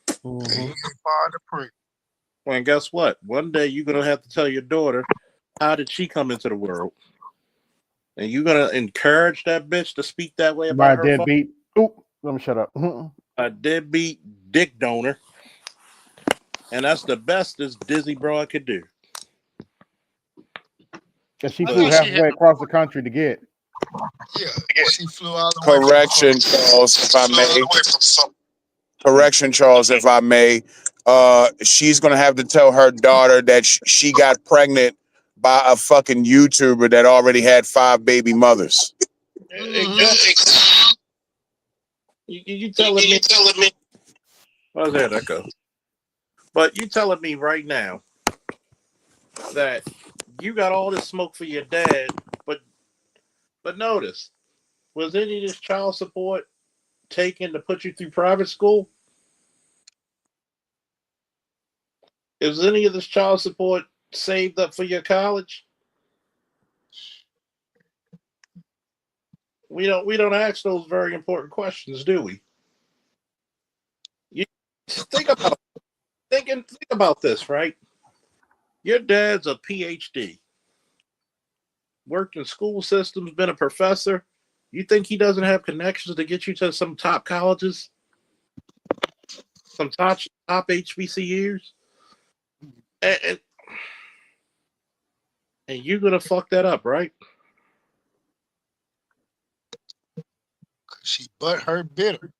[SPEAKER 3] And you
[SPEAKER 14] Mm-hmm.
[SPEAKER 3] ain't far to pray.
[SPEAKER 1] Well, and guess what? One day you're gonna have to tell your daughter how did she come into the world, and you're gonna encourage that bitch to speak that way
[SPEAKER 14] By
[SPEAKER 1] about
[SPEAKER 14] a
[SPEAKER 1] her father,
[SPEAKER 14] deadbeat. Oop. Let me shut up. Mhm.
[SPEAKER 1] a deadbeat dick donor, and that's the best this Disney broad could do.
[SPEAKER 14] And she
[SPEAKER 3] I
[SPEAKER 14] flew
[SPEAKER 3] think
[SPEAKER 1] But
[SPEAKER 3] she had
[SPEAKER 14] halfway
[SPEAKER 3] a
[SPEAKER 14] across the
[SPEAKER 3] point.
[SPEAKER 14] country to get.
[SPEAKER 3] Yeah, she flew all the way
[SPEAKER 6] Correction, Charles, if I may.
[SPEAKER 3] from some.
[SPEAKER 6] Correction, Charles, if I may. She's gonna have to tell her daughter that she got pregnant by a fucking YouTuber that already had 5 baby mothers.
[SPEAKER 1] exactly, you telling me? Oh, there that go. But you telling me right now that you got all this smoke for your dad, but notice, was any of this child support taken to put you through private school? Is any of this child support saved up for your college? We don't ask those very important questions, do we? You think about this, right? Your dad's a PhD, worked in school systems, been a professor. You think he doesn't have connections to get you to some top colleges, some top HBCUs, and, and you're gonna fuck that up, right?
[SPEAKER 3] She but her bitter.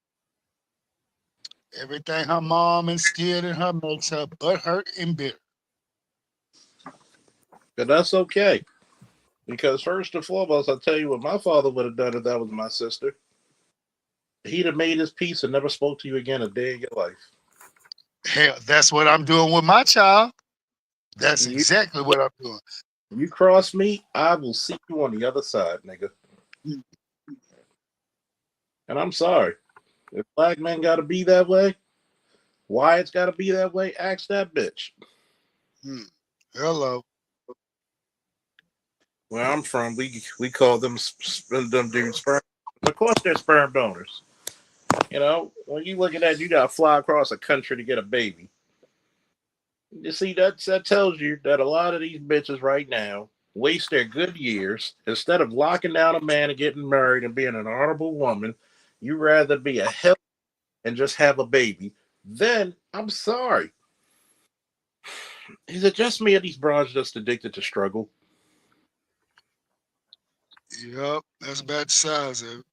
[SPEAKER 3] Everything her mom instilled in her makes her but hurt and bitter.
[SPEAKER 1] But that's okay. Because first and foremost, I'll tell you what my father would have done if that was my sister. He'd have made his peace and never spoke to you again a day in your life.
[SPEAKER 3] Hell, that's what I'm doing with my child. That's
[SPEAKER 1] You
[SPEAKER 3] exactly what I'm doing.
[SPEAKER 1] you cross me, I will see you on the other side, nigga. And I'm sorry. If black men gotta be that way, why it's gotta be that way, ask that bitch.
[SPEAKER 3] Hmm. Hello.
[SPEAKER 1] Where I'm from, we call them dudes sperm. Of course they're sperm donors. You know, when you look at that, you gotta fly across a country to get a baby. You see, that tells you that a lot of these bitches right now waste their good years instead of locking down a man and getting married and being an honorable woman. You rather be a hell and just have a baby. Then I'm sorry. Is it just me or these bras just addicted to struggle?
[SPEAKER 3] Yep, that's about the size of it.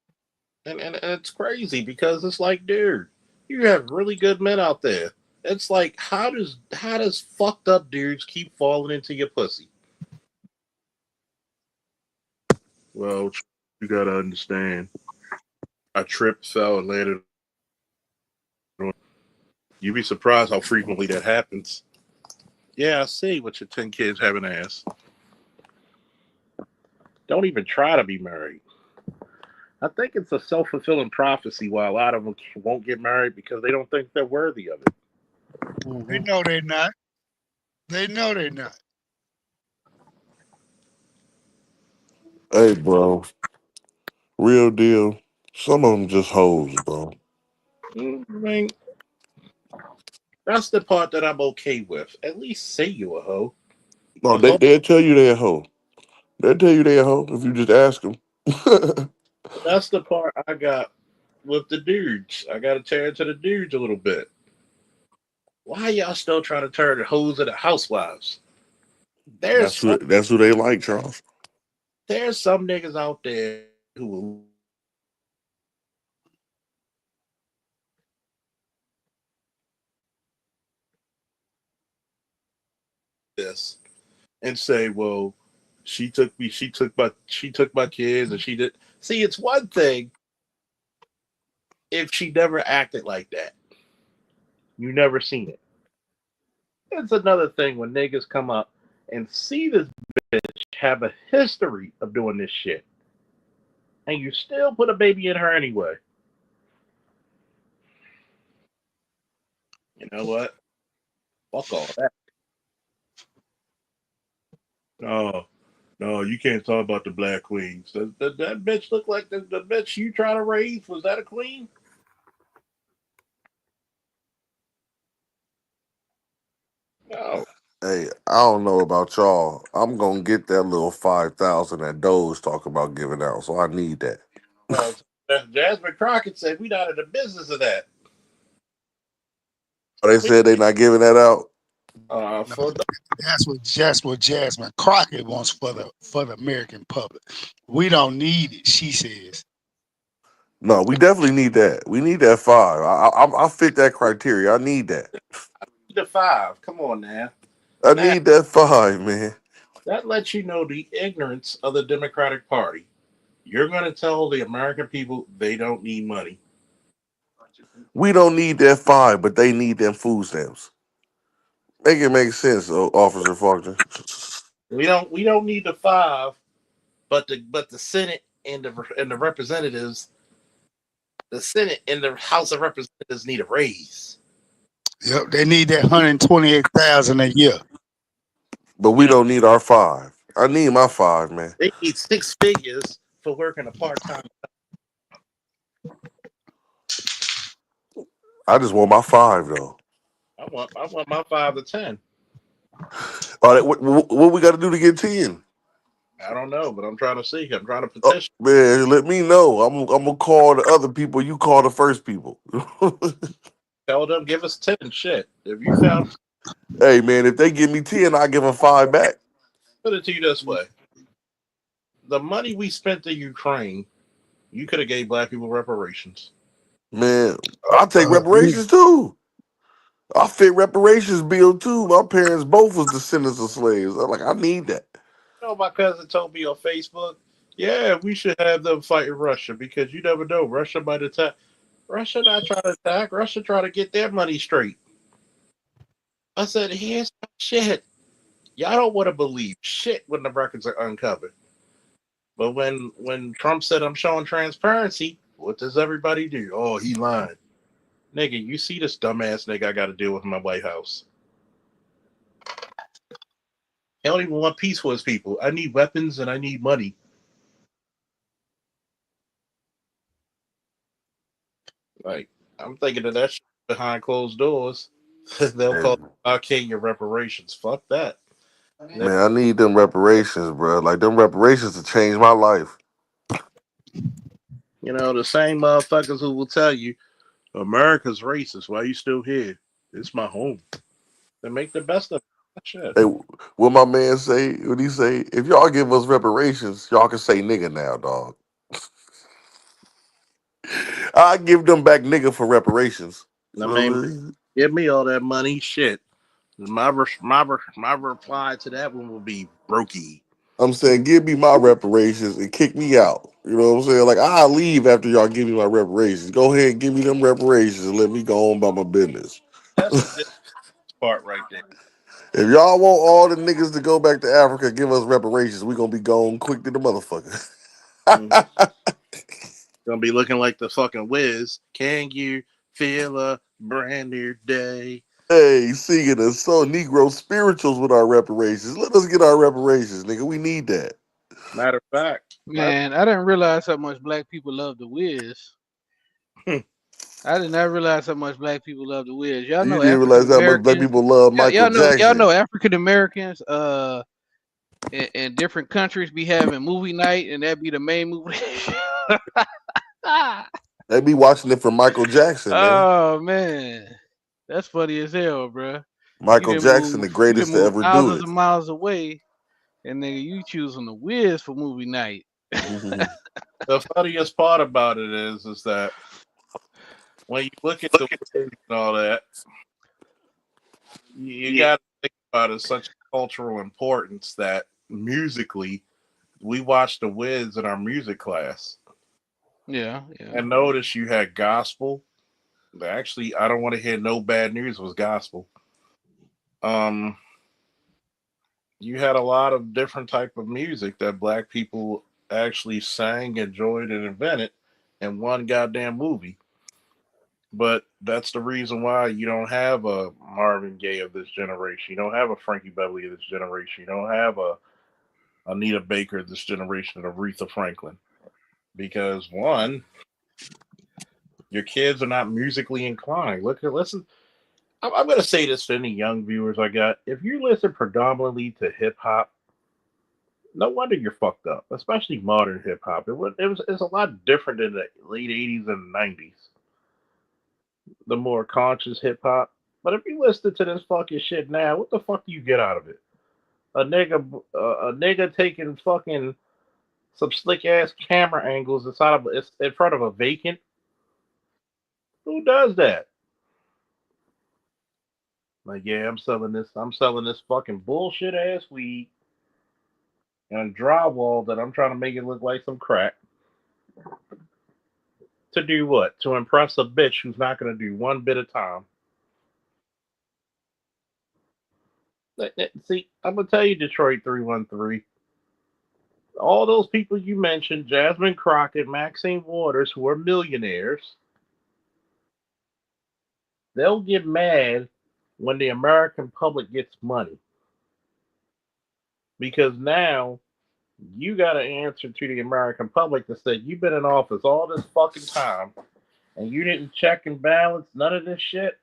[SPEAKER 1] And it's crazy because it's like, dude, you have really good men out there. It's like, how does fucked up dudes keep falling into your pussy? Well, you gotta understand. I tripped, fell, and landed. You'd be surprised how frequently that happens. Yeah, I see what your 10 kids have an ass. Don't even try to be married. I think it's a self fulfilling prophecy why a lot of them won't get married because they don't think they're worthy of it.
[SPEAKER 3] They
[SPEAKER 14] Mm-hmm.
[SPEAKER 3] know they're not. They know they're not.
[SPEAKER 8] Hey, bro, real deal. Some of them just hoes, bro.
[SPEAKER 1] I mean, that's the part that I'm okay with. At least say you a hoe.
[SPEAKER 8] No,
[SPEAKER 1] A hoe.
[SPEAKER 8] they'll tell you they're a hoe. They'll tell you they're a hoe if you just ask them.
[SPEAKER 1] That's the part I got with the dudes. I got to tear into the dudes a little bit. Why y'all still trying to turn the hoes into housewives? There's
[SPEAKER 8] That's who they like, Charles.
[SPEAKER 1] there's some niggas out there who will this and say, "Well, she took my kids, and she did." See, it's one thing if she never acted like that, you never seen it. It's another thing when niggas come up and see this bitch have a history of doing this shit, and you still put a baby in her anyway. You know what? Fuck all that. Oh, no, you can't talk about the black queens. That bitch look like the bitch you trying to raise? Was that a queen? No.
[SPEAKER 8] Hey, I don't know about y'all. I'm gonna get that little 5,000 that Doe's talking about giving out, so I need that.
[SPEAKER 1] Well, Jasmine Crockett said we not in the business of that.
[SPEAKER 8] They said they not giving that out.
[SPEAKER 1] For the,
[SPEAKER 3] That's what Jasmine Crockett wants for the American public. We don't need it, she says.
[SPEAKER 8] No, we definitely need that. We need that 5. I fit that criteria. I need that.
[SPEAKER 1] the five. Come on now.
[SPEAKER 8] I
[SPEAKER 1] Now
[SPEAKER 8] need that 5, man.
[SPEAKER 1] that lets you know the ignorance of the Democratic Party. You're going to tell the American people they don't need money.
[SPEAKER 8] We don't need that 5, but they need them food stamps. Make it make sense, Officer Faulkner.
[SPEAKER 1] We don't need the five, but the Senate and the representatives, the Senate and the House of Representatives need a raise.
[SPEAKER 3] Yep, they need that 128,000 a year.
[SPEAKER 8] But
[SPEAKER 1] You
[SPEAKER 8] we
[SPEAKER 1] know,
[SPEAKER 8] don't need our 5. I need my 5, man.
[SPEAKER 1] they need 6 figures for working a part time.
[SPEAKER 8] I just want my 5 though.
[SPEAKER 1] I want my 5 to 10.
[SPEAKER 8] All right, what we got to do to get 10?
[SPEAKER 1] I don't know, but I'm trying to see. I'm trying to
[SPEAKER 8] Oh,
[SPEAKER 1] petition.
[SPEAKER 8] man, let me know. I'm gonna call the other people. You call the first people.
[SPEAKER 1] Tell them give us 10. Shit. If you found,
[SPEAKER 8] Hey, man, if they give me 10, I give them 5 back.
[SPEAKER 1] put it to you this way: the money we spent in Ukraine, you could have gave black people reparations.
[SPEAKER 8] Man, I'll take
[SPEAKER 3] Yeah.
[SPEAKER 8] reparations too. I fit reparations bill too. My parents both was descendants of slaves. I'm like, I need that.
[SPEAKER 1] You know, my cousin told me on Facebook, yeah, we should have them fighting Russia because you never know. Russia might attack. Russia not trying to attack. Russia trying to get their money straight. I said, here's my shit. Y'all don't want to believe shit when the records are uncovered. But when Trump said I'm showing transparency, what does everybody do? Oh, he lied. Nigga, you see this dumbass nigga I got to deal with in my White House. He don't even want peace for his people. I need weapons and I need money. Like, I'm thinking of that shit behind closed doors. They'll call
[SPEAKER 8] And,
[SPEAKER 1] okay your reparations. Fuck that.
[SPEAKER 8] man, I need them reparations, bro. Like them reparations to change my life.
[SPEAKER 1] You know, the same motherfuckers who will tell you America's racist. Why you still here? It's my home. They make the best of it. Shit.
[SPEAKER 8] Hey, what my man say? What he say? If y'all give us reparations, y'all can say nigga now, dog. I give them back nigga for reparations.
[SPEAKER 1] I mean,
[SPEAKER 8] So,
[SPEAKER 1] give me all that money. Shit. My reply to that one will be brokey.
[SPEAKER 8] I'm saying, give me my reparations and kick me out. You know what I'm saying? Like, I'll leave after y'all give me my reparations. Go ahead and give me them reparations and let me go on about my business.
[SPEAKER 1] That's the difficult part right there.
[SPEAKER 8] If y'all want all the niggas to go back to Africa, give us reparations. We gonna be gone quick to the motherfucker.
[SPEAKER 1] Mm. Gonna be looking like the fucking whiz. Can you feel a brand new day?
[SPEAKER 8] Hey, singing a so Negro spirituals with our reparations. Let us get our reparations, nigga. We need that.
[SPEAKER 1] Matter of fact,
[SPEAKER 13] Man, I didn't realize how much black people love the Wiz. I did not realize how much black people love the Wiz. Y'all
[SPEAKER 8] You
[SPEAKER 13] know
[SPEAKER 8] didn't
[SPEAKER 13] African
[SPEAKER 8] realize how much black
[SPEAKER 13] Americans.
[SPEAKER 8] people love Michael
[SPEAKER 13] Y'all
[SPEAKER 8] Jackson.
[SPEAKER 13] know African Americans. In different countries be having movie night, and that be the main movie.
[SPEAKER 8] They be watching it for Michael Jackson, man.
[SPEAKER 13] Oh man, that's funny as hell, bro.
[SPEAKER 8] Michael Jackson, the
[SPEAKER 13] You
[SPEAKER 8] greatest
[SPEAKER 13] done
[SPEAKER 8] to
[SPEAKER 13] moved
[SPEAKER 8] ever do
[SPEAKER 13] thousands
[SPEAKER 8] it.
[SPEAKER 13] of miles away, and nigga, you choosing the Wiz for movie night.
[SPEAKER 1] The funniest part about it is that when you look at the Wiz and all that, you got to think about it as such cultural importance that musically, we watched the Wiz in our music class.
[SPEAKER 13] Yeah, yeah.
[SPEAKER 1] And notice you had gospel. Actually, I don't want to hear no bad news was gospel. Um, you had a lot of different type of music that black people actually sang, enjoyed, and invented in one goddamn movie. But that's the reason why you don't have a Marvin Gaye of this generation. You don't have a Frankie Beverly of this generation. You don't have a Anita Baker of this generation, and Aretha Franklin. Because one, your kids are not musically inclined. Listen. I'm going to say this to any young viewers I got. If you listen predominantly to hip hop, no wonder you're fucked up, especially modern hip hop. It's a lot different in the late 80s and 90s, the more conscious hip hop. But if you listen to this fucking shit now, what the fuck do you get out of it? A nigga taking fucking some slick ass camera angles in front of a vacant. Who does that? Like, yeah, I'm selling this. I'm selling this fucking bullshit ass weed and drywall that I'm trying to make it look like some crack. To do what? To impress a bitch who's not going to do one bit of time. See, I'm going to tell you, Detroit 313. All those people you mentioned, Jasmine Crockett, Maxine Waters, who are millionaires, they'll get mad when the American public gets money. Because now you got to answer to the American public that said you've been in office all this fucking time and you didn't check and balance none of this shit.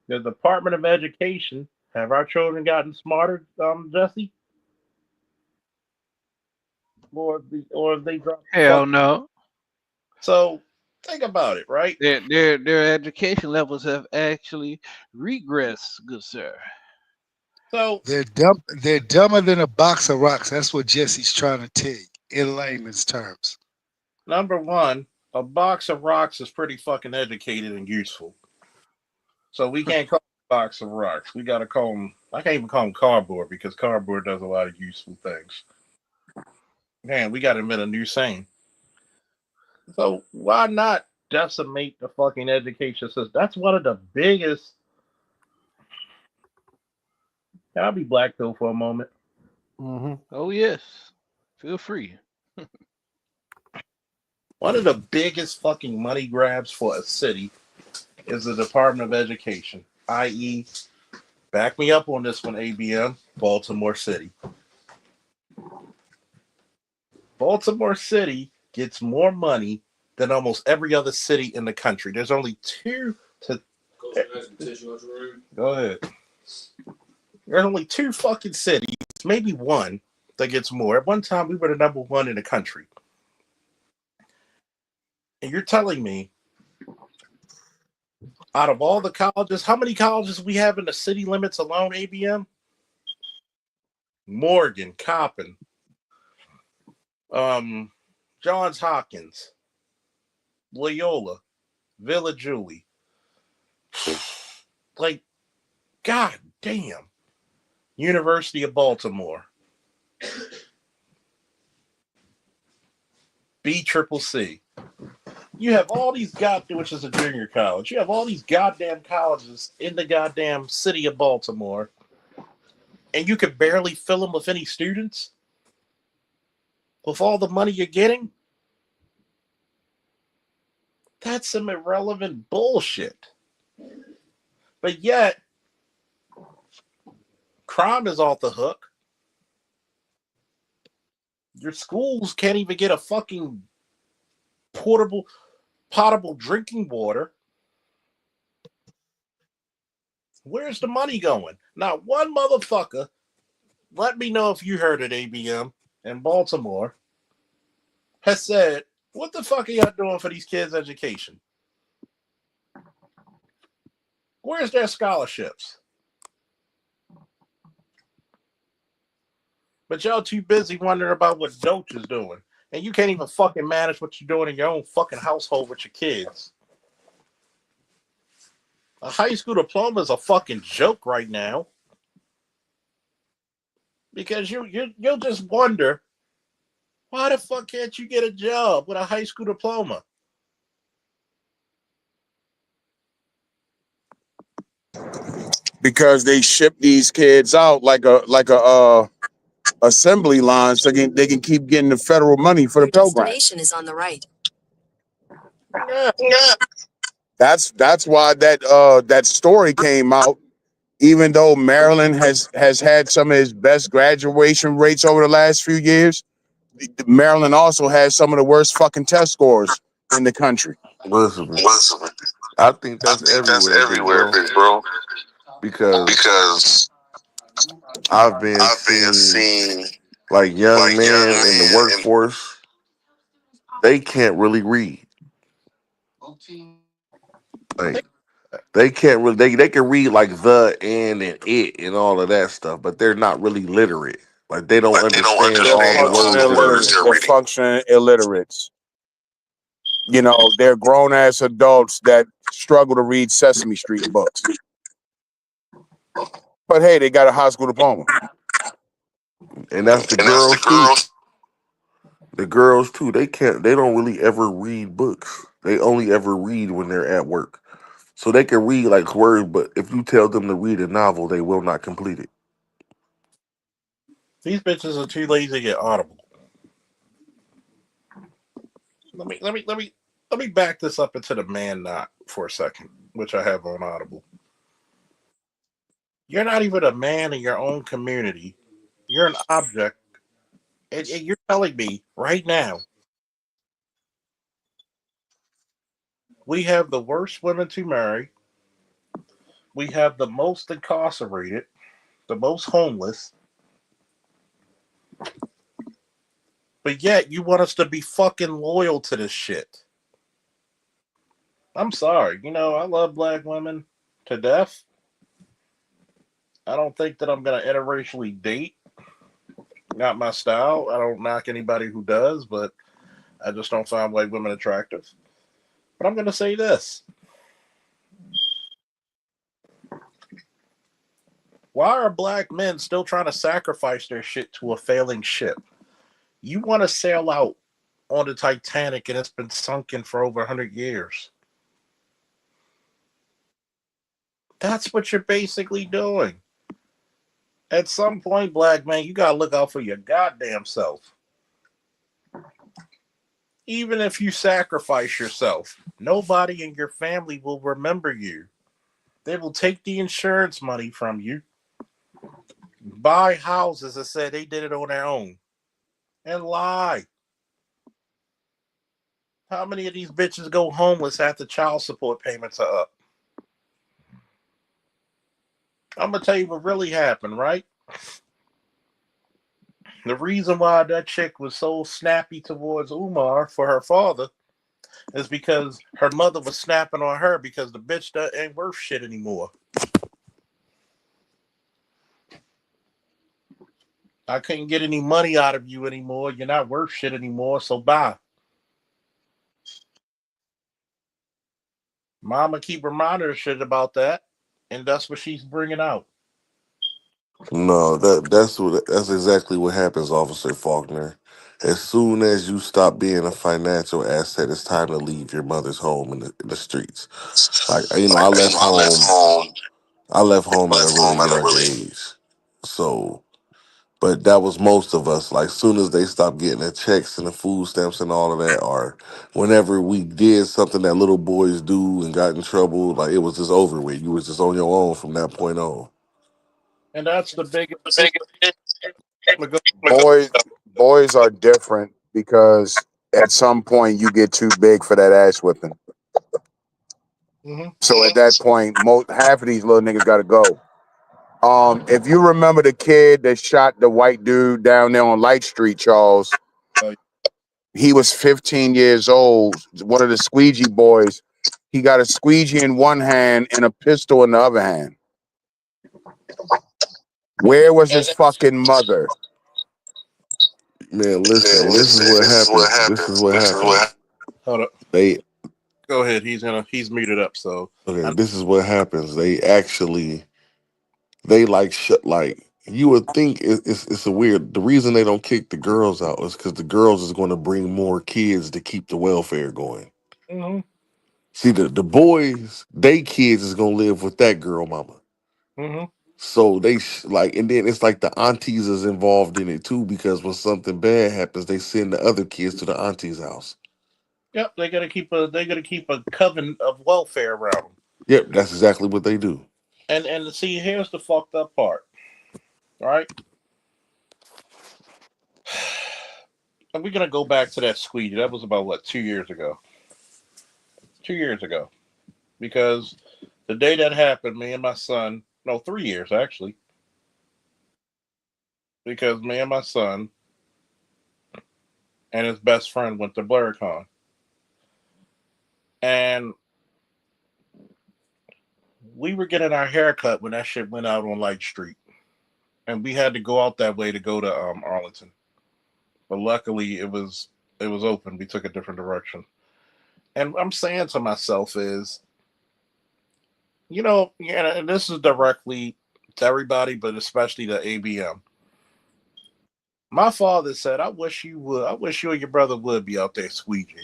[SPEAKER 1] The Department of Education, have our children gotten smarter, Jesse? Or if they dropped the
[SPEAKER 13] Hell
[SPEAKER 1] fuck?
[SPEAKER 13] no.
[SPEAKER 1] So think about it, right?
[SPEAKER 13] Their education levels have actually regressed, good sir.
[SPEAKER 1] So
[SPEAKER 3] They're dumb. They're dumber than a box of rocks. That's what Jesse's trying to tell you in layman's terms.
[SPEAKER 1] number one, a box of rocks is pretty fucking educated and useful. So we can't call it a box of rocks. We got to call them. I can't even call them cardboard because cardboard does a lot of useful things. Man, we got to invent a new saying. So why not decimate the fucking education system? That's one of the biggest. Can I be black pill for a moment?
[SPEAKER 14] Mm-hmm.
[SPEAKER 13] Oh yes. Feel free.
[SPEAKER 1] One of the biggest fucking money grabs for a city is the Department of Education, i.e., back me up on this one, ABM, Baltimore City. Baltimore City gets more money than almost every other city in the country. There's only two to. Go ahead. There's only two fucking cities, maybe one, that gets more. At one time, we were the number one in the country. And you're telling me, out of all the colleges, how many colleges we have in the city limits alone, ABM? Morgan, Coppin, Johns Hopkins, Loyola, Villa Julie. Like, god damn. University of Baltimore. BCCC. You have all these goddamn, which is a junior college. You have all these goddamn colleges in the goddamn city of Baltimore, and you could barely fill them with any students with all the money you're getting. That's some irrelevant bullshit. But yet, crime is off the hook. Your schools can't even get a fucking potable drinking water. Where's the money going? Not one motherfucker. Let me know if you heard it, ABM, in Baltimore, has said, what the fuck are y'all doing for these kids' education? Where's their scholarships? But y'all too busy wondering about what Doach is doing. And you can't even fucking manage what you're doing in your own fucking household with your kids. A high school diploma is a fucking joke right now. Because you'll just wonder, why the fuck can't you get a job with a high school diploma?
[SPEAKER 6] Because they ship these kids out like a assembly line so they can keep getting the federal money for the program.
[SPEAKER 9] Destination is on the right.
[SPEAKER 1] Yeah.
[SPEAKER 6] That's why that story came out. Even though Maryland has had some of his best graduation rates over the last few years, Maryland also has some of the worst fucking test scores in the country.
[SPEAKER 8] Listen, I think that's everywhere, big bro. Because I've been seeing like young men in the workforce, they can't really read. Like they can't really they can read like the and it and all of that stuff, but they're not really literate. Like they don't understand all the words they're reading.
[SPEAKER 6] They're functioning illiterates. You know, they're grown ass adults that struggle to read Sesame Street books. But hey, they got a high school diploma.
[SPEAKER 8] And that's the girls too. The girls too. They don't really ever read books. They only ever read when they're at work. So they can read like words, but if you tell them to read a novel, they will not complete it.
[SPEAKER 1] These bitches are too lazy to get Audible. Let me back this up into the man knot for a second, which I have on Audible. You're not even a man in your own community. You're an object. And you're telling me right now we have the worst women to marry. We have the most incarcerated, the most homeless. But yet you want us to be fucking loyal to this shit. I'm sorry. You know, I love black women to death. I don't think that I'm going to interracially date. Not my style. I don't knock anybody who does, but I just don't find white women attractive. But I'm going to say this. Why are black men still trying to sacrifice their shit to a failing ship? You want to sail out on the Titanic and it's been sunken for over 100 years. That's what you're basically doing. At some point, black man, you got to look out for your goddamn self. Even if you sacrifice yourself, nobody in your family will remember you. They will take the insurance money from you, buy houses and say they did it on their own, and lie. How many of these bitches go homeless after child support payments are up? I'm going to tell you what really happened, right? The reason why that chick was so snappy towards Umar for her father is because her mother was snapping on her because the bitch ain't worth shit anymore. I couldn't get any money out of you anymore. You're not worth shit anymore, so bye. Mama keep reminding her shit about that, and that's what she's bringing out.
[SPEAKER 8] No, that's exactly what happens, Officer Faulkner. As soon as you stop being a financial asset, it's time to leave your mother's home in the streets. Like I left home. I left home at a really young age. So, but that was most of us. Like, soon as they stopped getting the checks and the food stamps and all of that, or whenever we did something that little boys do and got in trouble, like it was just over with. You was just on your own from that point on.
[SPEAKER 1] And that's the biggest
[SPEAKER 6] Boys are different because at some point you get too big for that ass whipping.
[SPEAKER 1] Mm-hmm.
[SPEAKER 6] So at that point, half of these little niggas got to go. If you remember the kid that shot the white dude down there on Light Street, Charles, he was 15 years old. One of the squeegee boys He got a squeegee in one hand and a pistol in the other hand. Where was his fucking mother?
[SPEAKER 8] Man, listen, and this is what happens. This is what happens.
[SPEAKER 1] Hold up.
[SPEAKER 8] They
[SPEAKER 1] Go ahead. He's muted up. So
[SPEAKER 8] okay. This is what happens. They like you would think it's a weird. The reason they don't kick the girls out is because the girls is going to bring more kids to keep the welfare going.
[SPEAKER 1] Mm-hmm.
[SPEAKER 8] See, the boys, they kids is gonna live with that girl mama.
[SPEAKER 1] Mm-hmm.
[SPEAKER 8] So they and then it's like the aunties is involved in it too, because when something bad happens, they send the other kids to the auntie's house.
[SPEAKER 1] Yep, they gotta keep a coven of welfare around them.
[SPEAKER 8] Yep, that's exactly what they do.
[SPEAKER 1] And see, here's the fucked up part, right? And we're gonna go back to that squeegee. That was about what 2 years ago. 2 years ago, because the day that happened, me and my son, no, 3 years actually, because me and my son and his best friend went to BlurCon, and we were getting our hair cut when that shit went out on Light Street, and we had to go out that way to go to Arlington, but luckily it was open. We took a different direction, and I'm saying to myself is, and this is directly to everybody, but especially to ABM. My father said, I wish you and your brother would be out there squeegee.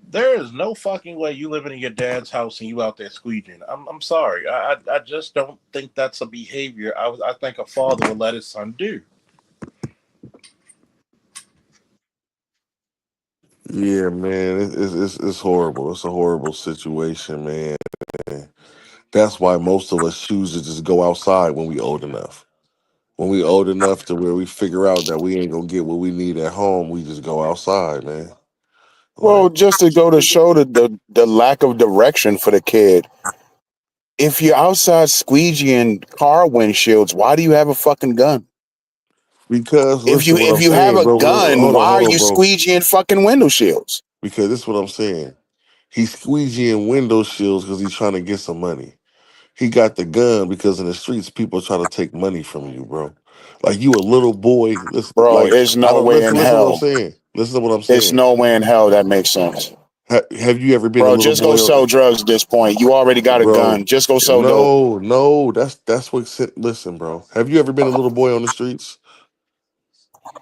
[SPEAKER 1] There is no fucking way you living in your dad's house and you out there squeegeeing. I'm sorry. I just don't think that's a behavior I think a father would let his son do.
[SPEAKER 8] Yeah, man, it's horrible. It's a horrible situation, man. That's why most of us choose to just go outside when we old enough. When we old enough to where we figure out that we ain't gonna get what we need at home, we just go outside, man.
[SPEAKER 6] Well, just to go to show the lack of direction for the kid. If you're outside squeegeeing car windshields, why do you have a fucking gun?
[SPEAKER 8] Because
[SPEAKER 6] If you
[SPEAKER 8] listen, what I'm
[SPEAKER 6] have
[SPEAKER 8] saying,
[SPEAKER 6] a
[SPEAKER 8] bro.
[SPEAKER 6] gun, why are
[SPEAKER 8] Hold on,
[SPEAKER 6] you
[SPEAKER 8] bro.
[SPEAKER 6] squeegeeing fucking window shields?
[SPEAKER 8] Because this is what I'm saying. He's squeegeeing window shields because he's trying to get some money. He got the gun because in the streets people try to take money from you, bro. Like you a little boy. Listen,
[SPEAKER 6] Bro,
[SPEAKER 8] like
[SPEAKER 6] there's
[SPEAKER 8] I
[SPEAKER 6] no
[SPEAKER 8] don't
[SPEAKER 6] way in
[SPEAKER 8] listen to what I'm
[SPEAKER 6] hell.
[SPEAKER 8] saying. Listen to what I'm
[SPEAKER 6] There's
[SPEAKER 8] saying.
[SPEAKER 6] no way in hell that makes sense.
[SPEAKER 8] Have you ever been a
[SPEAKER 6] Bro,
[SPEAKER 8] little
[SPEAKER 6] just go
[SPEAKER 8] boy?
[SPEAKER 6] sell drugs at this point. You already got a
[SPEAKER 8] Bro,
[SPEAKER 6] gun. Just go sell dope.
[SPEAKER 8] no, that's what. Listen, bro. Have you ever been a little boy on the streets?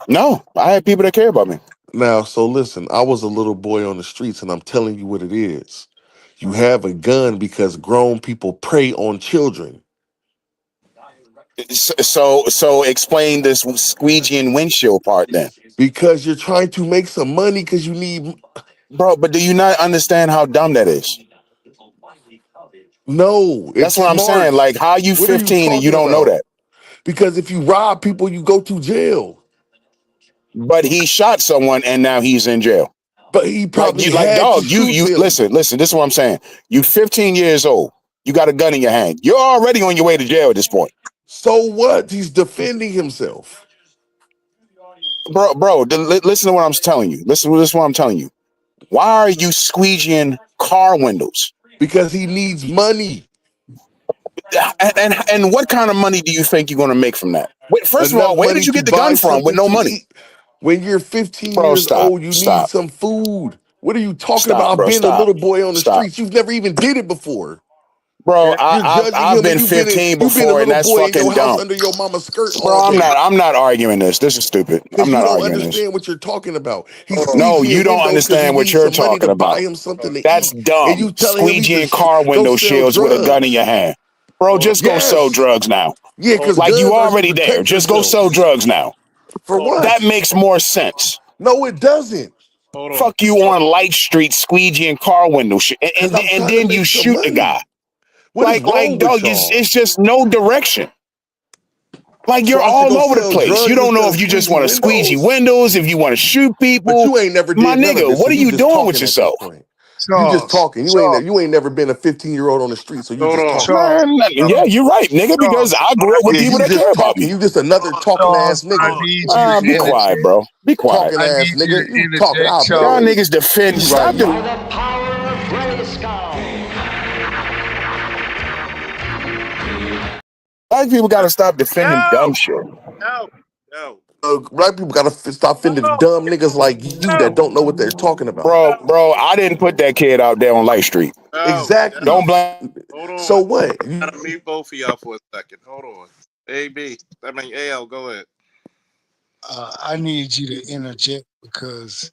[SPEAKER 6] No, I had people that care about me.
[SPEAKER 8] Now, so listen. I was a little boy on the streets, and I'm telling you what it is. You have a gun because grown people prey on children.
[SPEAKER 6] So explain this squeegeeing windshield part then.
[SPEAKER 8] Because you're trying to make some money because you need.
[SPEAKER 6] Bro, but do you not understand how dumb that is?
[SPEAKER 8] No, it's
[SPEAKER 6] That's what I'm saying.
[SPEAKER 8] smart.
[SPEAKER 6] Like, how you
[SPEAKER 8] What are you
[SPEAKER 6] 15 and you
[SPEAKER 8] talking
[SPEAKER 6] don't know
[SPEAKER 8] about?
[SPEAKER 6] that?
[SPEAKER 8] Because if you rob people, you go to jail.
[SPEAKER 6] But he shot someone and now he's in jail.
[SPEAKER 8] But he probably had to
[SPEAKER 6] dog,
[SPEAKER 8] shoot
[SPEAKER 6] you
[SPEAKER 8] them.
[SPEAKER 6] listen, this is what I'm saying. You 15 years old. You got a gun in your hand. You're already on your way to jail at this point.
[SPEAKER 8] So what? He's defending himself.
[SPEAKER 6] Bro, listen to what I'm telling you. Listen to what I'm telling you. Why are you squeegeeing car windows?
[SPEAKER 8] Because he needs money.
[SPEAKER 6] And what kind of money do you think you're going to make from that? Wait, first of all,
[SPEAKER 8] Enough
[SPEAKER 6] where did
[SPEAKER 8] money
[SPEAKER 6] you
[SPEAKER 8] to
[SPEAKER 6] get the gun
[SPEAKER 8] buy
[SPEAKER 6] from with
[SPEAKER 8] something
[SPEAKER 6] no
[SPEAKER 8] to
[SPEAKER 6] money?
[SPEAKER 8] eat. When you're 15
[SPEAKER 6] Bro,
[SPEAKER 8] years
[SPEAKER 6] stop.
[SPEAKER 8] old, you need
[SPEAKER 6] Stop.
[SPEAKER 8] some food. What are you talking
[SPEAKER 6] Stop,
[SPEAKER 8] about?
[SPEAKER 6] bro.
[SPEAKER 8] Being a
[SPEAKER 6] Stop.
[SPEAKER 8] little boy on the
[SPEAKER 6] Stop.
[SPEAKER 8] streets. You've never even did it before.
[SPEAKER 6] Bro,
[SPEAKER 8] You're judging
[SPEAKER 6] I've
[SPEAKER 8] him, and
[SPEAKER 6] been 15
[SPEAKER 8] you've been a
[SPEAKER 6] before, and
[SPEAKER 8] little
[SPEAKER 6] that's
[SPEAKER 8] boy in your
[SPEAKER 6] fucking
[SPEAKER 8] house
[SPEAKER 6] dumb.
[SPEAKER 8] under your mama's skirt
[SPEAKER 6] Bro,
[SPEAKER 8] all day.
[SPEAKER 6] I'm not arguing this. This is stupid.
[SPEAKER 8] Because
[SPEAKER 6] I'm
[SPEAKER 8] you
[SPEAKER 6] not
[SPEAKER 8] don't
[SPEAKER 6] arguing this.
[SPEAKER 8] understand what you're talking about. He's
[SPEAKER 6] No,
[SPEAKER 8] squeegeeing
[SPEAKER 6] you don't
[SPEAKER 8] windows because he
[SPEAKER 6] understand what
[SPEAKER 8] needs
[SPEAKER 6] you're
[SPEAKER 8] some money to
[SPEAKER 6] talking
[SPEAKER 8] buy
[SPEAKER 6] about.
[SPEAKER 8] him something to
[SPEAKER 6] That's
[SPEAKER 8] eat. And
[SPEAKER 6] dumb.
[SPEAKER 8] you telling him he's
[SPEAKER 6] Squeegeeing car
[SPEAKER 8] go
[SPEAKER 6] window
[SPEAKER 8] sell
[SPEAKER 6] shields with a gun in
[SPEAKER 8] drugs.
[SPEAKER 6] your hand. Bro, just go sell
[SPEAKER 8] Yes.
[SPEAKER 6] drugs now.
[SPEAKER 8] Yeah, because
[SPEAKER 6] Like, you
[SPEAKER 8] guns are to
[SPEAKER 6] already there.
[SPEAKER 8] protect
[SPEAKER 6] Just go sell
[SPEAKER 8] yourself.
[SPEAKER 6] drugs now.
[SPEAKER 8] For what?
[SPEAKER 6] That makes more sense.
[SPEAKER 8] No, it doesn't.
[SPEAKER 1] Hold on.
[SPEAKER 6] Fuck you on Light Street squeegeeing car window shit.
[SPEAKER 8] Because I'm
[SPEAKER 6] And
[SPEAKER 8] trying to
[SPEAKER 6] then you
[SPEAKER 8] make some
[SPEAKER 6] shoot the guy.
[SPEAKER 8] money. What is wrong with
[SPEAKER 6] Dog,
[SPEAKER 8] y'all?
[SPEAKER 6] it's just no direction. Like,
[SPEAKER 8] So
[SPEAKER 6] you're
[SPEAKER 8] I should
[SPEAKER 6] all
[SPEAKER 8] go
[SPEAKER 6] over the
[SPEAKER 8] sell
[SPEAKER 6] place. You
[SPEAKER 8] drugs
[SPEAKER 6] don't
[SPEAKER 8] instead
[SPEAKER 6] know
[SPEAKER 8] of
[SPEAKER 6] if you just
[SPEAKER 8] squeegee
[SPEAKER 6] want to squeegee
[SPEAKER 8] windows?
[SPEAKER 6] windows, if you want to shoot
[SPEAKER 8] But
[SPEAKER 6] people.
[SPEAKER 8] you ain't never
[SPEAKER 6] My
[SPEAKER 8] did none of
[SPEAKER 6] nigga,
[SPEAKER 8] this, so
[SPEAKER 6] what are
[SPEAKER 8] you
[SPEAKER 6] you
[SPEAKER 8] just
[SPEAKER 6] doing with
[SPEAKER 8] talking at this
[SPEAKER 6] yourself?
[SPEAKER 8] point. You just
[SPEAKER 3] Charles,
[SPEAKER 8] talking. You ain't never been a 15-year-old on the street, so you
[SPEAKER 1] Hold
[SPEAKER 8] just
[SPEAKER 1] on.
[SPEAKER 8] talking.
[SPEAKER 3] Charles,
[SPEAKER 6] Man, yeah, you're right, nigga, because
[SPEAKER 3] Charles,
[SPEAKER 6] I grew up with
[SPEAKER 8] Yeah,
[SPEAKER 6] people
[SPEAKER 8] you
[SPEAKER 6] that care
[SPEAKER 8] just
[SPEAKER 6] about
[SPEAKER 8] talking.
[SPEAKER 6] me.
[SPEAKER 8] You just another talking ass
[SPEAKER 3] Charles, I
[SPEAKER 8] nigga.
[SPEAKER 3] need you to
[SPEAKER 6] Be quiet,
[SPEAKER 3] interject.
[SPEAKER 6] bro. Be quiet.
[SPEAKER 8] Talking
[SPEAKER 3] I
[SPEAKER 8] ass
[SPEAKER 3] need you
[SPEAKER 8] nigga.
[SPEAKER 3] to
[SPEAKER 8] You talking.
[SPEAKER 3] interject,
[SPEAKER 8] I'll
[SPEAKER 6] Y'all
[SPEAKER 3] Charles.
[SPEAKER 8] man.
[SPEAKER 6] niggas defend.
[SPEAKER 8] You
[SPEAKER 6] Stop
[SPEAKER 8] right.
[SPEAKER 6] the. Black people got to stop defending dumb shit.
[SPEAKER 12] No.
[SPEAKER 8] Black people gotta stop defending dumb niggas like you that don't know what they're talking about.
[SPEAKER 6] Bro, I didn't put that kid out there on Light Street.
[SPEAKER 8] Exactly.
[SPEAKER 6] Don't blame.
[SPEAKER 12] Hold on.
[SPEAKER 8] So what?
[SPEAKER 12] I gotta mute both of y'all for a second. Hold on. AL, go ahead.
[SPEAKER 3] I need you to interject because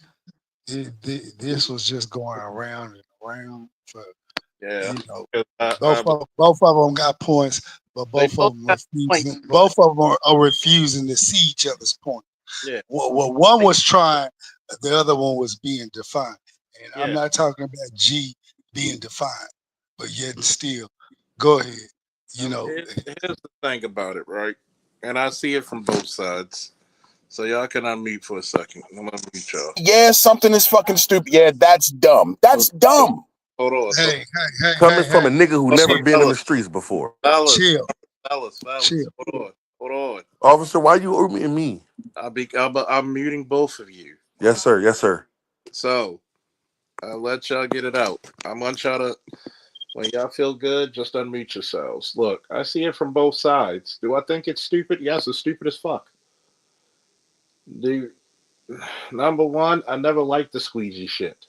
[SPEAKER 3] this was just going around and around for
[SPEAKER 12] Yeah.
[SPEAKER 3] both of them got points, but both of them are refusing to see each other's point.
[SPEAKER 12] Yeah.
[SPEAKER 3] Well, one was trying, the other one was being defined, and
[SPEAKER 12] Yeah.
[SPEAKER 3] I'm not talking about G being defined, but yet still, go ahead.
[SPEAKER 12] Here's the thing about it, right? And I see it from both sides. So y'all can unmute for a second. I'm gonna mute y'all.
[SPEAKER 6] Yeah, something is fucking stupid. Yeah, that's dumb. That's dumb.
[SPEAKER 12] Hold on.
[SPEAKER 3] Hey,
[SPEAKER 8] Coming from a nigga who never been in the streets before.
[SPEAKER 3] Chill.
[SPEAKER 12] Fellas. Hold on.
[SPEAKER 8] Officer, why you muting me?
[SPEAKER 12] I'm muting both of you.
[SPEAKER 8] Yes, sir. Yes, sir.
[SPEAKER 12] So I'll let y'all get it out. I want y'all to, when y'all feel good, just unmute yourselves. Look, I see it from both sides. Do I think it's stupid? Yes, it's stupid as fuck. Number one, I never liked the squeegee shit.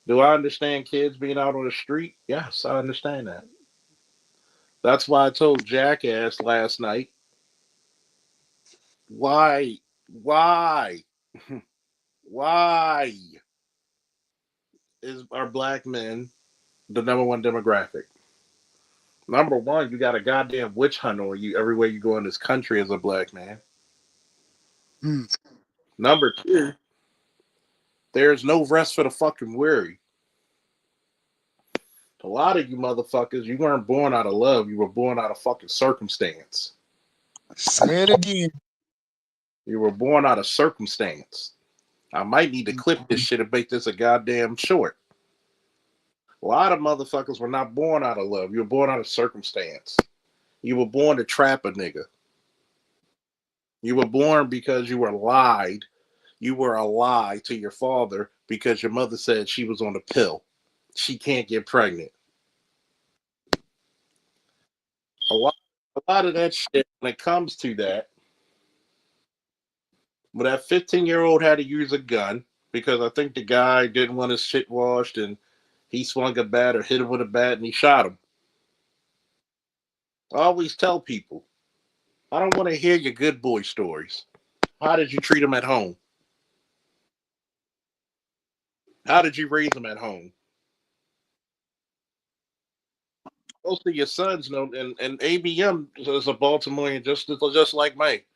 [SPEAKER 12] Do I understand kids being out on the street? Yes, I understand that. That's why I told Jackass last night, why are black men the number one demographic? Number one, you got a goddamn witch hunt on you everywhere you go in this country as a black man. Number two, there's no rest for the fucking weary. A lot of you motherfuckers, you weren't born out of love. You were born out of fucking circumstance.
[SPEAKER 3] Say it again.
[SPEAKER 12] You were born out of circumstance. I might need to clip this shit and make this a goddamn short. A lot of motherfuckers were not born out of love. You were born out of circumstance. You were born to trap a nigga. You were born because you were lied. You were a lie to your father because your mother said she was on a pill. She can't get pregnant. A lot of that shit, when it comes to that, but that 15-year-old had to use a gun because I think the guy didn't want his shit washed and he swung a bat or hit him with a bat and he shot him. I always tell people, I don't want to hear your good boy stories. How did you treat him at home? How did you raise him at home? Most of your sons know, and ABM is a Baltimorean just like Mike.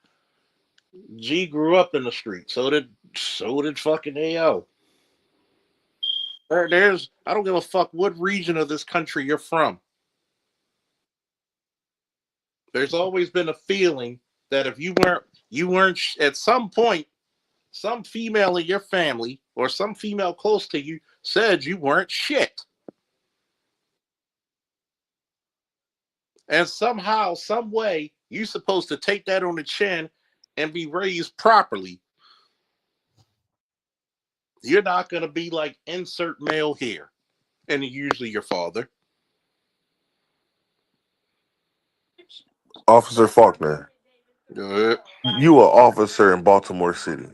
[SPEAKER 12] G grew up in the street. So did fucking AO. I don't give a fuck what region of this country you're from. There's always been a feeling that if you weren't at some point, some female in your family or some female close to you said you weren't shit. And somehow, some way, you're supposed to take that on the chin and be raised properly. You're not going to be like insert male here, and usually your father.
[SPEAKER 8] Officer Faulkner,
[SPEAKER 12] Good.
[SPEAKER 8] you are officer in Baltimore City.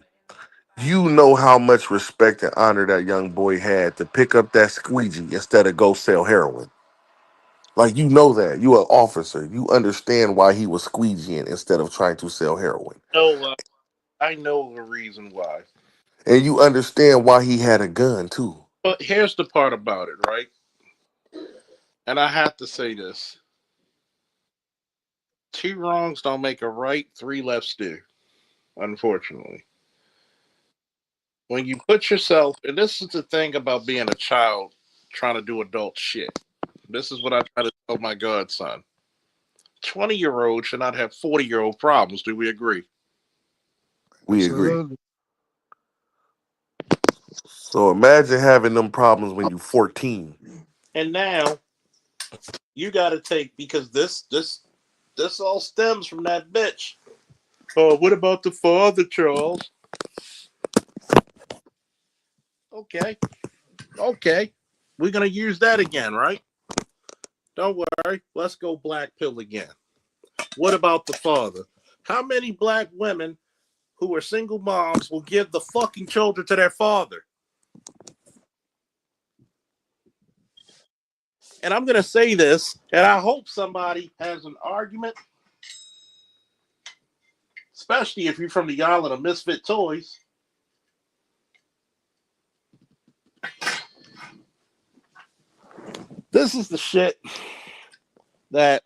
[SPEAKER 8] You know how much respect and honor that young boy had to pick up that squeegee instead of go sell heroin. Like, you know that. You are an officer. You understand why he was squeegeeing instead of trying to sell heroin.
[SPEAKER 12] No, I know the reason why.
[SPEAKER 8] And you understand why he had a gun, too.
[SPEAKER 12] But here's the part about it, right? And I have to say this. 2 wrongs don't make a right, 3 lefts do, unfortunately. When you put yourself, and this is the thing about being a child trying to do adult shit. This is what I try to tell my godson. 20-year-old should not have 40-year-old problems. Do we agree?
[SPEAKER 8] We agree. So imagine having them problems when you're 14.
[SPEAKER 12] And now you got to take, because this all stems from that bitch. Oh, what about the father, Charles? Okay. We're gonna use that again, right? Don't worry. Let's go black pill again.
[SPEAKER 1] What about the father? How many black women who are single moms will give the fucking children to their father? And I'm going to say this, and I hope somebody has an argument, especially if you're from the island of Misfit Toys. This is the shit that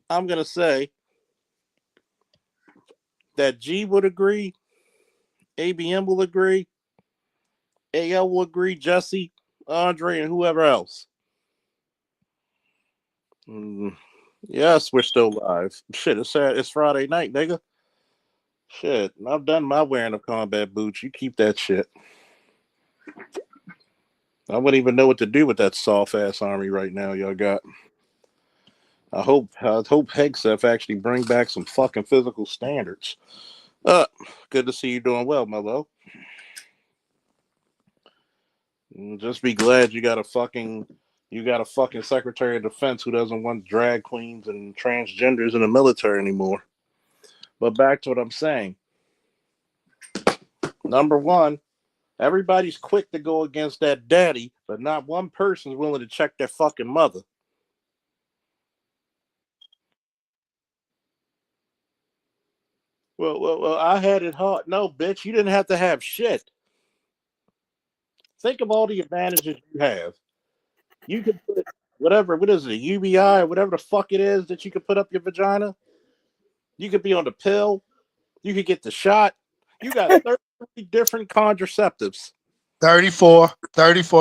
[SPEAKER 1] I'm going to say that G would agree, ABM will agree, AL will agree, Jesse, Andre, and whoever else. Yes, we're still live. Shit, it's Friday night, nigga. Shit, I've done my wearing of combat boots. You keep that shit. I wouldn't even know what to do with that soft ass army right now y'all got. I hope Hegseth actually bring back some fucking physical standards. Good to see you doing well, my love. Just be glad you got a fucking Secretary of Defense who doesn't want drag queens and transgenders in the military anymore. But back to what I'm saying. Number one, everybody's quick to go against that daddy, but not one person's willing to check their fucking mother. Well, I had it hard. No, bitch, you didn't have to have shit. Think of all the advantages you have. You could put what is it, a UBI or whatever the fuck it is that you could put up your vagina. You could be on the pill. You could get the shot. You got 30 different contraceptives.
[SPEAKER 3] 34,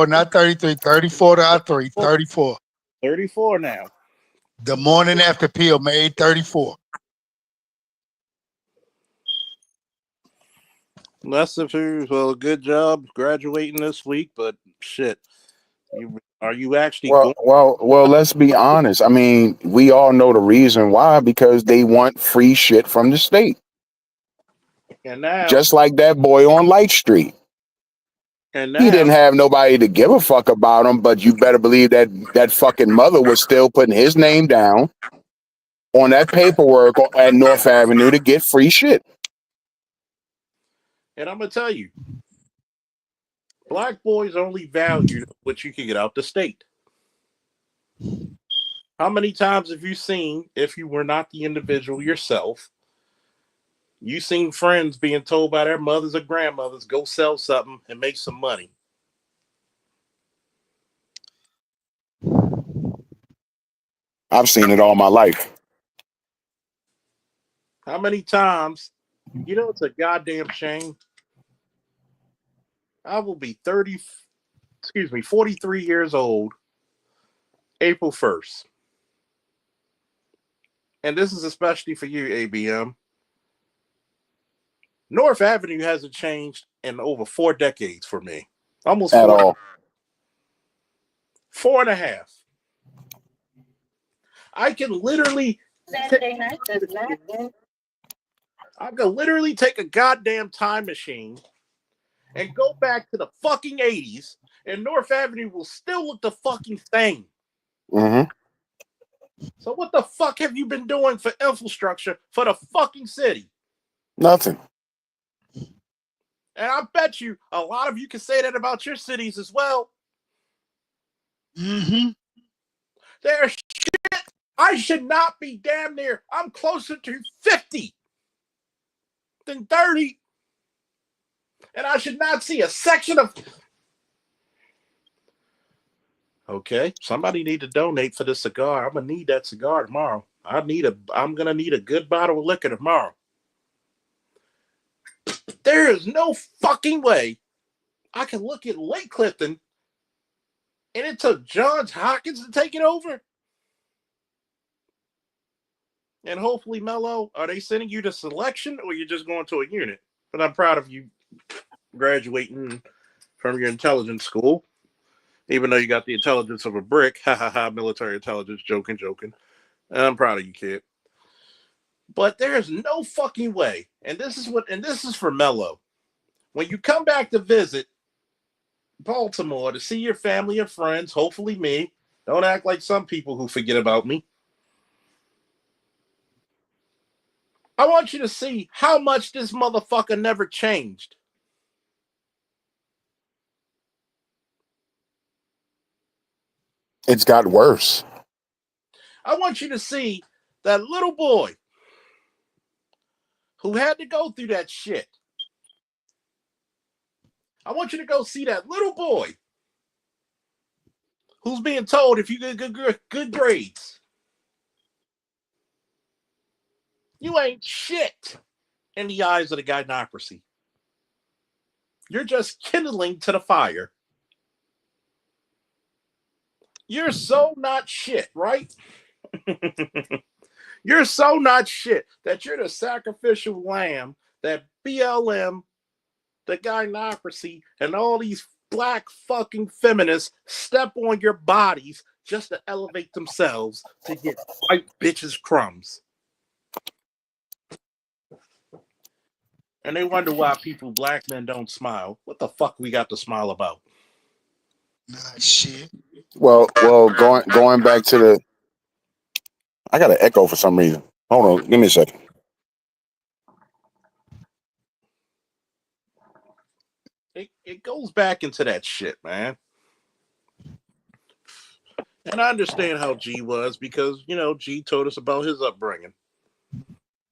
[SPEAKER 3] not 33, 34 to our 3, 34.
[SPEAKER 1] 34 now.
[SPEAKER 3] The morning after pill made 34.
[SPEAKER 1] Less of who, well, good job graduating this week, but shit. Are you actually going?
[SPEAKER 6] Well, let's be honest. I mean, we all know the reason why, because they want free shit from the state.
[SPEAKER 1] And now,
[SPEAKER 6] just like that boy on Light Street.
[SPEAKER 1] And
[SPEAKER 6] He
[SPEAKER 1] now,
[SPEAKER 6] didn't have nobody to give a fuck about him, but you better believe that that fucking mother was still putting his name down on that paperwork at North Avenue to get free shit.
[SPEAKER 1] And I'm gonna tell you, black boys only valued what you can get out the state. How many times have you seen, if you were not the individual yourself, you seen friends being told by their mothers or grandmothers, go sell something and make some money?
[SPEAKER 6] I've seen it all my life.
[SPEAKER 1] How many times? You know, it's a goddamn shame. I will be 43 years old, April 1st. And this is especially for you, ABM. North Avenue hasn't changed in over 4 decades for me. Almost
[SPEAKER 6] at
[SPEAKER 1] 4.
[SPEAKER 6] all.
[SPEAKER 1] 4.5. I can literally take a goddamn time machine and go back to the fucking 80s, and North Avenue will still look the fucking same.
[SPEAKER 6] Mm-hmm.
[SPEAKER 1] So what the fuck have you been doing for infrastructure for the fucking city?
[SPEAKER 6] Nothing.
[SPEAKER 1] And I bet you a lot of you can say that about your cities as well.
[SPEAKER 3] Mm-hmm.
[SPEAKER 1] There's shit. I should not be damn near. I'm closer to 50 than 30. And I should not see a section of... Okay, somebody need to donate for this cigar. I'm going to need that cigar tomorrow. I'm going to need a good bottle of liquor tomorrow. There is no fucking way I can look at Lake Clifton and it took Johns Hopkins to take it over. And hopefully, Mello, are they sending you to selection or you're just going to a unit? But I'm proud of you graduating from your intelligence school, even though you got the intelligence of a brick. Ha ha ha, military intelligence, joking. And I'm proud of you, kid. But there's no fucking way. And this is for Mello. When you come back to visit Baltimore to see your family and friends, hopefully me, don't act like some people who forget about me. I want you to see how much this motherfucker never changed.
[SPEAKER 6] It's got worse.
[SPEAKER 1] I want you to see that little boy who had to go through that shit. I want you to go see that little boy who's being told if you get good grades, you ain't shit in the eyes of the gynocracy. You're just kindling to the fire. You're so not shit, right? You're so not shit that you're the sacrificial lamb that BLM, the gynocracy, and all these black fucking feminists step on your bodies just to elevate themselves to get white bitches crumbs. And they wonder why black men don't smile. What the fuck we got to smile about?
[SPEAKER 3] Not shit.
[SPEAKER 6] Well, going back to the. I got an echo for some reason. Hold on, give me a second.
[SPEAKER 1] It goes back into that shit, man. And I understand how G was because, G told us about his upbringing.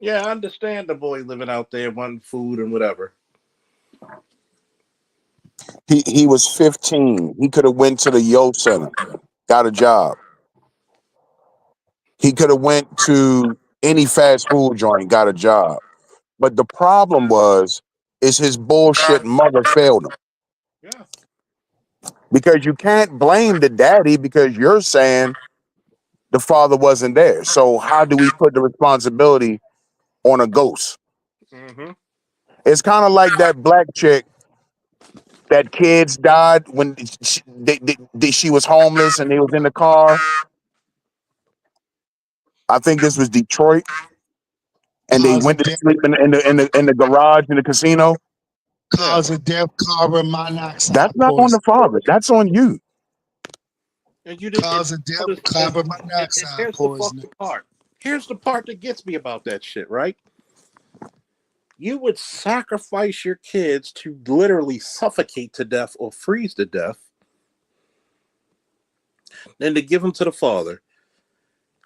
[SPEAKER 1] Yeah, I understand the boy living out there wanting food and whatever.
[SPEAKER 6] He was 15. He could have went to the Yo Center, got a job. He could have went to any fast food joint, got a job. But the problem is his bullshit mother failed him.
[SPEAKER 1] Yeah.
[SPEAKER 6] Because you can't blame the daddy because you're saying the father wasn't there. So how do we put the responsibility on a ghost?
[SPEAKER 1] Mm-hmm.
[SPEAKER 6] It's kind of like that black chick that kids died when she was homeless and they was in the car. I think this was Detroit, and they
[SPEAKER 3] Cause
[SPEAKER 6] went
[SPEAKER 3] of
[SPEAKER 6] to
[SPEAKER 3] death.
[SPEAKER 6] sleep in the garage in the casino.
[SPEAKER 3] Cause of death, carbon monoxide
[SPEAKER 6] That's not on the
[SPEAKER 3] poisoning.
[SPEAKER 6] father. That's on you.
[SPEAKER 1] And you didn't.
[SPEAKER 3] Cause of death, carbon
[SPEAKER 1] And
[SPEAKER 3] monoxide
[SPEAKER 1] here's the
[SPEAKER 3] poisoning.
[SPEAKER 1] fucking part. Here's the part that gets me about that shit, right? You would sacrifice your kids to literally suffocate to death or freeze to death, than to give them to the father.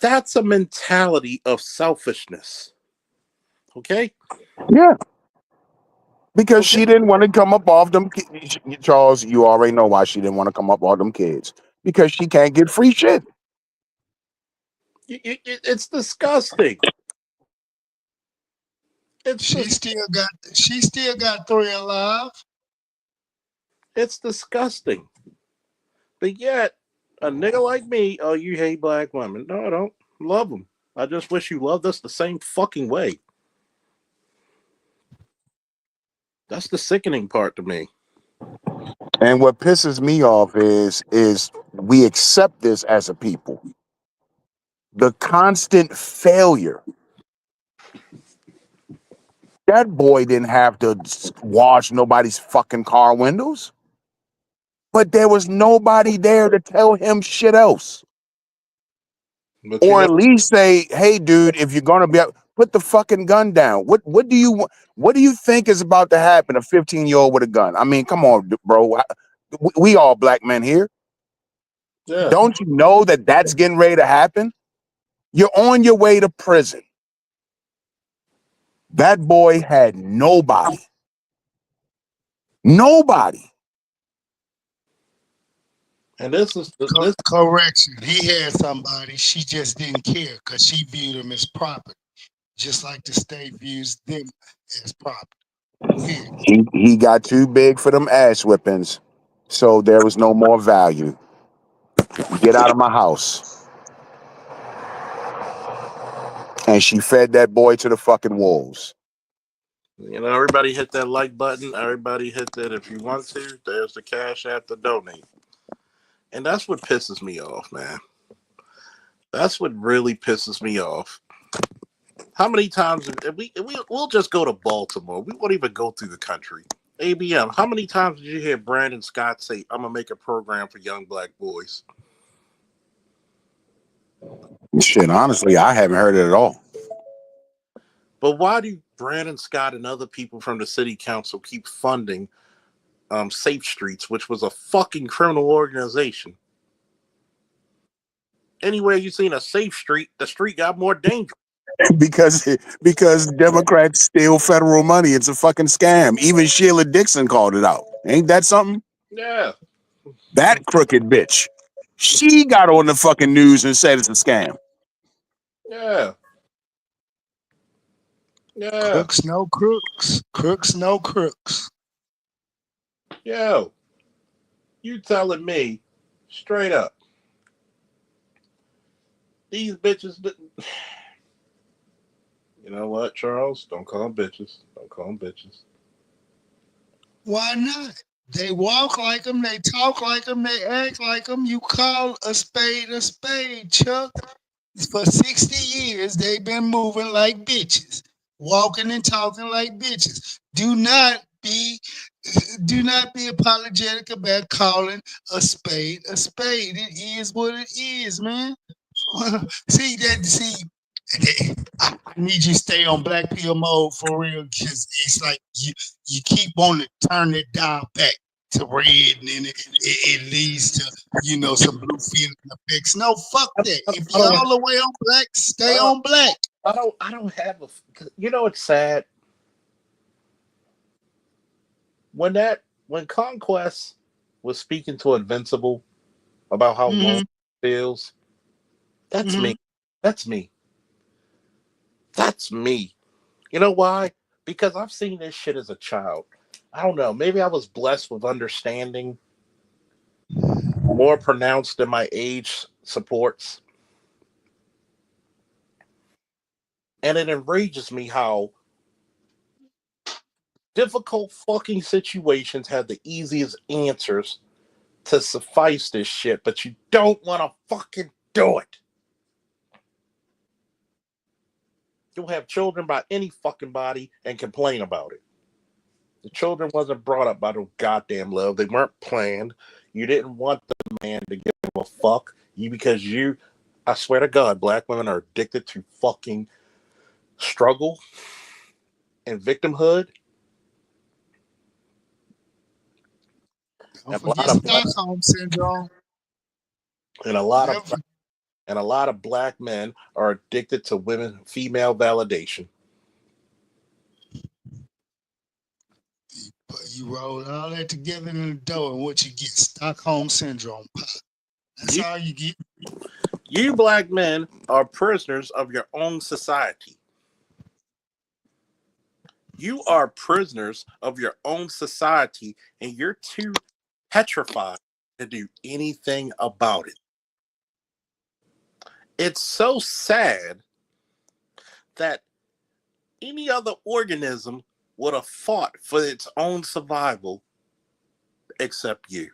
[SPEAKER 1] That's a mentality of selfishness. Okay?
[SPEAKER 6] Yeah. Because
[SPEAKER 1] Okay.
[SPEAKER 6] she didn't want to come up off them. Charles, you already know why she didn't want to come up off them kids. Because she can't get free shit.
[SPEAKER 1] It's disgusting.
[SPEAKER 3] She still got 3 alive.
[SPEAKER 1] It's disgusting. But yet, a nigga like me, oh, you hate black women. No, I don't. Love them. I just wish you loved us the same fucking way. That's the sickening part to me.
[SPEAKER 6] And what pisses me off is we accept this as a people. The constant failure. That boy didn't have to wash nobody's fucking car windows. But there was nobody there to tell him shit else.
[SPEAKER 1] But
[SPEAKER 6] Or at least say, hey, dude, if you're gonna be out, put the fucking gun down. What do you think is about to happen? A 15-year-old with a gun. I mean, come on, bro. We all black men here.
[SPEAKER 1] Yeah.
[SPEAKER 6] Don't you know that that's getting ready to happen? You're on your way to prison. That boy had nobody. Nobody.
[SPEAKER 1] And this is this
[SPEAKER 3] Correction. He had somebody. She just didn't care because she viewed him as property, just like the state views them as property.
[SPEAKER 6] He got too big for them ass whippings, so there was no more value. Get out of my house. And she fed that boy to the fucking wolves.
[SPEAKER 1] Everybody hit that like button. Everybody hit that if you want to. There's the cash app to donate. And that's what pisses me off, man. That's what really pisses me off. How many times we'll just go to Baltimore? We won't even go through the country. ABM. How many times did you hear Brandon Scott say, "I'm gonna make a program for young black boys"?
[SPEAKER 6] Shit, honestly, I haven't heard it at all.
[SPEAKER 1] But why do Brandon Scott and other people from the city council keep funding Safe Streets, which was a fucking criminal organization? Anywhere you seen a safe street, the street got more dangerous.
[SPEAKER 6] because Democrats steal federal money. It's a fucking scam. Even Sheila Dixon called it out. Ain't that something?
[SPEAKER 1] Yeah.
[SPEAKER 6] That crooked bitch. She got on the fucking news and said it's a scam.
[SPEAKER 1] Yeah. Yeah.
[SPEAKER 3] Crooks, no crooks. Crooks, no crooks.
[SPEAKER 1] Yo, you telling me straight up, these bitches didn't. You know what, Charles? Don't call them bitches. Don't call them bitches.
[SPEAKER 3] Why not? They walk like them, they talk like them, they act like them. You call a spade, Chuck. For 60 years, they've been moving like bitches, walking and talking like bitches. Do not be apologetic about calling a spade a spade. It is what it is, man. See, I need you to stay on black pill mode for real, because it's like you keep wanting to turn it down back to red, and then it leads to some blue feeling effects. No, fuck that. If you're all the way on black, stay on black.
[SPEAKER 1] I don't have a. It's sad when Conquest was speaking to Invincible about how long it feels. That's me. That's me. That's me. You know why? Because I've seen this shit as a child. I don't know. Maybe I was blessed with understanding more pronounced than my age supports. And it enrages me how difficult fucking situations have the easiest answers to suffice this shit, but you don't want to fucking do it. You'll have children by any fucking body and complain about it. The children wasn't brought up by no goddamn love. They weren't planned. You didn't want the man to give a fuck. I swear to God, black women are addicted to fucking struggle and victimhood.
[SPEAKER 3] Don't forget Stockholm syndrome.
[SPEAKER 1] And a lot of black men are addicted to female validation.
[SPEAKER 3] But you roll all that together in the dough, and what you get? Stockholm syndrome. That's all you get.
[SPEAKER 1] You black men are prisoners of your own society. You are prisoners of your own society, and you're too petrified to do anything about it. It's so sad that any other organism would have fought for its own survival except you.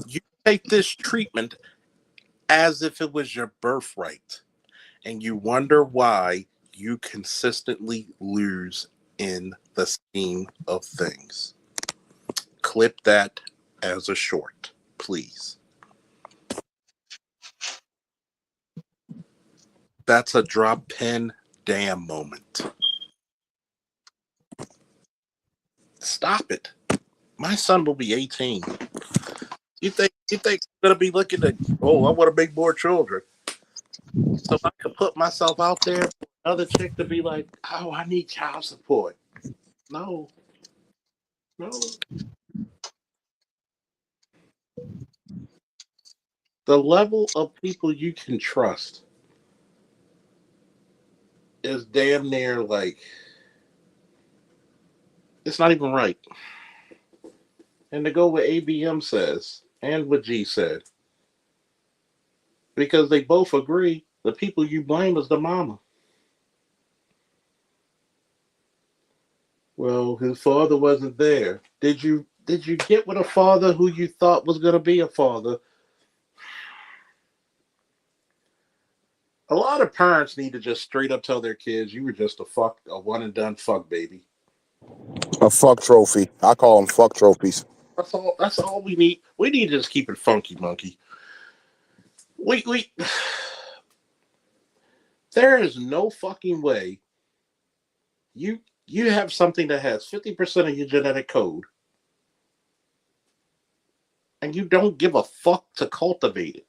[SPEAKER 1] You take this treatment as if it was your birthright, and you wonder why you consistently lose in the scheme of things. Clip that as a short, please. That's a drop pin damn moment. Stop it. My son will be 18. You think I'm gonna be looking at, I want to make more children, so I can put myself out there for another chick to be like, I need child support. No. The level of people you can trust is damn near like, it's not even right. And to go what ABM says and what G said, because they both agree, the people you blame is the mama. Well, his father wasn't there. Did you get with a father who you thought was going to be a father? A lot of parents need to just straight up tell their kids, you were just a one and done fuck baby.
[SPEAKER 6] A fuck trophy. I call them fuck trophies.
[SPEAKER 1] That's all we need. We need to just keep it funky, monkey. There is no fucking way you have something that has 50% of your genetic code and you don't give a fuck to cultivate it.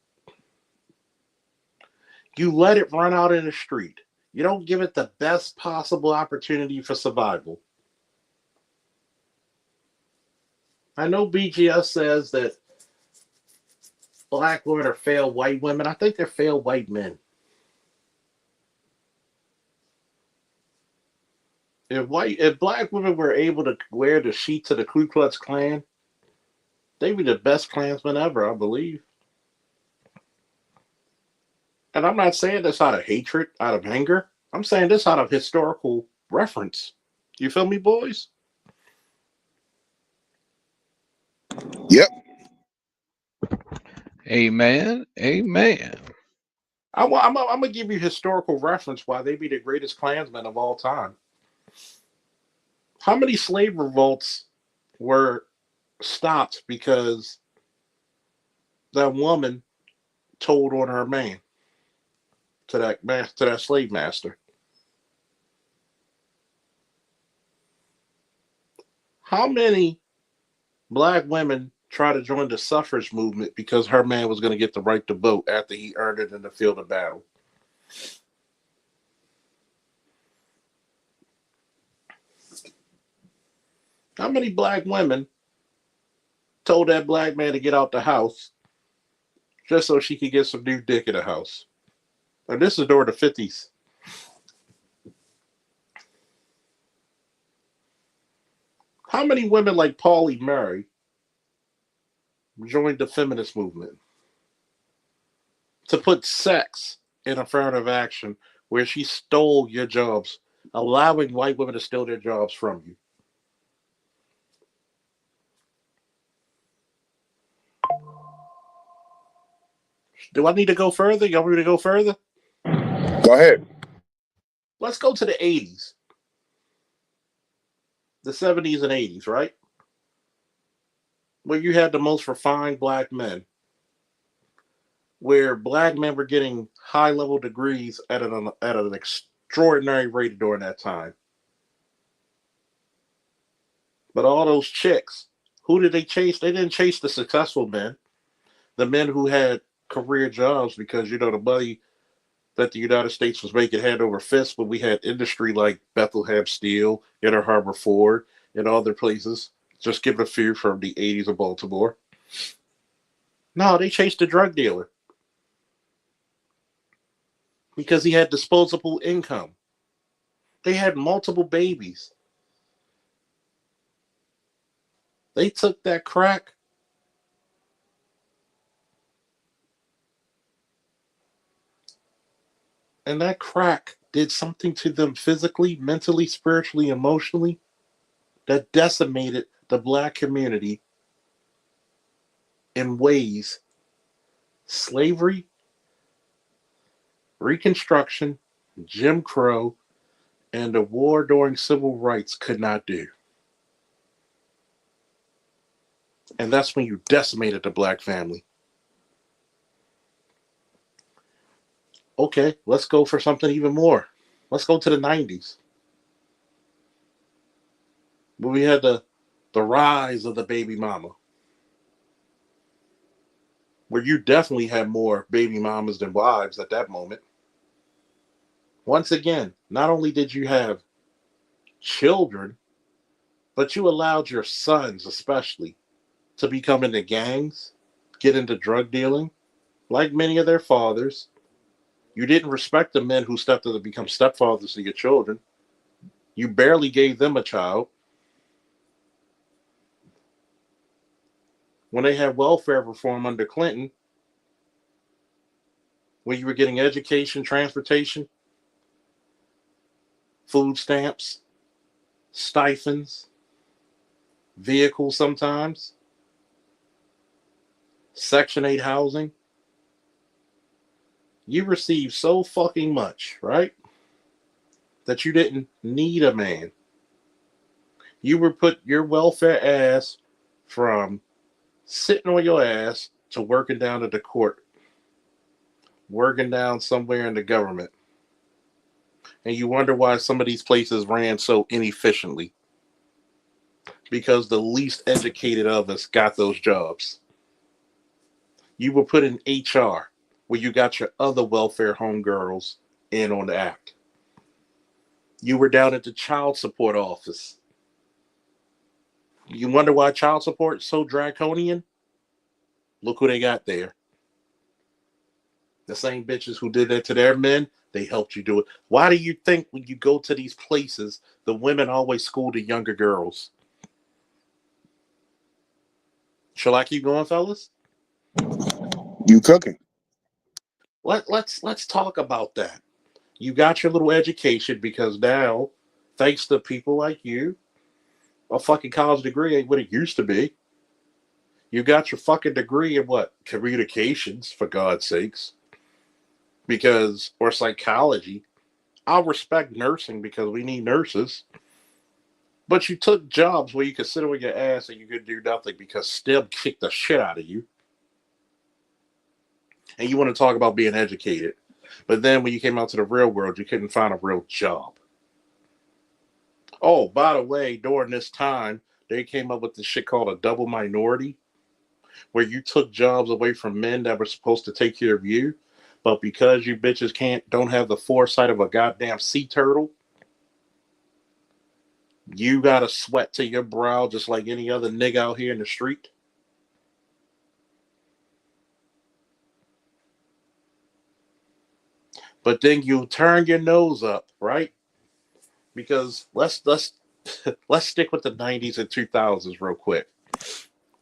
[SPEAKER 1] You let it run out in the street. You don't give it the best possible opportunity for survival. I know BGS says that black women are failed white women. I think they're failed white men. If black women were able to wear the sheets of the Ku Klux Klan, they'd be the best Klansmen ever, I believe. And I'm not saying this out of hatred, out of anger. I'm saying this out of historical reference. You feel me, boys?
[SPEAKER 6] Yep.
[SPEAKER 13] Amen. Amen.
[SPEAKER 1] I'm going to give you historical reference why they be the greatest Klansmen of all time. How many slave revolts were stopped because that woman told on her man to that slave master? How many black women tried to join the suffrage movement because her man was going to get the right to vote after he earned it in the field of battle? How many black women told that black man to get out the house just so she could get some new dick in the house? And this is during the 50s. How many women like Pauli Murray joined the feminist movement to put sex in affirmative action where she stole your jobs, allowing white women to steal their jobs from you? Do I need to go further? Y'all want me to go further?
[SPEAKER 6] Go ahead.
[SPEAKER 1] Let's go to the 80s, the 70s and 80s, right? Where you had the most refined black men, where black men were getting high level degrees at an extraordinary rate during that time. But all those chicks, who did they chase? They didn't chase the successful men, the men who had career jobs, because you know the money that the United States was making hand over fist when we had industry like Bethlehem Steel, Inner Harbor Ford, and other places. Just give it a few from the 80s of Baltimore. No, they chased the drug dealer because he had disposable income. They had multiple babies. They took that crack and that crack did something to them physically, mentally, spiritually, emotionally that decimated the black community in ways slavery, Reconstruction, Jim Crow, and the war during civil rights could not do. And that's when you decimated the black family. Okay, let's go for something even more. Let's go to the 90s. When we had the rise of the baby mama. Where you definitely had more baby mamas than wives at that moment. Once again, not only did you have children, but you allowed your sons, especially, to become into gangs, get into drug dealing, like many of their fathers. You didn't respect the men who stepped up to become stepfathers to your children. You barely gave them a child. When they had welfare reform under Clinton, when you were getting education, transportation, food stamps, stipends, vehicles sometimes, Section 8 housing, you received so fucking much, right? That you didn't need a man. You were put your welfare ass from sitting on your ass to working down at the court, working down somewhere in the government. And you wonder why some of these places ran so inefficiently. Because the least educated of us got those jobs. You were put in HR where you got your other welfare homegirls in on the act. You were down at the child support office. You wonder why child support is so draconian? Look who they got there. The same bitches who did that to their men, they helped you do it. Why do you think when you go to these places, the women always school the younger girls? Shall I keep going, fellas?
[SPEAKER 6] You cooking.
[SPEAKER 1] Let's talk about that. You got your little education because now, thanks to people like you, a fucking college degree ain't what it used to be. You got your fucking degree in what? Communications, for God's sakes. Because, or psychology. I'll respect nursing because we need nurses. But you took jobs where you could sit on your ass and you could do nothing because STEM kicked the shit out of you. And you want to talk about being educated. But then when you came out to the real world, you couldn't find a real job. Oh, by the way, during this time, they came up with this shit called a double minority, where you took jobs away from men that were supposed to take care of you, but because you bitches don't have the foresight of a goddamn sea turtle, you got a sweat to your brow just like any other nigga out here in the street. But then you turn your nose up, right? Because let's let's stick with the 90s and 2000s real quick.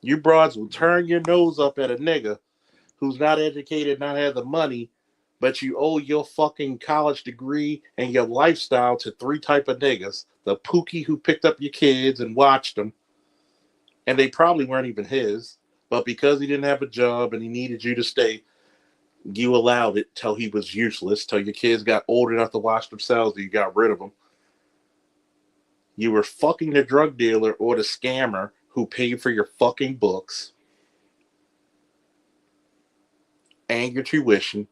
[SPEAKER 1] You broads will turn your nose up at a nigga who's not educated, not have the money, but you owe your fucking college degree and your lifestyle to three type of niggas. The Pooky who picked up your kids and watched them, and they probably weren't even his, but because he didn't have a job and he needed you to stay, you allowed it till he was useless, till your kids got old enough to watch themselves and you got rid of them. You were fucking the drug dealer or the scammer who paid for your fucking books and your tuition.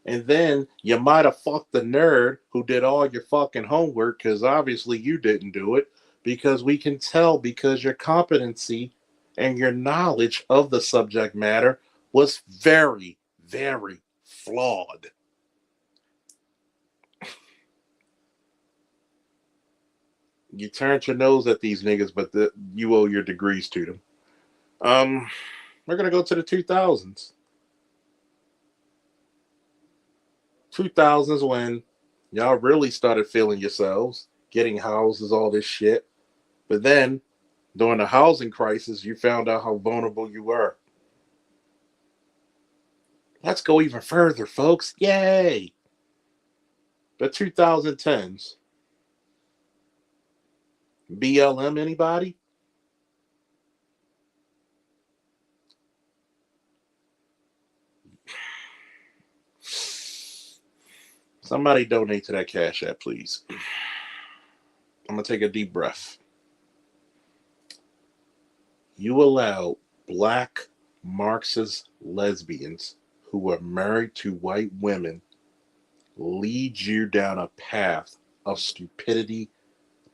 [SPEAKER 1] And then you might have fucked the nerd who did all your fucking homework because obviously you didn't do it because we can tell because your competency and your knowledge of the subject matter was very, very flawed. You turned your nose at these niggas, but you owe your degrees to them. We're going to go to the 2000s. 2000s when y'all really started feeling yourselves, getting houses, all this shit. But then, during the housing crisis, you found out how vulnerable you were. Let's go even further, folks. Yay! The 2010s. BLM, anybody? Somebody donate to that Cash App, please. I'm going to take a deep breath. You allowed black Marxist lesbians who were married to white women lead you down a path of stupidity,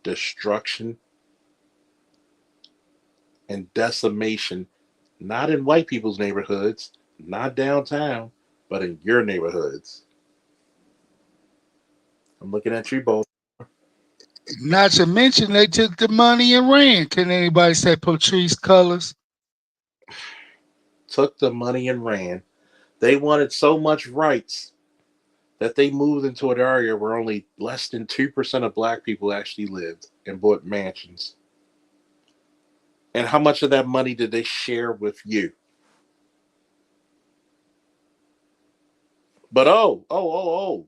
[SPEAKER 1] destruction, and decimation, not in white people's neighborhoods, not downtown, but in your neighborhoods. I'm looking at you both.
[SPEAKER 3] Not to mention they took the money and ran. Can anybody say Patrice Colors?
[SPEAKER 1] Took the money and ran. They wanted so much rights that they moved into an area where only less than 2% of black people actually lived and bought mansions. And how much of that money did they share with you? But oh.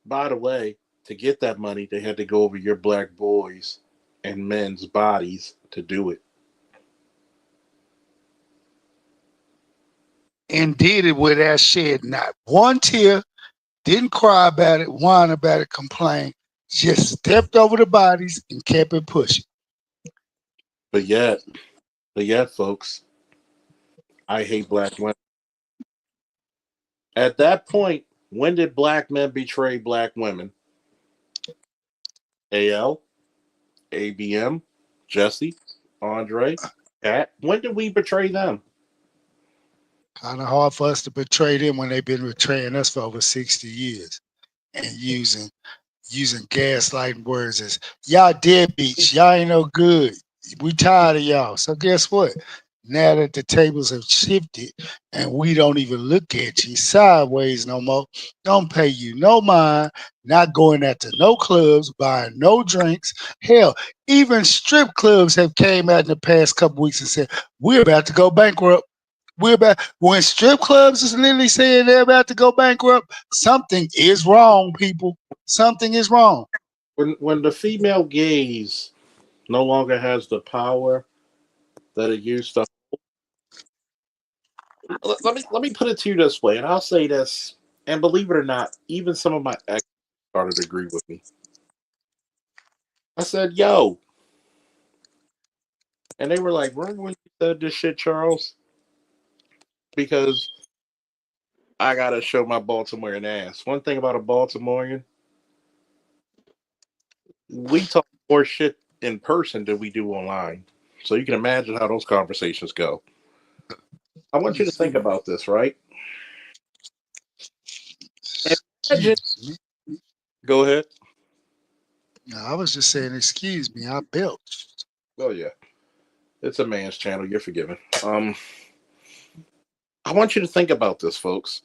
[SPEAKER 1] By the way, to get that money, they had to go over your black boys and men's bodies to do it.
[SPEAKER 3] And did it with that shed not one tear, didn't cry about it, whine about it, complain, just stepped over the bodies and kept it pushing.
[SPEAKER 1] But yet, folks, I hate black women. At that point, When did black men betray black women? AL, ABM, Jesse, Andre, Cat. When did we betray them?
[SPEAKER 3] Kind of hard for us to betray them when they've been betraying us for over 60 years and using gaslighting words as y'all deadbeats, y'all ain't no good. We tired of y'all. So guess what? Now that the tables have shifted and we don't even look at you sideways no more, don't pay you no mind, not going out to no clubs, buying no drinks. Hell, even strip clubs have came out in the past couple weeks and said, we're about to go bankrupt. We're about when strip clubs is literally saying they're about to go bankrupt, something is wrong, people. Something is wrong.
[SPEAKER 1] When the female gaze no longer has the power that it used to. Let me put it to you this way, and I'll say this, and believe it or not, even some of my ex started to agree with me. I said, "Yo," and they were like, "Remember when you said this shit, Charles?" Because I gotta show my Baltimorean ass. One thing about a Baltimorean, we talk more shit in person than we do online. So you can imagine how those conversations go. I want you to think about this, right? Imagine.
[SPEAKER 3] Excuse me.
[SPEAKER 1] Go ahead.
[SPEAKER 3] No, I was just saying, excuse me, I belched.
[SPEAKER 1] Oh yeah, it's a man's channel. You're forgiven. I want you to think about this, folks.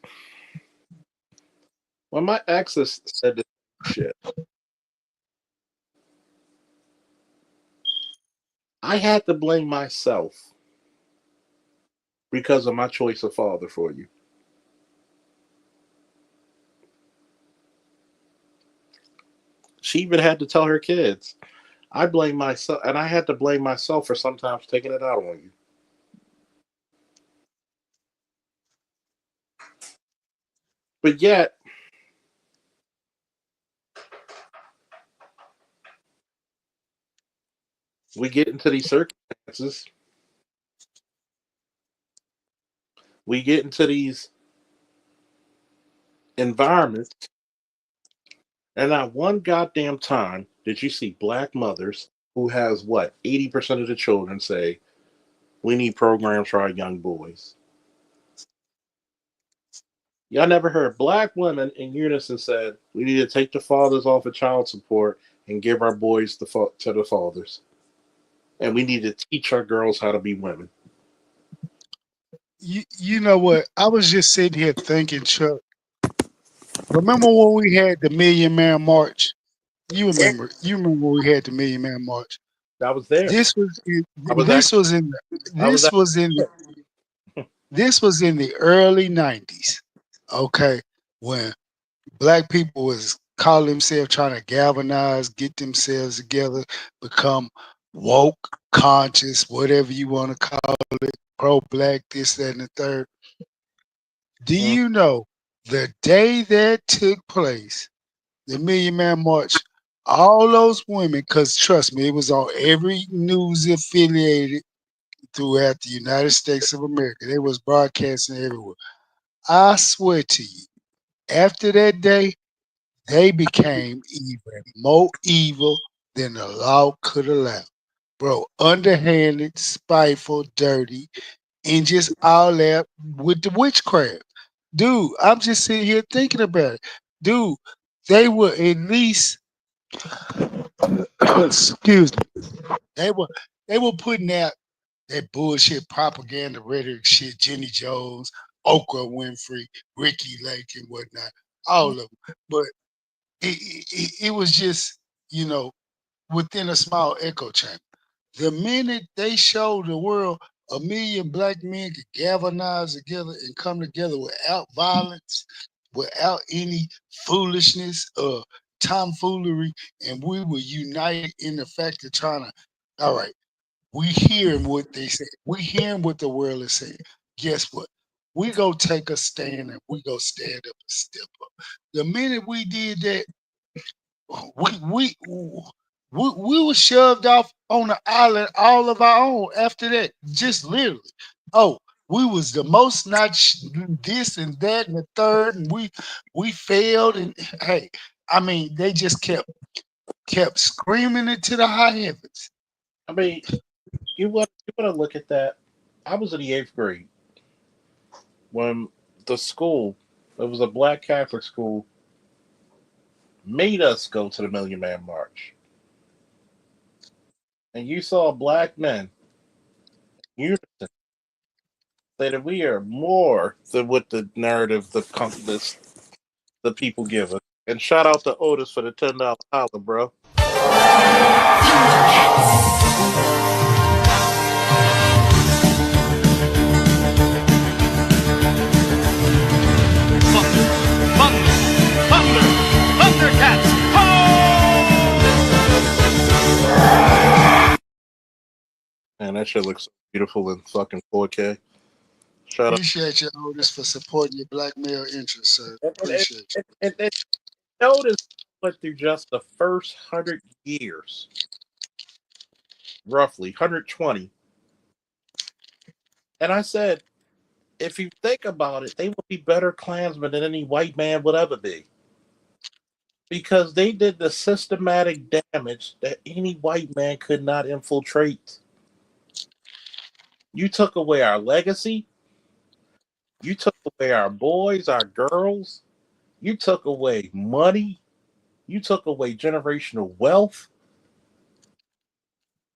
[SPEAKER 1] When my exes said this shit, I had to blame myself because of my choice of father for you. She even had to tell her kids. I blame myself, and I had to blame myself for sometimes taking it out on you. But yet, we get into these circumstances, we get into these environments, and not one goddamn time did you see black mothers who has what 80% of the children say we need programs for our young boys. Y'all never heard black women in unison said we need to take the fathers off of child support and give our boys to the fathers, and we need to teach our girls how to be women.
[SPEAKER 3] You know what? I was just sitting here thinking, Chuck. Remember when we had the Million Man March? You remember when we had the Million Man March?
[SPEAKER 1] I was there.
[SPEAKER 3] This was in,
[SPEAKER 1] I was
[SPEAKER 3] this
[SPEAKER 1] actually.
[SPEAKER 3] was in
[SPEAKER 1] I was
[SPEAKER 3] this was in this was in the early '90s. Okay, when black people was calling themselves trying to galvanize, get themselves together, become woke, conscious, whatever you want to call it, pro black, this, that, and the third. Do
[SPEAKER 1] actually.
[SPEAKER 3] you know the day that took place, the Million Man March, all those women, because trust me, it was on every news affiliated throughout the United States of America. They was broadcasting everywhere. I swear to you, after that day, they became even more evil than the law could allow. Bro, underhanded, spiteful, dirty, and just all that with the witchcraft. Dude, I'm just sitting here thinking about it. Dude, they were at least excuse me. They were they were putting out that bullshit propaganda rhetoric shit, Jenny Jones, Oprah Winfrey, Ricky Lake and whatnot, all of them. But it was just, you know, within a small echo chamber. The minute they showed the world a million black men could galvanize together and come together without violence, without any foolishness or tomfoolery, and we were united in the fact of trying to, all right, we hearing what they say. We hearing what the world is saying. Guess what? We go take a stand and we go stand up and step up. The minute we did that, we we we were shoved off on the island all of our own after that. Just literally. Oh, we was the most not this and that and the third, and we failed. And hey, I mean, they just kept screaming it to the high heavens.
[SPEAKER 1] I mean, you want to look at that. I was in the eighth grade when the school, it was a black Catholic school, made us go to the Million Man March, and you saw black men unison say that we are more than what the narrative the people give us. And shout out to Otis for the $10 holler, bro.
[SPEAKER 10] Thundercats!
[SPEAKER 1] Man, that shit looks so beautiful in fucking 4K. Shout out.
[SPEAKER 3] Appreciate you, Otis, for supporting your black male interests, sir. Appreciate you.
[SPEAKER 1] And notice went through just the first 100 years, roughly 120. And I said, if you think about it, they would be better Klansmen than any white man would ever be. Because they did the systematic damage that any white man could not infiltrate. You took away our legacy. You took away our boys, our girls. You took away money. You took away generational wealth.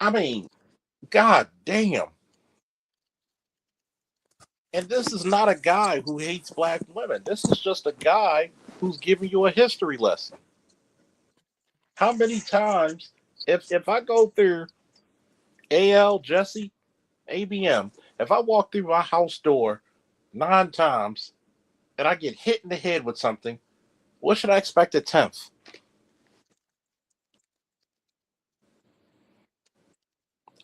[SPEAKER 1] I mean, god damn. And this is not a guy who hates black women. This is just a guy who's giving you a history lesson. How many times, if I go through AL, Jesse, ABM, if I walk through my house door 9 times and I get hit in the head with something, what should I expect at 10th?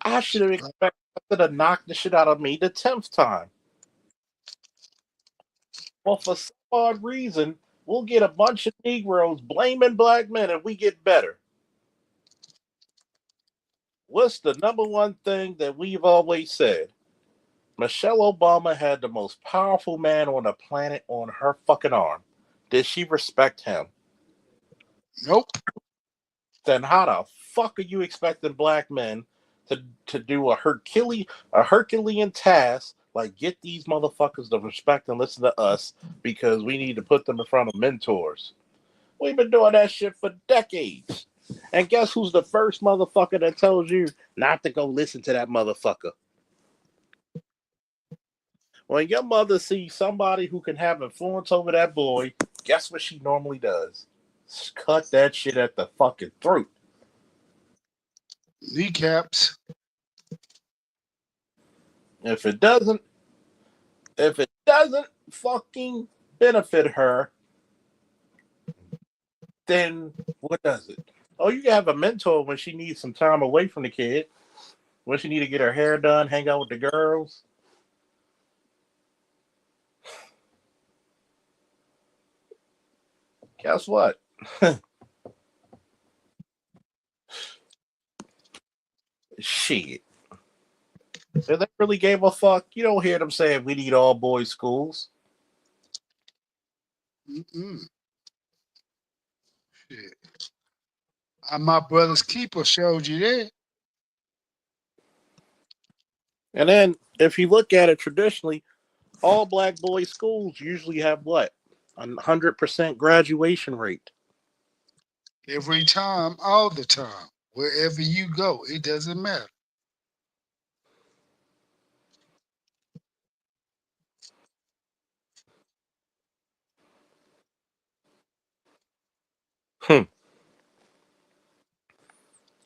[SPEAKER 1] I should have expected something to knock the shit out of me the 10th time. Well, for some odd reason, we'll get a bunch of Negroes blaming black men if we get better. What's the number one thing that we've always said? Michelle Obama had the most powerful man on the planet on her fucking arm. Did she respect him?
[SPEAKER 3] Nope.
[SPEAKER 1] Then how the fuck are you expecting black men to do a Herculean task like get these motherfuckers to respect and listen to us because we need to put them in front of mentors? We've been doing that shit for decades. And guess who's the first motherfucker that tells you not to go listen to that motherfucker? When your mother sees somebody who can have influence over that boy, guess what she normally does? Cut that shit at the fucking throat.
[SPEAKER 3] Kneecaps.
[SPEAKER 1] If it doesn't fucking benefit her, then what does it? Oh, you can have a mentor when she needs some time away from the kid, when she need to get her hair done, hang out with the girls. Guess what? Shit. If they really gave a fuck, you don't hear them saying we need all boys schools.
[SPEAKER 3] Mm-mm. Shit. My brother's keeper showed you that.
[SPEAKER 1] And then if you look at it traditionally, all black boys schools usually have what? 100% graduation rate.
[SPEAKER 3] Every time, all the time. Wherever you go, it doesn't matter.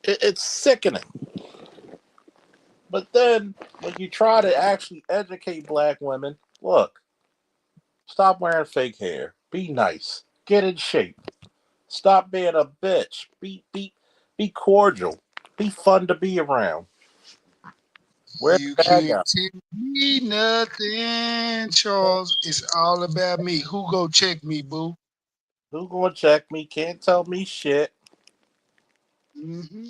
[SPEAKER 1] It's sickening. But then when you try to actually educate black women, look, stop wearing fake hair. Be nice. Get in shape. Stop being a bitch. Be cordial. Be fun to be around. Wear
[SPEAKER 3] You
[SPEAKER 1] the bag
[SPEAKER 3] can't
[SPEAKER 1] out.
[SPEAKER 3] tell me nothing, Charles. It's all about me. Who go check me, boo?
[SPEAKER 1] Who gonna check me? Can't tell me shit.
[SPEAKER 3] Mm-hmm.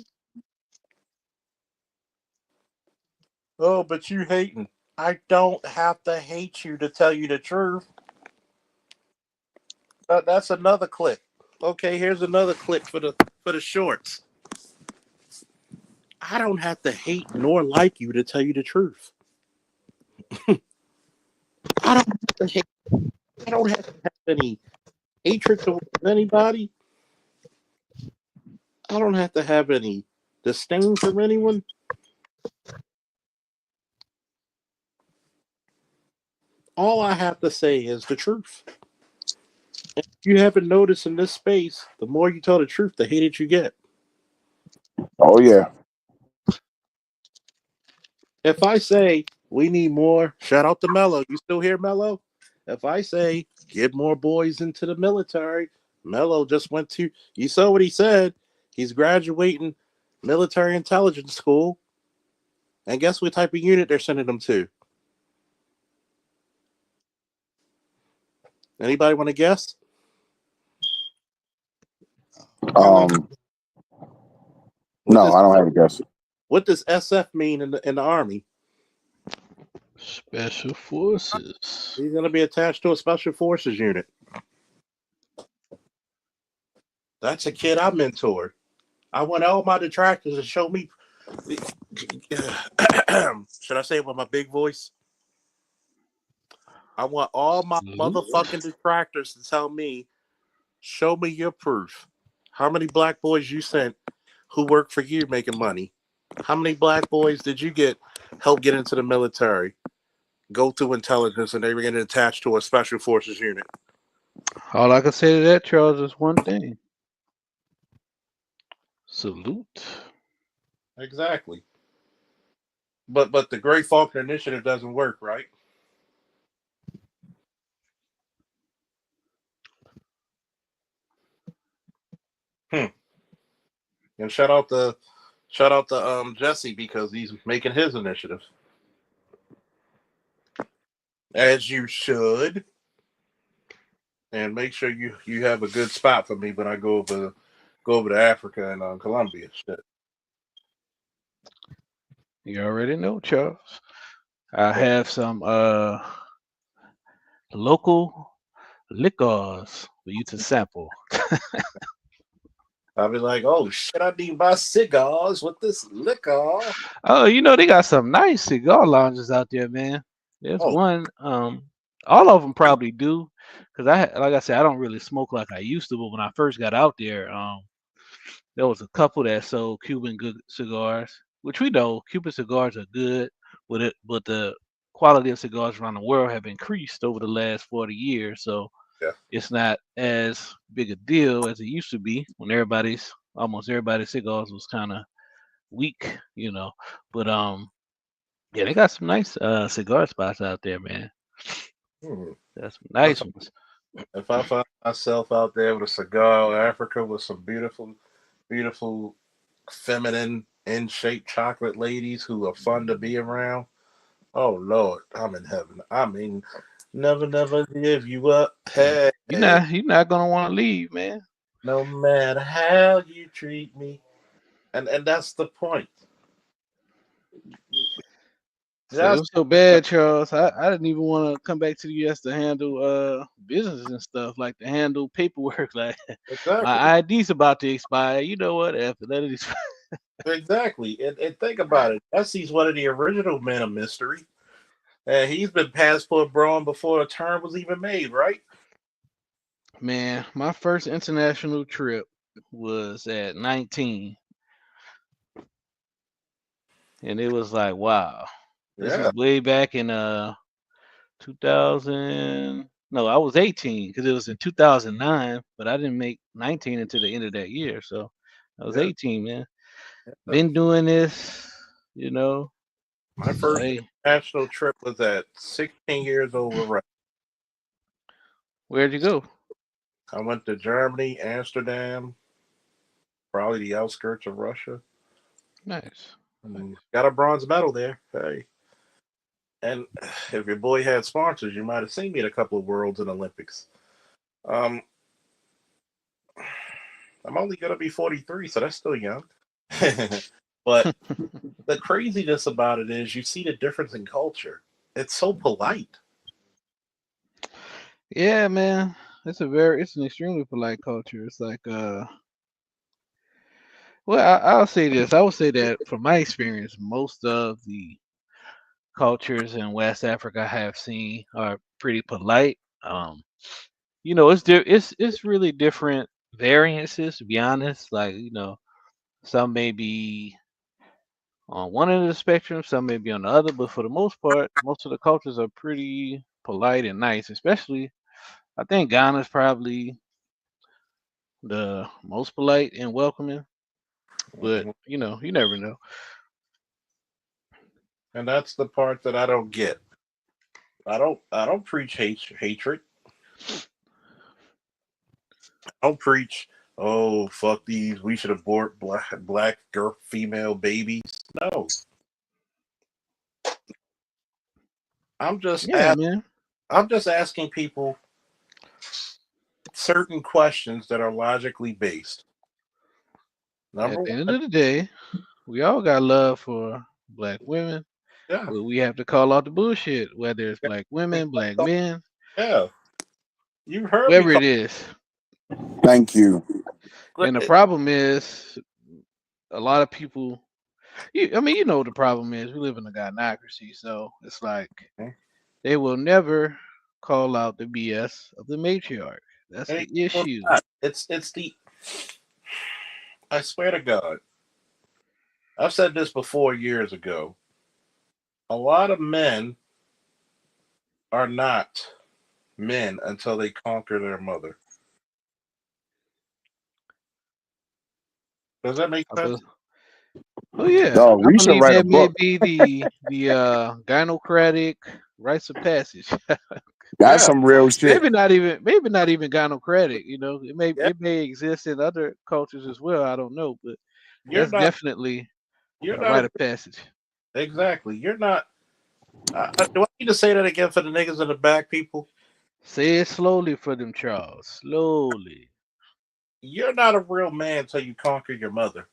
[SPEAKER 1] Oh, but you hating. I don't have to hate you to tell you the truth. That's another clip. Okay, here's another clip for the shorts. I don't have to hate nor like you to tell you the truth. I don't have to hate. I don't have to have any hatred towards anybody. I don't have to have any disdain for anyone. All I have to say is the truth. And if you haven't noticed in this space, the more you tell the truth, the hated you get.
[SPEAKER 6] Oh yeah.
[SPEAKER 1] If I say we need more, shout out to Mello. You still here, Mello? If I say get more boys into the military, Mello just went to. You saw what he said. He's graduating military intelligence school, and guess what type of unit they're sending him to? Anybody want to guess?
[SPEAKER 6] No, I don't have a guess.
[SPEAKER 1] What does SF mean in the Army?
[SPEAKER 13] Special Forces.
[SPEAKER 1] He's going to be attached to a Special Forces unit. That's a kid I mentored. I want all my detractors to show me. Should I say it with my big voice? I want all my motherfucking detractors to tell me, show me your proof. How many black boys you sent who work for you making money? How many black boys did you help get into the military, go through intelligence, and they were getting attached to a special forces unit?
[SPEAKER 13] All I can say to that, Charles, is one thing. Salute.
[SPEAKER 1] Exactly. But the Great Faulkner Initiative doesn't work, right? And shout out to Jesse because he's making his initiative. As you should. And make sure you have a good spot for me when I go over to Africa and Colombia. Shit.
[SPEAKER 13] You already know, Charles. I have some local liquors for you to sample.
[SPEAKER 1] I'll be like, oh shit, I need my cigars with this liquor.
[SPEAKER 13] Oh, they got some nice cigar lounges out there, man. There's one. All of them probably do, because like I said, I don't really smoke like I used to. But when I first got out there, there was a couple that sold Cuban good cigars, which we know Cuban cigars are good, but the quality of cigars around the world have increased over the last 40 years. So it's not as big a deal as it used to be when almost everybody's cigars was kind of weak, But yeah, they got some nice cigar spots out there, man. That's some nice ones.
[SPEAKER 1] If I find myself out there with a cigar in Africa with some beautiful, beautiful, feminine, in-shape chocolate ladies who are fun to be around, oh Lord, I'm in heaven. I mean, never give you up. Hey,
[SPEAKER 13] you're not gonna want to leave, man.
[SPEAKER 1] No matter how you treat me, and that's the point.
[SPEAKER 13] So it was so bad, Charles. I didn't even want to come back to the U.S. to handle business and stuff, like to handle paperwork. Like my ID's about to expire. You know what? After let it expire.
[SPEAKER 1] Exactly, and think about it. Jesse's one of the original men of mystery, and he's been passport brawn before a term was even made, right?
[SPEAKER 13] Man, my first international trip was at 19, and it was like, wow. This is way back in 2000. No, I was 18 because it was in 2009, but I didn't make 19 until the end of that year. So I was 18, man. Been doing this,
[SPEAKER 1] My first international trip was at 16 years old. Right.
[SPEAKER 13] Where'd you go?
[SPEAKER 1] I went to Germany, Amsterdam, probably the outskirts of Russia.
[SPEAKER 13] Nice.
[SPEAKER 1] Got a bronze medal there. Hey. And if your boy had sponsors, you might have seen me at a couple of Worlds and Olympics. I'm only going to be 43, so that's still young. But the craziness about it is you see the difference in culture. It's so polite.
[SPEAKER 13] Yeah, man. It's an extremely polite culture. It's like well, I'll say this. I would say that from my experience, most of the cultures in West Africa I have seen are pretty polite. It's really different variances, to be honest. Like, some may be on one end of the spectrum, some may be on the other, but for the most part, most of the cultures are pretty polite and nice. Especially, I think Ghana's probably the most polite and welcoming. But
[SPEAKER 1] Mhm.
[SPEAKER 13] you never know.
[SPEAKER 1] And that's the part that I don't get. I don't preach hatred. I don't preach, oh fuck these, we should abort black girl female babies. No. I'm just
[SPEAKER 13] Yeah,
[SPEAKER 1] ask,
[SPEAKER 13] man.
[SPEAKER 1] I'm just asking people certain questions that are logically based.
[SPEAKER 13] At
[SPEAKER 1] Number
[SPEAKER 13] the end
[SPEAKER 1] one,
[SPEAKER 13] of the day, we all got love for black women,
[SPEAKER 1] yeah.
[SPEAKER 13] but we have to call out the bullshit, whether it's black women, black men,
[SPEAKER 1] Yeah. You heard me
[SPEAKER 13] whoever
[SPEAKER 1] call
[SPEAKER 13] it is.
[SPEAKER 6] Thank you.
[SPEAKER 13] And the problem is, a lot of people. I mean, the problem is we live in a gynocracy, so it's like they will never call out the BS of the matriarch. That's the issue.
[SPEAKER 1] it's the I swear to God. I've said this before years ago. A lot of men are not men until they conquer their mother. Does that make
[SPEAKER 13] I
[SPEAKER 1] sense?
[SPEAKER 13] Oh yeah,
[SPEAKER 6] No,
[SPEAKER 13] I
[SPEAKER 6] we should
[SPEAKER 13] believe
[SPEAKER 6] write a
[SPEAKER 13] that may
[SPEAKER 6] book.
[SPEAKER 13] be the gynocratic rites of passage.
[SPEAKER 6] That's
[SPEAKER 1] Yeah.
[SPEAKER 6] some real shit.
[SPEAKER 13] Maybe not even gynocratic. It may
[SPEAKER 1] Yeah.
[SPEAKER 13] it may exist in other cultures as well. I don't know, but
[SPEAKER 1] You're
[SPEAKER 13] that's
[SPEAKER 1] not
[SPEAKER 13] definitely
[SPEAKER 1] you're
[SPEAKER 13] a
[SPEAKER 1] not
[SPEAKER 13] rite
[SPEAKER 1] a
[SPEAKER 13] of passage.
[SPEAKER 1] exactly. You're not do I need to say that again for the niggas in the back, people?
[SPEAKER 13] Say it slowly for them, Charles. Slowly.
[SPEAKER 1] You're not a real man until you conquer your mother.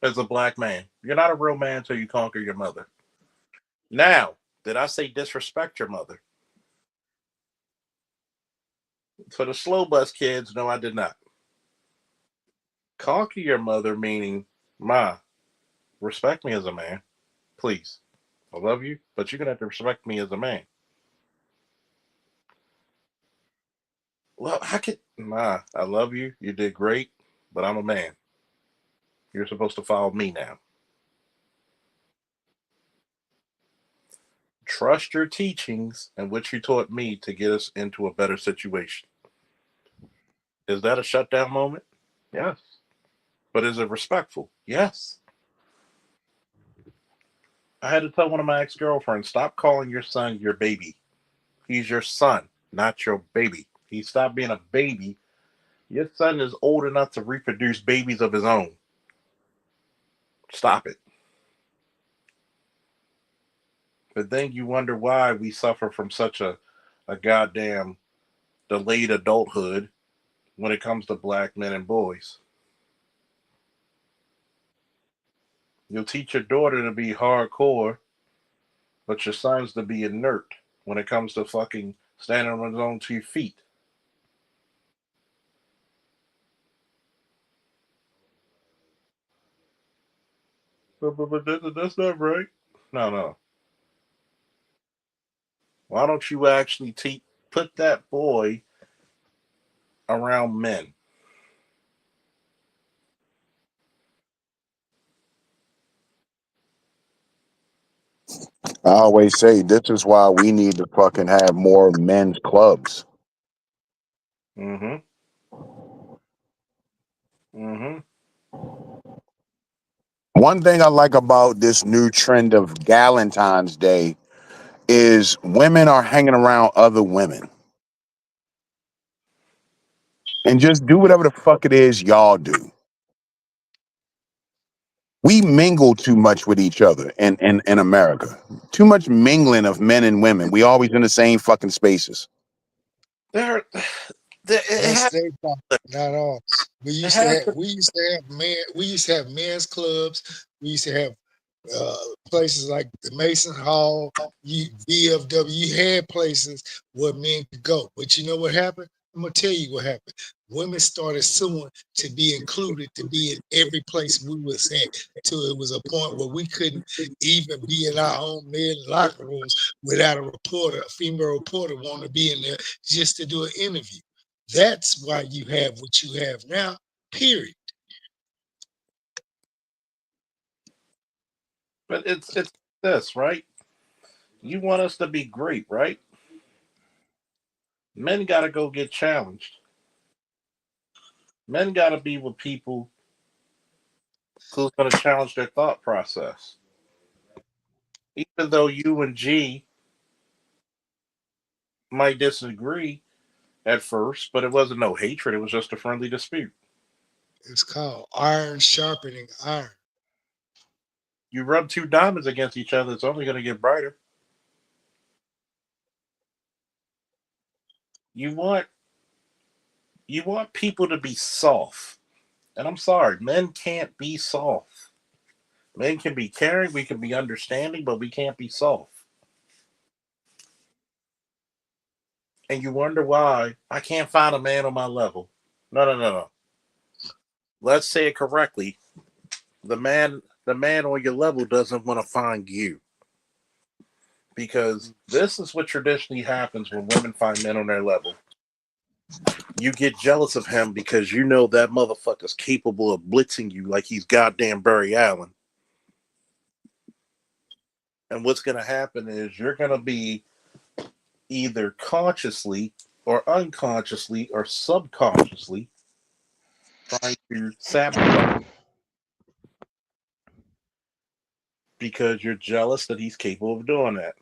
[SPEAKER 1] As a black man, you're not a real man until you conquer your mother. Now, did I say disrespect your mother? For the slow bus kids, no, I did not. Conquer your mother meaning, ma, respect me as a man, please. I love you, but you're gonna have to respect me as a man. Well, I could, ma, I love you. You did great, but I'm a man. You're supposed to follow me now. Trust your teachings and what you taught me to get us into a better situation. Is that a shutdown moment? Yes. But is it respectful? Yes. I had to tell one of my ex girlfriends, stop calling your son your baby. He's your son, not your baby. He stopped being a baby. Your son is old enough to reproduce babies of his own. Stop it. But then you wonder why we suffer from such a goddamn delayed adulthood when it comes to black men and boys. You'll teach your daughter to be hardcore, but your son's to be inert when it comes to fucking standing on his own 2 feet. But that's not right. No, no. Why don't you actually put that boy around men?
[SPEAKER 6] I always say this is why we need to fucking have more men's clubs.
[SPEAKER 1] Mm-hmm. Mm-hmm.
[SPEAKER 6] One thing I like about this new trend of Galentine's Day is women are hanging around other women and just do whatever the fuck it is y'all do. We mingle too much with each other in America. Too much mingling of men and women. We always in the same fucking spaces.
[SPEAKER 1] There,
[SPEAKER 3] That's their fault, not ours. We
[SPEAKER 1] it
[SPEAKER 3] used to
[SPEAKER 1] has
[SPEAKER 3] have we used to have men's clubs. We used to have places like the Mason Hall, VFW. You had places where men could go. But you know what happened? I'm gonna tell you what happened. Women started suing to be included, to be in every place we was at, till it was a point where we couldn't even be in our own men locker rooms without a reporter, a female reporter, wanting to be in there just to do an interview. That's why you have what you have now. Period.
[SPEAKER 1] But it's this, right? You want us to be great, right? Men got to go get challenged. Men got to be with people who's going to challenge their thought process. Even though you and G might disagree at first, but it wasn't no hatred. It was just a friendly dispute.
[SPEAKER 3] It's called iron sharpening iron.
[SPEAKER 1] You rub two diamonds against each other, it's only going to get brighter. You want people to be soft. And I'm sorry, men can't be soft. Men can be caring, we can be understanding, but we can't be soft. And you wonder why I can't find a man on my level. No. Let's say it correctly. The man on your level doesn't want to find you. Because this is what traditionally happens when women find men on their level. You get jealous of him because you know that motherfucker's capable of blitzing you like he's goddamn Barry Allen. And what's going to happen is you're going to be either consciously or unconsciously or subconsciously trying to sabotage because you're jealous that he's capable of doing that.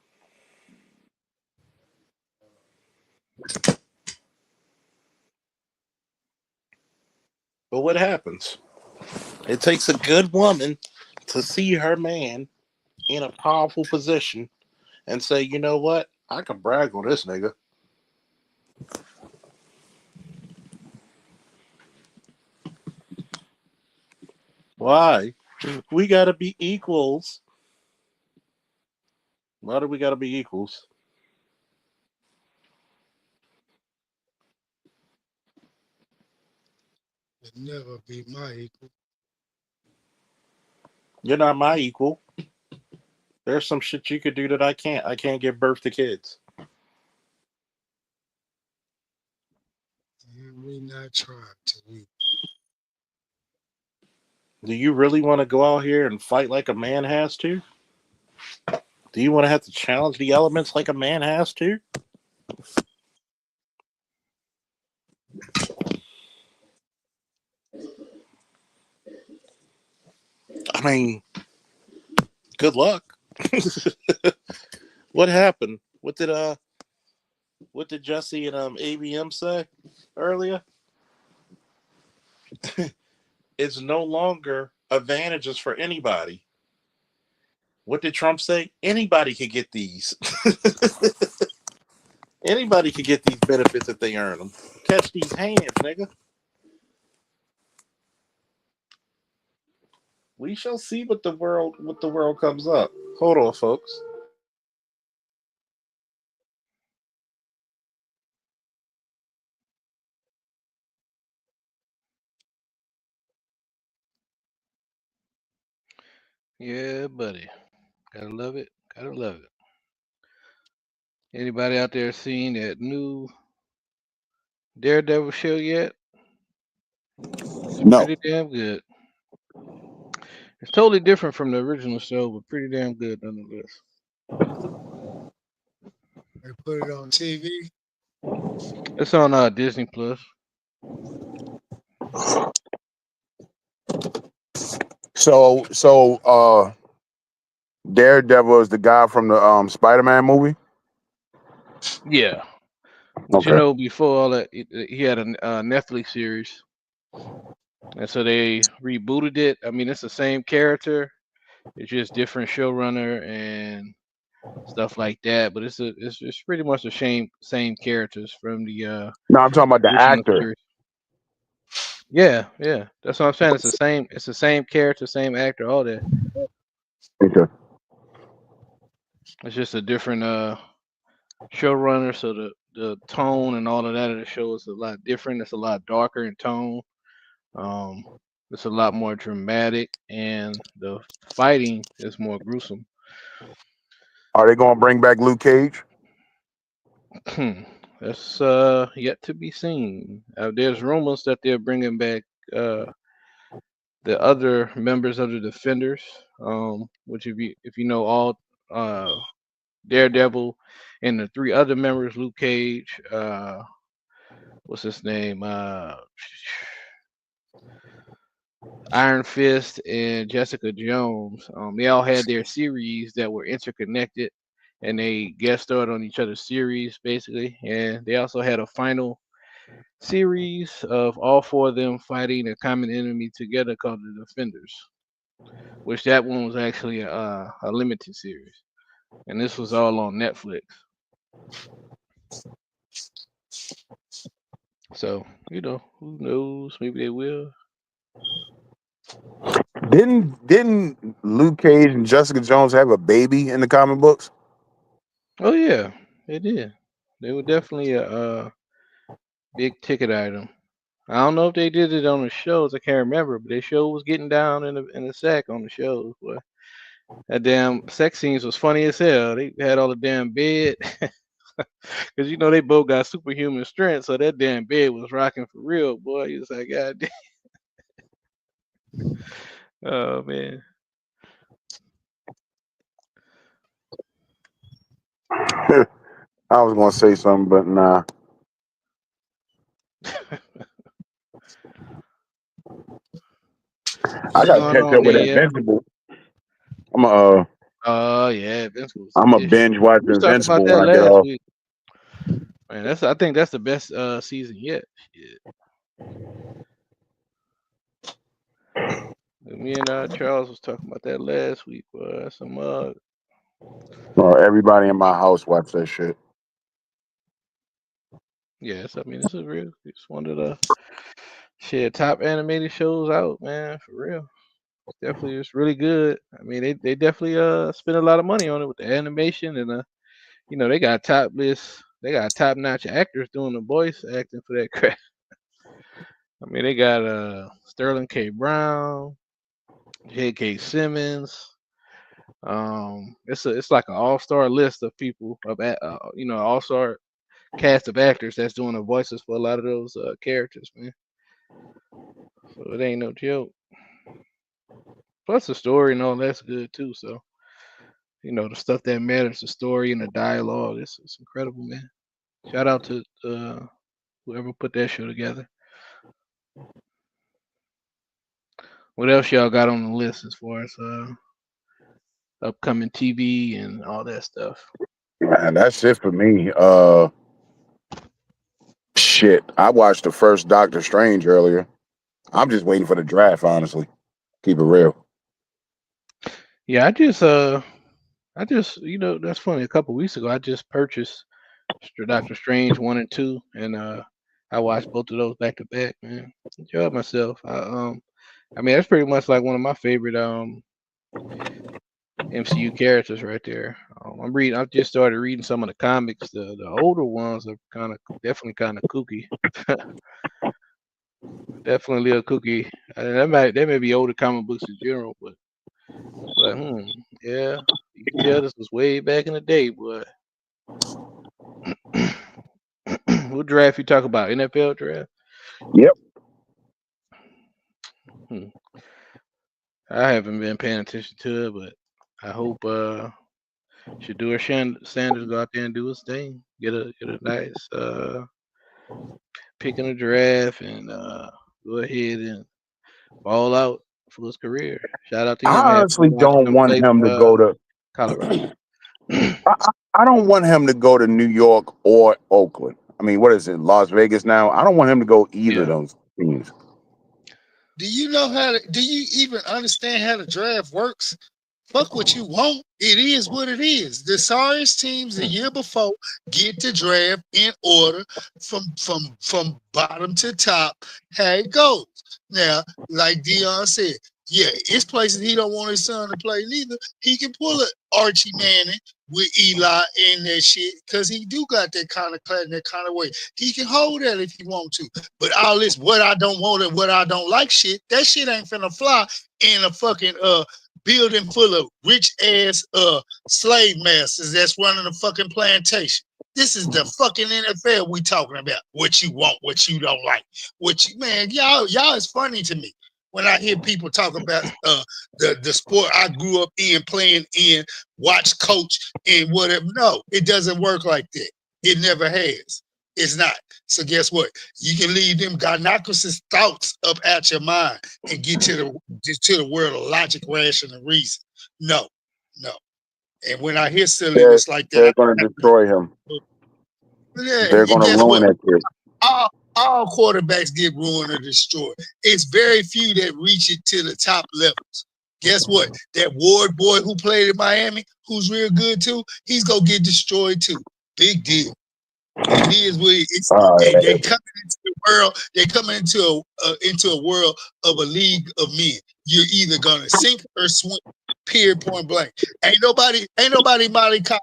[SPEAKER 1] But what happens? It takes a good woman to see her man in a powerful position and say, you know what? I can brag on this nigga. Why? We got to be equals. Why do we got to be equals?
[SPEAKER 3] You'll never be my equal.
[SPEAKER 1] You're not my equal. There's some shit you could do that I can't. I can't give birth to kids.
[SPEAKER 3] And we not trying to.
[SPEAKER 1] Do you really want to go out here and fight like a man has to? Do you want to have to challenge the elements like a man has to? I mean, good luck. What happened? What did Jesse and ABM say earlier? It's no longer advantages for anybody. What did Trump say? Anybody could get these. Anybody could get these benefits if they earn them. Catch these hands, nigga. We shall see what the world comes up. Hold on, folks.
[SPEAKER 13] Yeah, buddy. Gotta love it. Gotta love it. Anybody out there seen that new Daredevil show yet? It's
[SPEAKER 6] No.
[SPEAKER 13] pretty damn good. It's totally different from the original show, but pretty damn good nonetheless.
[SPEAKER 3] They put it on TV.
[SPEAKER 13] It's on Disney Plus.
[SPEAKER 6] So Daredevil is the guy from the Spider-Man movie.
[SPEAKER 13] Yeah, but
[SPEAKER 6] Okay.
[SPEAKER 13] you know, before all that, he had a Netflix series, and so they rebooted it. I mean, it's the same character, it's just different showrunner and stuff like that. But it's pretty much the same characters from the
[SPEAKER 6] No, I'm talking about the
[SPEAKER 13] original
[SPEAKER 6] actor.
[SPEAKER 13] series. Yeah, that's what I'm saying. It's the same character, same actor, all that.
[SPEAKER 6] Okay.
[SPEAKER 13] It's just a different showrunner, so the tone and all of that of the show is a lot different. It's a lot darker in tone. Um, it's a lot more dramatic, and the fighting is more gruesome.
[SPEAKER 6] Are they gonna bring back Luke Cage?
[SPEAKER 13] That's yet to be seen. There's rumors that they're bringing back uh, the other members of the Defenders, which if you know all uh, Daredevil and the three other members, Luke Cage, what's his name, Iron Fist, and Jessica Jones. They all had their series that were interconnected, and they guest starred on each other's series basically, and they also had a final series of all four of them fighting a common enemy together called the Defenders, which that one was actually a limited series, and this was all on Netflix. So who knows? Maybe they will.
[SPEAKER 6] Didn't Luke Cage and Jessica Jones have a baby in the comic books?
[SPEAKER 13] Oh yeah, they did. They were definitely a big ticket item. I don't know if they did it on the shows. I can't remember, but their show was getting down in the sack on the shows. Boy, that damn sex scenes was funny as hell. They had all the damn bed, because they both got superhuman strength, so that damn bed was rocking for real. Boy, he was like, God damn. Oh man.
[SPEAKER 6] I was gonna say something, but nah. I
[SPEAKER 13] What's
[SPEAKER 6] gotta
[SPEAKER 13] going
[SPEAKER 6] catch
[SPEAKER 13] on,
[SPEAKER 6] up with
[SPEAKER 13] yeah?
[SPEAKER 6] Invincible. I'm
[SPEAKER 13] Yeah, Invincible's
[SPEAKER 6] I'm
[SPEAKER 13] the
[SPEAKER 6] a
[SPEAKER 13] ish.
[SPEAKER 6] binge watch
[SPEAKER 13] We was talking about
[SPEAKER 6] Invincible
[SPEAKER 13] that
[SPEAKER 6] when I get
[SPEAKER 13] last
[SPEAKER 6] off.
[SPEAKER 13] week. Man, I think that's the best season yet. Shit. Me and Charles was talking about that last week. Some
[SPEAKER 6] Everybody in my house watch that shit.
[SPEAKER 13] yes, I mean it's one of the top animated shows out, man, for real. Definitely it's really good. I mean they definitely spend a lot of money on it with the animation, and they got top notch actors doing the voice acting for that crap. I mean they got Sterling K. Brown, J.K. Simmons. It's like an all-star list of people all-star cast of actors that's doing the voices for a lot of those characters, man. So it ain't no joke. Plus the story and all that's good too. So the stuff that matters, the story and the dialogue, it's incredible, man. Shout out to whoever put that show together. What else y'all got on the list as far as upcoming TV and all that stuff?
[SPEAKER 6] Man, that's it for me. Shit. I watched the first Doctor Strange earlier. I'm just waiting for the draft, honestly. Keep it real.
[SPEAKER 13] Yeah, I just that's funny. A couple weeks ago, I just purchased Doctor Strange 1 and 2, and I watched both of those back to back. Man, enjoyed myself. I mean that's pretty much like one of my favorite MCU characters right there. I just started reading some of the comics. The older ones are definitely kind of kooky. Definitely a little kooky. That may be older comic books in general, but yeah, you can tell this was way back in the day, boy. What draft you talk about? NFL draft?
[SPEAKER 6] Yep.
[SPEAKER 13] I haven't been paying attention to it, but I hope Shador Sanders go out there and do his thing. Get a nice pick in the draft and go ahead and ball out for his career. Shout out to him. I
[SPEAKER 6] I
[SPEAKER 13] had
[SPEAKER 6] honestly
[SPEAKER 13] fun watching
[SPEAKER 6] don't
[SPEAKER 13] him
[SPEAKER 6] want
[SPEAKER 13] play
[SPEAKER 6] him to
[SPEAKER 13] for
[SPEAKER 6] go to.
[SPEAKER 13] Colorado.
[SPEAKER 6] I don't want him to go to New York or Oakland. I mean, what is it, Las Vegas now? I don't want him to go either of those teams.
[SPEAKER 3] Do you know do you even understand how the draft works? Fuck what you want. It is what it is. The sorriest teams the year before get the draft in order from bottom to top. How it goes. Now, like Dion said, Yeah, it's places he don't want his son to play neither. He can pull a Archie Manning with Eli in that shit because he do got that kind of class, that kind of way. He can hold that if he want to. But all this what I don't want and what I don't like shit, that shit ain't finna fly in a fucking building full of rich ass slave masters that's running a fucking plantation. This is the fucking NFL we talking about. What you want, what you don't like. What you man, y'all is funny to me when I hear people talk about the sport I grew up in, playing in, watch, coach, and whatever. No, it doesn't work like that. It never has. It's not. So guess what? You can leave them Garnacus' thoughts up out your mind and get to the world of logic, ration, and reason. No, no. And when I hear silliness like that,
[SPEAKER 6] They're going to destroy him. They're going to
[SPEAKER 3] guess
[SPEAKER 6] ruin
[SPEAKER 3] what?
[SPEAKER 6] that kid.
[SPEAKER 3] All quarterbacks get ruined or destroyed. It's very few that reach it to the top levels. Guess what? That Ward boy who played in Miami, who's real good too, he's gonna get destroyed too. Big deal. It is what it is. They coming into the world. They coming into a world of a league of men. You're either gonna sink or swim. Period. Point blank. Ain't nobody Molly calling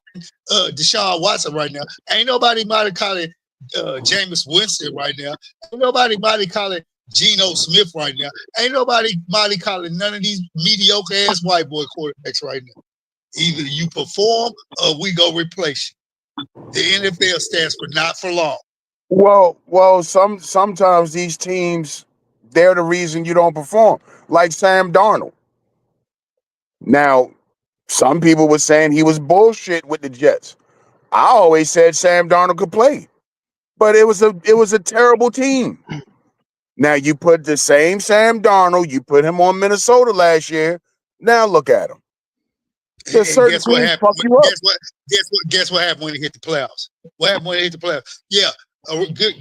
[SPEAKER 3] Deshaun Watson right now. Ain't nobody Molly calling Jameis Winston right now. Ain't nobody Molly calling Geno Smith right now. Ain't nobody Molly calling none of these mediocre ass white boy quarterbacks right now. Either you perform or we go replace you. The NFL stands for not for long.
[SPEAKER 6] Well, sometimes these teams, they're the reason you don't perform. Like Sam Darnold. Now, some people were saying he was bullshit with the Jets. I always said Sam Darnold could play, but it was a terrible team. Now you put the same Sam Darnold, you put him on Minnesota last year. Now look at him. There's
[SPEAKER 3] And
[SPEAKER 6] certain
[SPEAKER 3] guess what
[SPEAKER 6] teams
[SPEAKER 3] happened?
[SPEAKER 6] fuck you up.
[SPEAKER 3] Guess what happened when he hit the playoffs? What happened when he hit the playoffs? Yeah, a good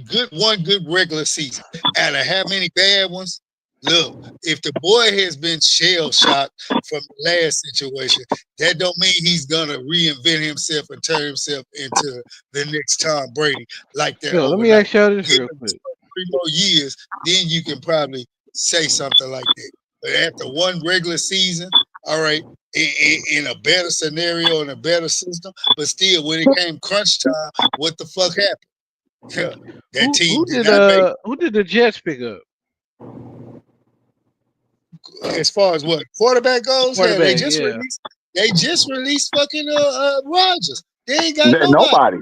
[SPEAKER 3] regular season. Out of how many bad ones? Look, if the boy has been shell shocked from the last situation, that don't mean he's gonna reinvent himself and turn himself into the next Tom Brady like that
[SPEAKER 13] Yo, let me
[SPEAKER 3] overnight.
[SPEAKER 13] ask y'all this
[SPEAKER 3] Give
[SPEAKER 13] real
[SPEAKER 3] him
[SPEAKER 13] quick.
[SPEAKER 3] 3 more years, then you can probably say something like that. But after one regular season, all right, in a better scenario and a better system, but still, when it came crunch time, what the fuck happened? That team did not make it.
[SPEAKER 13] Who did the Jets pick up?
[SPEAKER 3] As far as what quarterback goes. Hell,
[SPEAKER 13] Quarterback, yeah.
[SPEAKER 3] they just released fucking Rodgers. They ain't got nobody.
[SPEAKER 6] Nobody.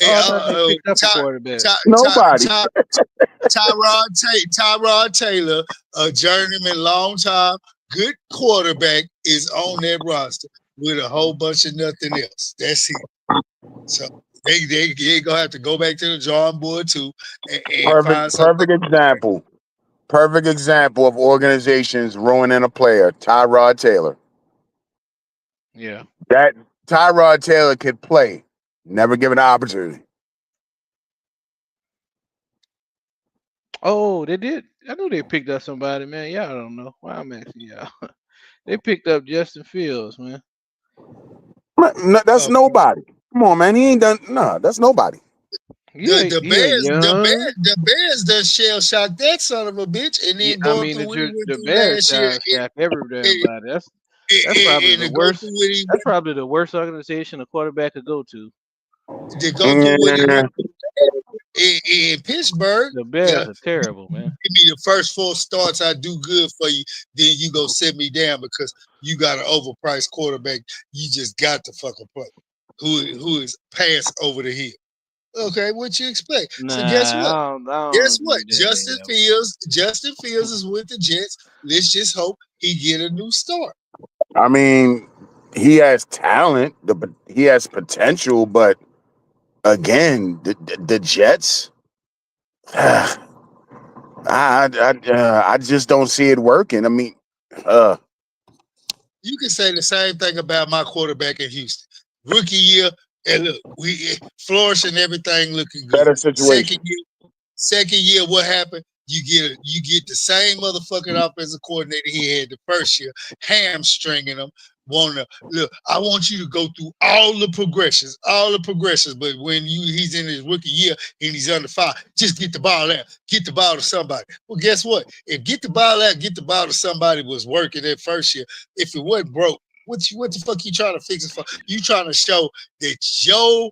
[SPEAKER 13] Oh, I thought they picked up a quarterback.
[SPEAKER 6] Nobody.
[SPEAKER 3] Tyrod Taylor, a journeyman, long time, good quarterback, is on that roster with a whole bunch of nothing else. That's it. So they gonna have to go back to the drawing board too and find something.
[SPEAKER 6] Perfect example of organizations ruining a player. Tyrod Taylor.
[SPEAKER 13] Yeah.
[SPEAKER 6] That Tyrod Taylor could play, never given an opportunity.
[SPEAKER 13] Oh, they did. I knew they picked up somebody, man. Y'all don't know. Why I'm asking y'all. They picked up Justin Fields, man.
[SPEAKER 6] No, that's nobody. Come on, man. He ain't done. No, that's nobody.
[SPEAKER 3] The Bears done shell shocked that son of a bitch, and then
[SPEAKER 13] I
[SPEAKER 3] going
[SPEAKER 13] mean
[SPEAKER 3] through what he went
[SPEAKER 13] the
[SPEAKER 3] through
[SPEAKER 13] Bears
[SPEAKER 3] last year.
[SPEAKER 13] shack every damn body. That's probably the
[SPEAKER 3] To go
[SPEAKER 13] worst.
[SPEAKER 3] through what he
[SPEAKER 13] That's probably the worst organization a quarterback could go to.
[SPEAKER 3] to go through what he went through in Pittsburgh.
[SPEAKER 13] The Bears are terrible, man.
[SPEAKER 3] Give me the first 4 starts, I do good for you. Then you go sit me down because you got an overpriced quarterback. You just got to fucking play. Who is passed over the hill. Okay, what you expect?
[SPEAKER 13] Nah,
[SPEAKER 3] so guess what?
[SPEAKER 13] I don't
[SPEAKER 3] Guess what?
[SPEAKER 13] agree with that,
[SPEAKER 3] Justin Fields is with the Jets. Let's just hope he get a new start.
[SPEAKER 6] I mean, he has talent. He has potential, but again, the Jets. I just don't see it working. I mean,
[SPEAKER 3] you can say the same thing about my quarterback in Houston. Rookie year, and look, we flourish and everything looking good.
[SPEAKER 6] better situation.
[SPEAKER 3] Second year, what happened? You get the same motherfucking offensive coordinator he had the first year, hamstringing him, wanna look. I want you to go through all the progressions. But when he's in his rookie year and he's under fire, just get the ball out. Get the ball to somebody. Well, guess what? If get the ball out, get the ball to somebody was working that first year. If it wasn't broke, what the fuck you trying to fix it for? You trying to show that your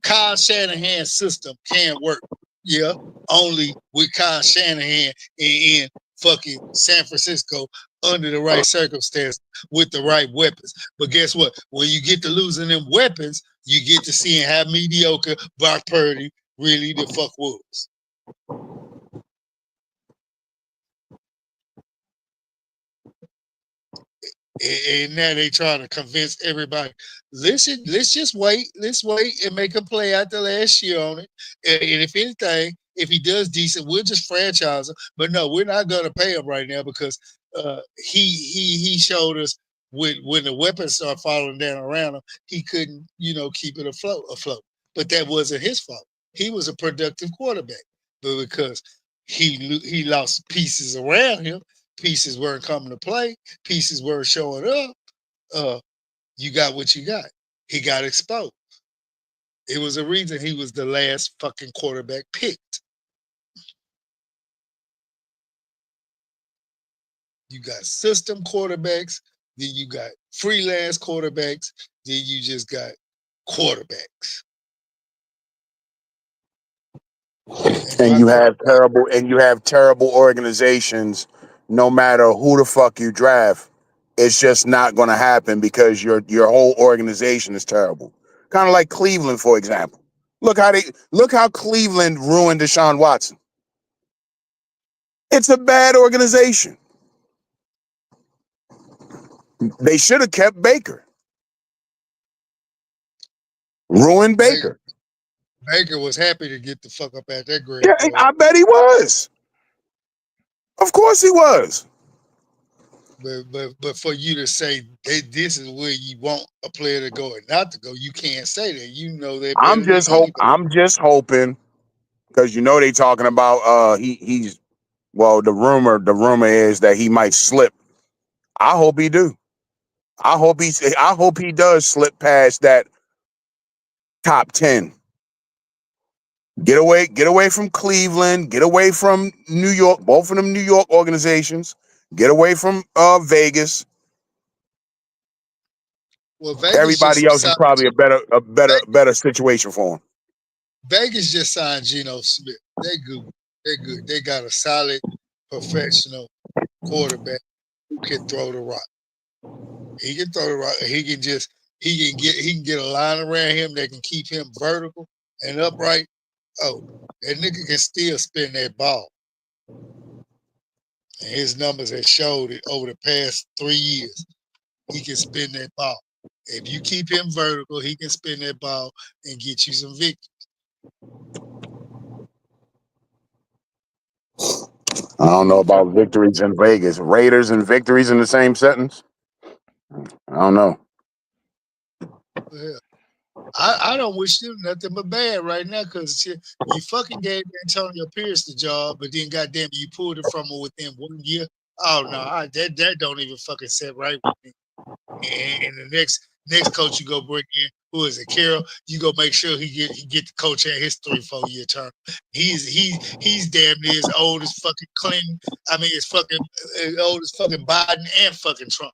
[SPEAKER 3] Kyle Shanahan system can work. Yeah, only with Kyle Shanahan in fucking San Francisco under the right circumstances with the right weapons. But guess what? When you get to losing them weapons, you get to seeing how mediocre Brock Purdy really the fuck was. And now they trying to convince everybody. Listen, let's just wait. Let's wait and make a play out the last year on it. And if anything, if he does decent, we'll just franchise him. But no, we're not going to pay him right now because he showed us when the weapons start falling down around him, he couldn't keep it afloat. But that wasn't his fault. He was a productive quarterback, but because he lost pieces around him, pieces weren't coming to play, pieces weren't showing up, you got what you got. He got exposed. It was a reason he was the last fucking quarterback picked. You got system quarterbacks, then you got freelance quarterbacks, then you just got quarterbacks.
[SPEAKER 6] And you have terrible organizations. No matter who the fuck you draft, it's just not going to happen because your whole organization is terrible. Kind of like Cleveland, for example. Look how Cleveland ruined Deshaun Watson. It's a bad organization. They should have kept Baker. Ruined Baker.
[SPEAKER 3] Baker was happy to get the fuck up at that grade.
[SPEAKER 6] Yeah, I bet he was. Of course he was.
[SPEAKER 3] But for you to say this is where you want a player to go and not to go, you can't say that. You know that.
[SPEAKER 6] I'm just hoping because they talking about he's the rumor is that he might slip. I hope he do. I hope he does slip past that top 10. Get away from Cleveland, get away from New York, both of them New York organizations. Get away from Vegas.
[SPEAKER 3] Well, Vegas
[SPEAKER 6] everybody else is probably a better situation for him.
[SPEAKER 3] Vegas just signed Geno Smith. They're good. They got a solid professional quarterback who can throw the rock. He can throw the rock. He can get a line around him that can keep him vertical and upright. Oh, that nigga can still spin that ball. And his numbers have showed it over the past 3 years. He can spin that ball. If you keep him vertical, he can spin that ball and get you some victories.
[SPEAKER 6] I don't know about victories in Vegas. Raiders and victories in the same sentence? I don't know.
[SPEAKER 3] Yeah. I don't wish them nothing but bad right now because you fucking gave Antonio Pierce the job, but then goddamn you pulled it from him within 1 year. Oh no, that don't even fucking set right with me. And the next coach you go bring in, who is it, Carroll? You go make sure he get the coach at his 3-4 year term. He's damn near as old as fucking Clinton. I mean, it's fucking as old as fucking Biden and fucking Trump.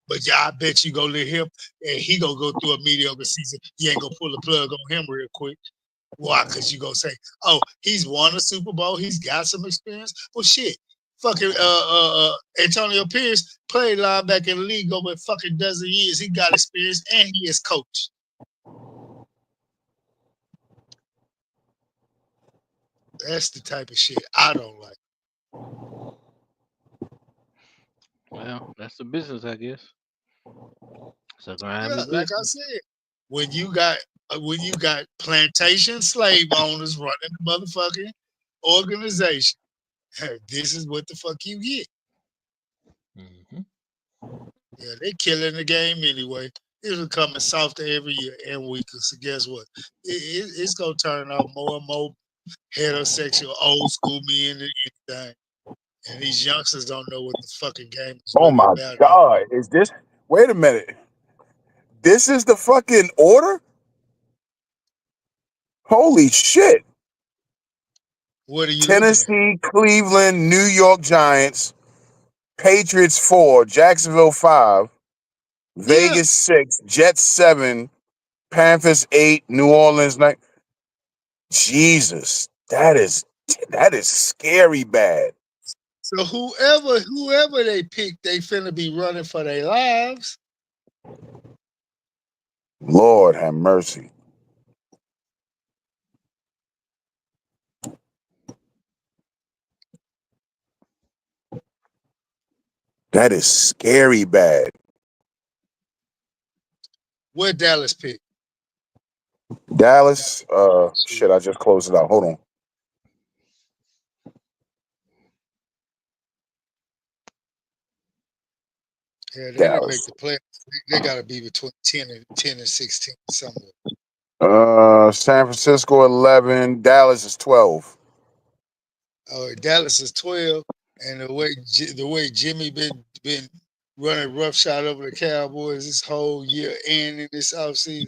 [SPEAKER 3] But yeah, I bet you go let him, and he gonna go through a mediocre season. You ain't gonna pull the plug on him real quick. Why? Because you gonna say, oh, he's won a Super Bowl, he's got some experience. Well, shit, fucking Antonio Pierce played linebacker in the league over a fucking dozen years. He got experience and he is coached. That's the type of shit I don't like.
[SPEAKER 13] Well, that's the business, I guess. So
[SPEAKER 3] like I said, when you got plantation slave owners running the motherfucking organization, this is what the fuck you get.
[SPEAKER 13] Mm-hmm.
[SPEAKER 3] Yeah, they killing the game anyway. It's becoming softer every year and weaker. So guess what? It's gonna turn out more and more heterosexual, old school men than anything. And these youngsters don't know what the fucking game is
[SPEAKER 6] Oh
[SPEAKER 3] really
[SPEAKER 6] my
[SPEAKER 3] about.
[SPEAKER 6] God! Is this Wait a minute. This is the fucking order? Holy shit.
[SPEAKER 3] What are you looking at?
[SPEAKER 6] Tennessee, Cleveland, New York Giants, Patriots 4, Jacksonville 5, Vegas 6, Jets 7, Panthers 8, New Orleans 9. Jesus, that is scary bad.
[SPEAKER 3] So whoever they pick, they finna be running for their lives.
[SPEAKER 6] Lord have mercy. That is scary bad.
[SPEAKER 3] What Dallas pick?
[SPEAKER 6] Dallas, shit, I just closed it out. Hold on.
[SPEAKER 3] Yeah, they didn't make
[SPEAKER 6] Dallas.
[SPEAKER 3] the playoffs. They gotta be between 10 and 16 somewhere.
[SPEAKER 6] San Francisco 11, Dallas is 12.
[SPEAKER 3] Dallas is 12, and the way Jimmy been running roughshod over the Cowboys this whole year and in this offseason.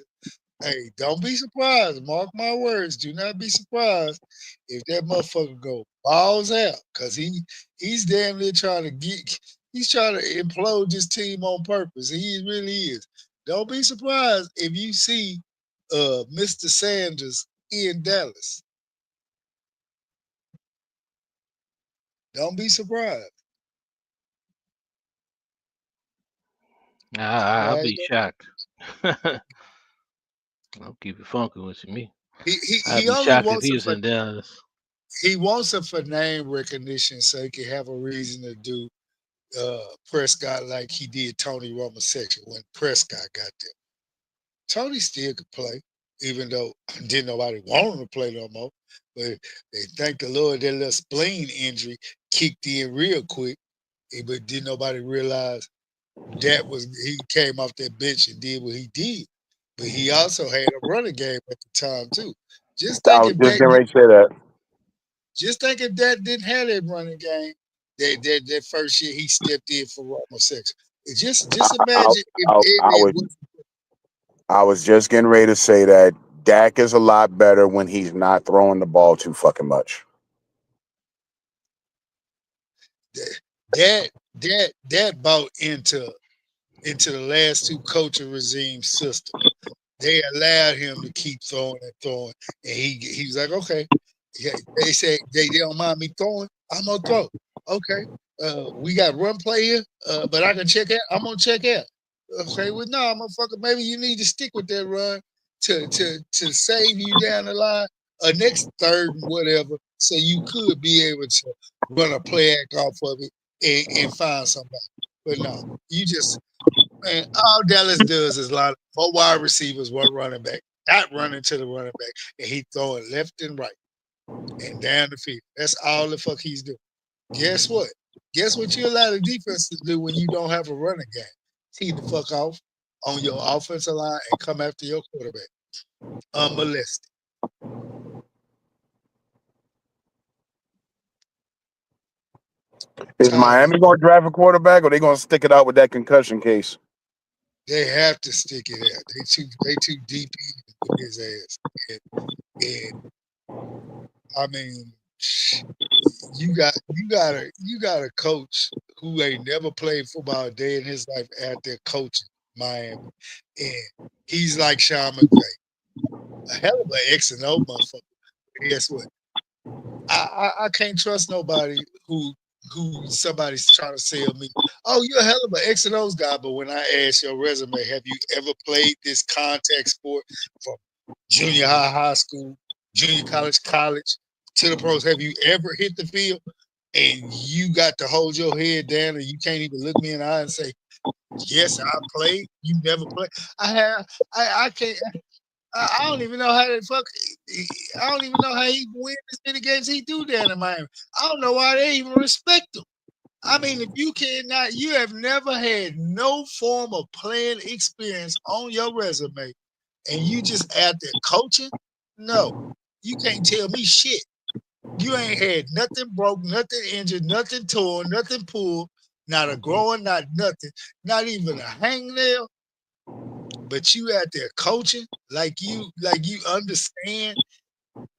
[SPEAKER 3] Hey, don't be surprised. Mark my words. Do not be surprised if that motherfucker go balls out, because he's damn near trying to he's trying to implode this team on purpose. He really is. Don't be surprised if you see Mr. Sanders in Dallas. Don't be surprised.
[SPEAKER 13] I'll be shocked. I'll keep it funky with me. I'd
[SPEAKER 3] He
[SPEAKER 13] be
[SPEAKER 3] only
[SPEAKER 13] shocked if
[SPEAKER 3] wants
[SPEAKER 13] he
[SPEAKER 3] it
[SPEAKER 13] was
[SPEAKER 3] for
[SPEAKER 13] in Dallas.
[SPEAKER 3] he wants it for name recognition, so he can have a reason to do Prescott like he did Tony Romosexual when Prescott got there. Tony still could play, even though didn't nobody want him to play no more. But they thank the Lord that little spleen injury kicked in real quick. But didn't nobody realize he came off that bench and did what he did. But he also had a running game at the time too. Just
[SPEAKER 6] I
[SPEAKER 3] think
[SPEAKER 6] was
[SPEAKER 3] if
[SPEAKER 6] just getting ready to say that.
[SPEAKER 3] That didn't have that running game, that first year he stepped in for homosexual. Just imagine if
[SPEAKER 6] I
[SPEAKER 3] Elliott
[SPEAKER 6] was
[SPEAKER 3] was
[SPEAKER 6] I was just getting ready to say that Dak is a lot better when he's not throwing the ball too fucking much.
[SPEAKER 3] that bought into the last two coaching regime system. They allowed him to keep throwing and throwing, and he was like, okay. Yeah, they said they don't mind me throwing. I'm gonna throw. Okay, we got run play here, but I can check out. I'm gonna check out. Okay, well, no, motherfucker, maybe you need to stick with that run to save you down the line, next third and whatever, so you could be able to run a play act off of it and find somebody. But no, you just man, all Dallas does is line up 4 wide receivers, 1 running back, not running to the running back, and he throwing left and right and down the field. That's all the fuck he's doing. Guess what? Guess what you allow the defense to do when you don't have a running game? Tee the fuck off on your offensive line and come after your quarterback unmolested.
[SPEAKER 6] Is Miami going to draft a quarterback, or they going to stick it out with that concussion case?
[SPEAKER 3] They have to stick it out. They too deep in his ass. And I mean, you got a coach who ain't never played football a day in his life out there coaching Miami, and he's like Sean McVay, a hell of an X and O motherfucker. Guess what? I can't trust nobody who somebody's trying to sell me. Oh, you're a hell of an X and O's guy, but when I ask your resume, have you ever played this contact sport from junior high school, junior college to the pros? Have you ever hit the field? And you got to hold your head down and you can't even look me in the eye and say, yes, I played. You never played. I can't. I don't even know how they fuck. I don't even know how he win as many games he do down in Miami. I don't know why they even respect him. I mean, if you have never had no form of playing experience on your resume, and you just out there coaching, no, you can't tell me shit. You ain't had nothing broke, nothing injured, nothing torn, nothing pulled, not a growing, not nothing, not even a hangnail. But you out there coaching like you understand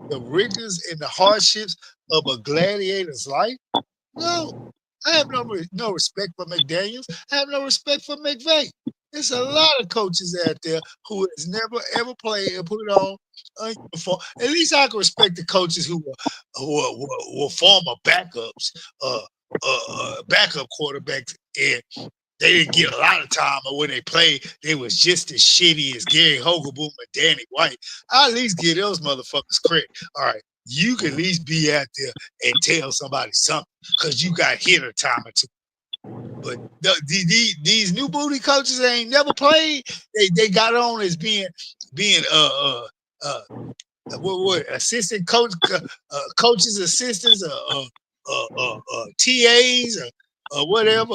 [SPEAKER 3] the rigors and the hardships of a gladiator's life. No, I have no respect for McDaniels. I have no respect for McVay. There's a lot of coaches out there who has never ever played and put on a uniform. At least I can respect the coaches who were former backups, backup quarterbacks, and they didn't get a lot of time. But when they played, they was just as shitty as Gary Hogelboom and Danny White. I at least give those motherfuckers credit. All right, you can at least be out there and tell somebody something because you got hit a time or two. But these new booty coaches ain't never played. They got on as being what assistant coach, coaches, assistants, TAs, or whatever,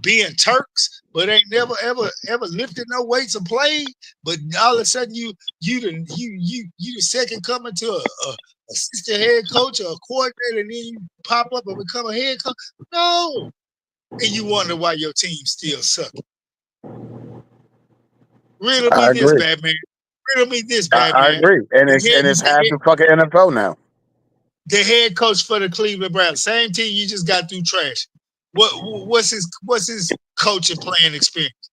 [SPEAKER 3] being Turks, but ain't never ever lifted no weights or played. But all of a sudden you the second coming to a assistant head coach or a coordinator, and then you pop up and become a head coach. No. And you wonder why your team still sucking. Riddle me this, Batman. Riddle me this, Batman.
[SPEAKER 6] I agree. And it's half the fucking NFL now.
[SPEAKER 3] The head coach for the Cleveland Browns, same team you just got through trash. What's his coaching playing experience?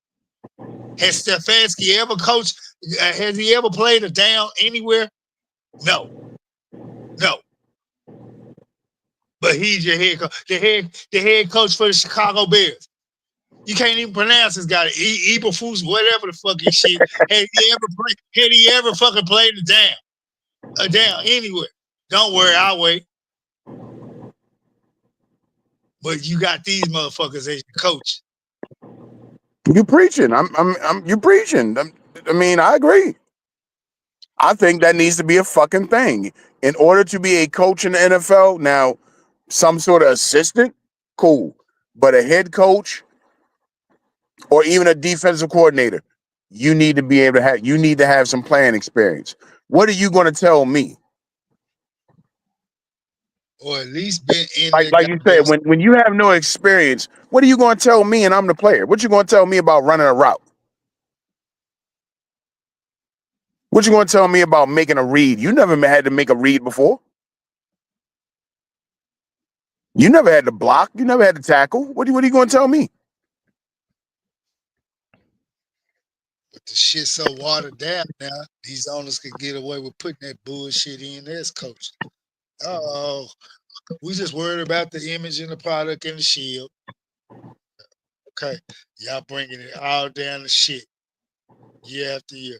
[SPEAKER 3] Has Stefanski ever coached? Has he ever played a down anywhere? No. But he's your head coach. The head coach for the Chicago Bears. You can't even pronounce this guy. Eberflus, whatever the fuck his shit. Had he ever fucking played a down anywhere? Don't worry, I'll wait. But you got these motherfuckers as your coach.
[SPEAKER 6] You preaching? You preaching? I mean, I agree. I think that needs to be a fucking thing. In order to be a coach in the NFL, now, some sort of assistant, cool. But a head coach or even a defensive coordinator, you need to be able to have some playing experience. What are you going to tell me?
[SPEAKER 3] Or at least been in
[SPEAKER 6] like you said, when you have no experience, what are you going to tell me and I'm the player? What you going to tell me about running a route? What you going to tell me about making a read? You never had to make a read before. You never had to block. You never had to tackle. What are you going to tell me?
[SPEAKER 3] But the shit's so watered down now, these owners could get away with putting that bullshit in as coach. Oh, we just worried about the image and the product and the shield. Okay, y'all bringing it all down to shit year after year.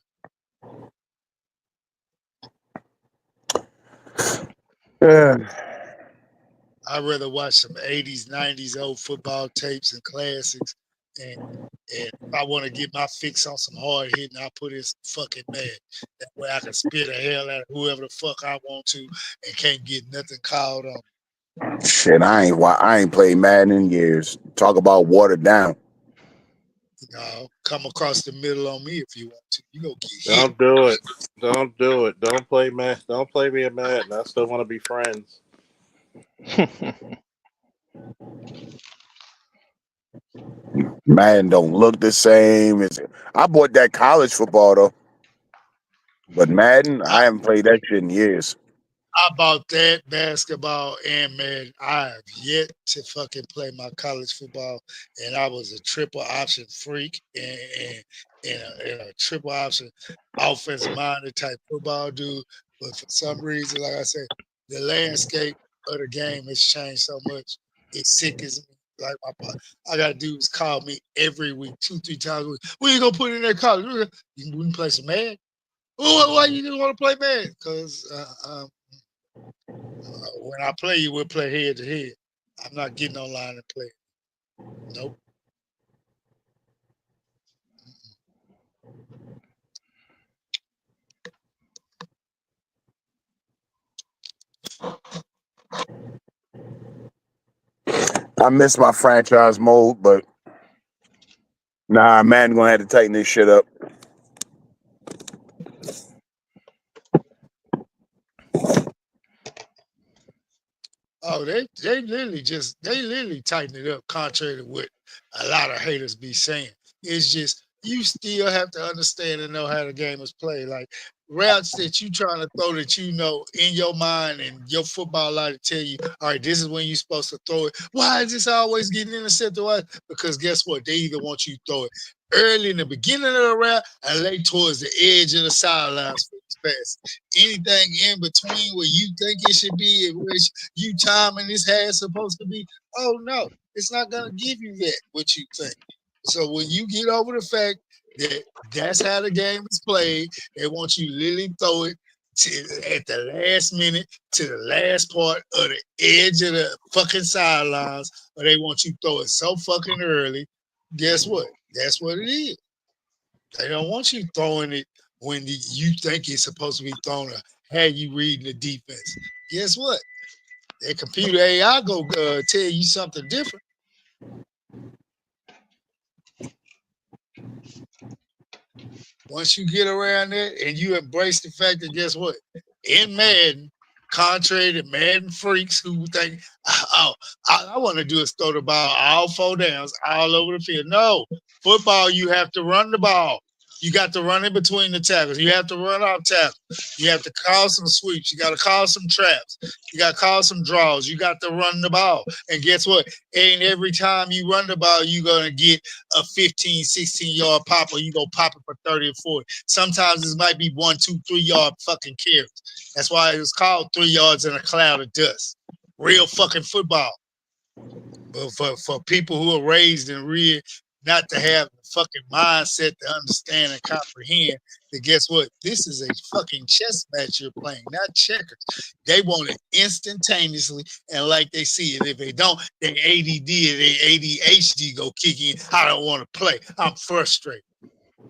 [SPEAKER 3] I'd rather watch some 80s, 90s old football tapes and classics. And if I want to get my fix on some hard hitting, I'll put in some fucking mad. That way I can spit the hell out of whoever the fuck I want to and can't get nothing called on.
[SPEAKER 6] Shit, I ain't played Madden in years. Talk about watered down.
[SPEAKER 3] Come across the middle on me if you want to. You go get hit.
[SPEAKER 1] Don't do it. Don't do it. Don't play me a Madden. I still want to be friends.
[SPEAKER 6] Madden don't look the same. I bought that college football though, but Madden, I haven't played that shit in years.
[SPEAKER 3] I bought that basketball and Madden. I have yet to fucking play my college football, and I was a triple option freak and a triple option offensive minded type football dude. But for some reason, like I said, the landscape of the game has changed so much. It sickens me. Like I got dudes call me every week, 2-3 times a week. When you gonna put in that college? We can play some Madden. Why you didn't want to play Madden? Because when I play you, we'll play head to head. I'm not getting online and play. Nope.
[SPEAKER 6] I miss my franchise mode, but Madden gonna have to tighten this shit up.
[SPEAKER 3] Oh, they literally tighten it up, contrary to what a lot of haters be saying. It's just you still have to understand and know how the game is played. Like routes that you trying to throw that you know in your mind and your football line to tell you, all right, this is when you're supposed to throw it. Why is this always getting intercepted? Why? Because guess what? They either want you to throw it early in the beginning of the route and late towards the edge of the sidelines for this pass. Anything in between where you think it should be, which you timing this has supposed to be. Oh no, it's not gonna give you that what you think. So when you get over the fact that that's how the game is played, they want you to literally throw it at the last minute to the last part of the edge of the fucking sidelines, or they want you to throw it so fucking early. Guess what? That's what it is. They don't want you throwing it when you think it's supposed to be thrown. Had you reading the defense? Guess what? That computer AI go tell you something different. Once you get around that and you embrace the fact that guess what? In Madden, contrary to Madden freaks who think, oh, all I want to do is throw the ball all 4 downs all over the field. No, football, you have to run the ball. You got to run in between the tackles. You have to run off tackles. You have to call some sweeps. You got to call some traps. You got to call some draws. You got to run the ball. And guess what? Ain't every time you run the ball, you're going to get a 15, 16-yard pop or you go pop it for 30 or 40. Sometimes this might be 1, 2, 3-yard fucking carries. That's why it was called 3 yards in a cloud of dust. Real fucking football. But for people who are raised and reared not to have the fucking mindset to understand and comprehend that guess what? This is a fucking chess match you're playing, not checkers. They want it instantaneously and like they see it. If they don't, their ADD or their ADHD go kick in. I don't want to play. I'm frustrated.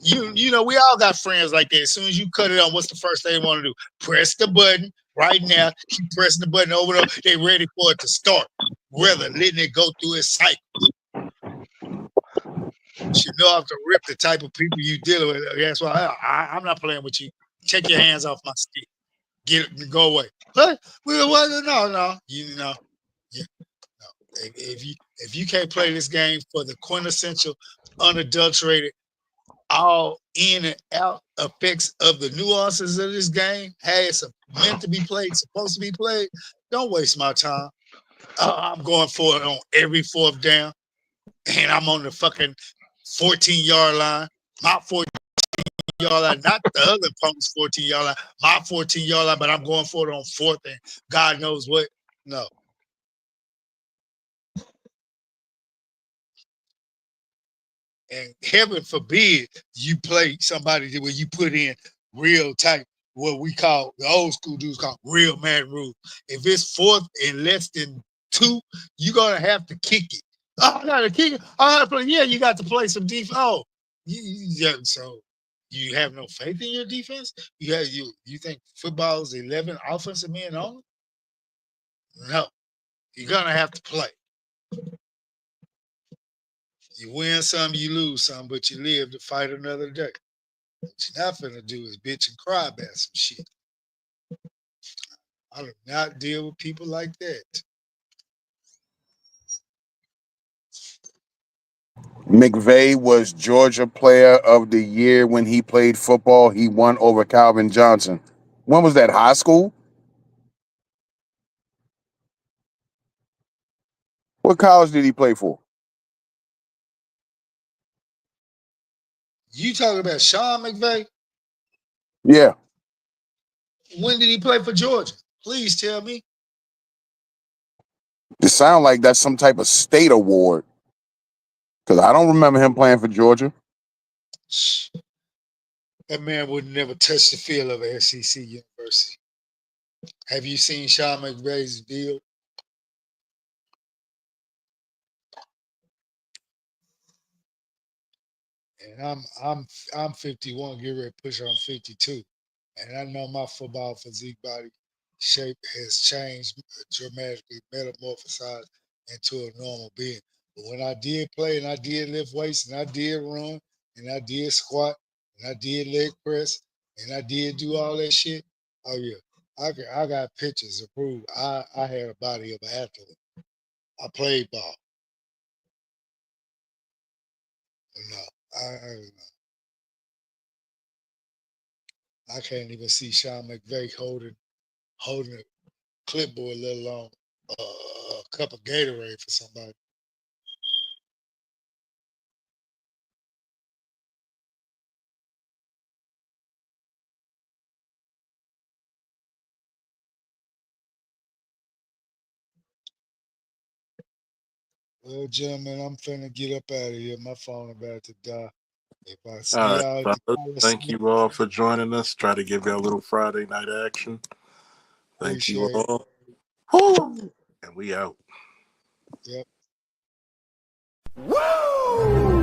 [SPEAKER 3] You know, we all got friends like that. As soon as you cut it on, what's the first thing they want to do? Press the button right now. Keep pressing the button over and over. They're ready for it to start. Rather letting it go through its cycle. You know how to rip the type of people you dealing with. That's why I'm not playing with you. Take your hands off my stick. Get it, go away. What? No. You know, yeah, no. If you can't play this game for the quintessential, unadulterated, all in and out effects of the nuances of this game, hey, it's meant to be played, supposed to be played. Don't waste my time. I'm going for it on every 4th down, and I'm on the fucking 14-yard line. My 14-yard line, not the other opponent's 14-yard line. My 14-yard line, but I'm going for it on 4th, and God knows what. No. And heaven forbid you play somebody where you put in real type, what we call, the old school dudes call real man rules. If it's 4th and less than 2, you're going to have to kick it. Oh, I got to kick it. I got to play. Yeah, you got to play some defense. Oh, so you have no faith in your defense? You think football is 11 offensive men only? No. You're going to have to play. You win some, you lose some, but you live to fight another day. What you're not finna do is bitch and cry about some shit. I do not deal with people like that.
[SPEAKER 6] McVay was Georgia Player of the Year when he played football. He won over Calvin Johnson. When was that? High school? What college did he play for?
[SPEAKER 3] You talking about Sean McVay?
[SPEAKER 6] Yeah.
[SPEAKER 3] When did he play for Georgia? Please tell me.
[SPEAKER 6] It sounds like that's some type of state award. Because I don't remember him playing for Georgia.
[SPEAKER 3] That man would never touch the field of an SEC university. Have you seen Sean McVay's deal? And I'm 51, get ready to push on 52. And I know my football physique body shape has changed dramatically, metamorphosized into a normal being. But when I did play and I did lift weights and I did run and I did squat and I did leg press and I did do all that shit, oh yeah, I got pictures to prove I had a body of an athlete. I played ball. No, I can't even see Sean McVay holding a clipboard, let alone a cup of Gatorade for somebody. Well, gentlemen, I'm finna get up out of here. My phone about to die. If I see
[SPEAKER 1] All right,
[SPEAKER 3] y'all at the
[SPEAKER 1] fellas. Thank you all for joining us. Try to give you a little Friday night action. Thank you
[SPEAKER 3] appreciate it.
[SPEAKER 1] all. Woo! And we out.
[SPEAKER 3] Yep.
[SPEAKER 9] Woo!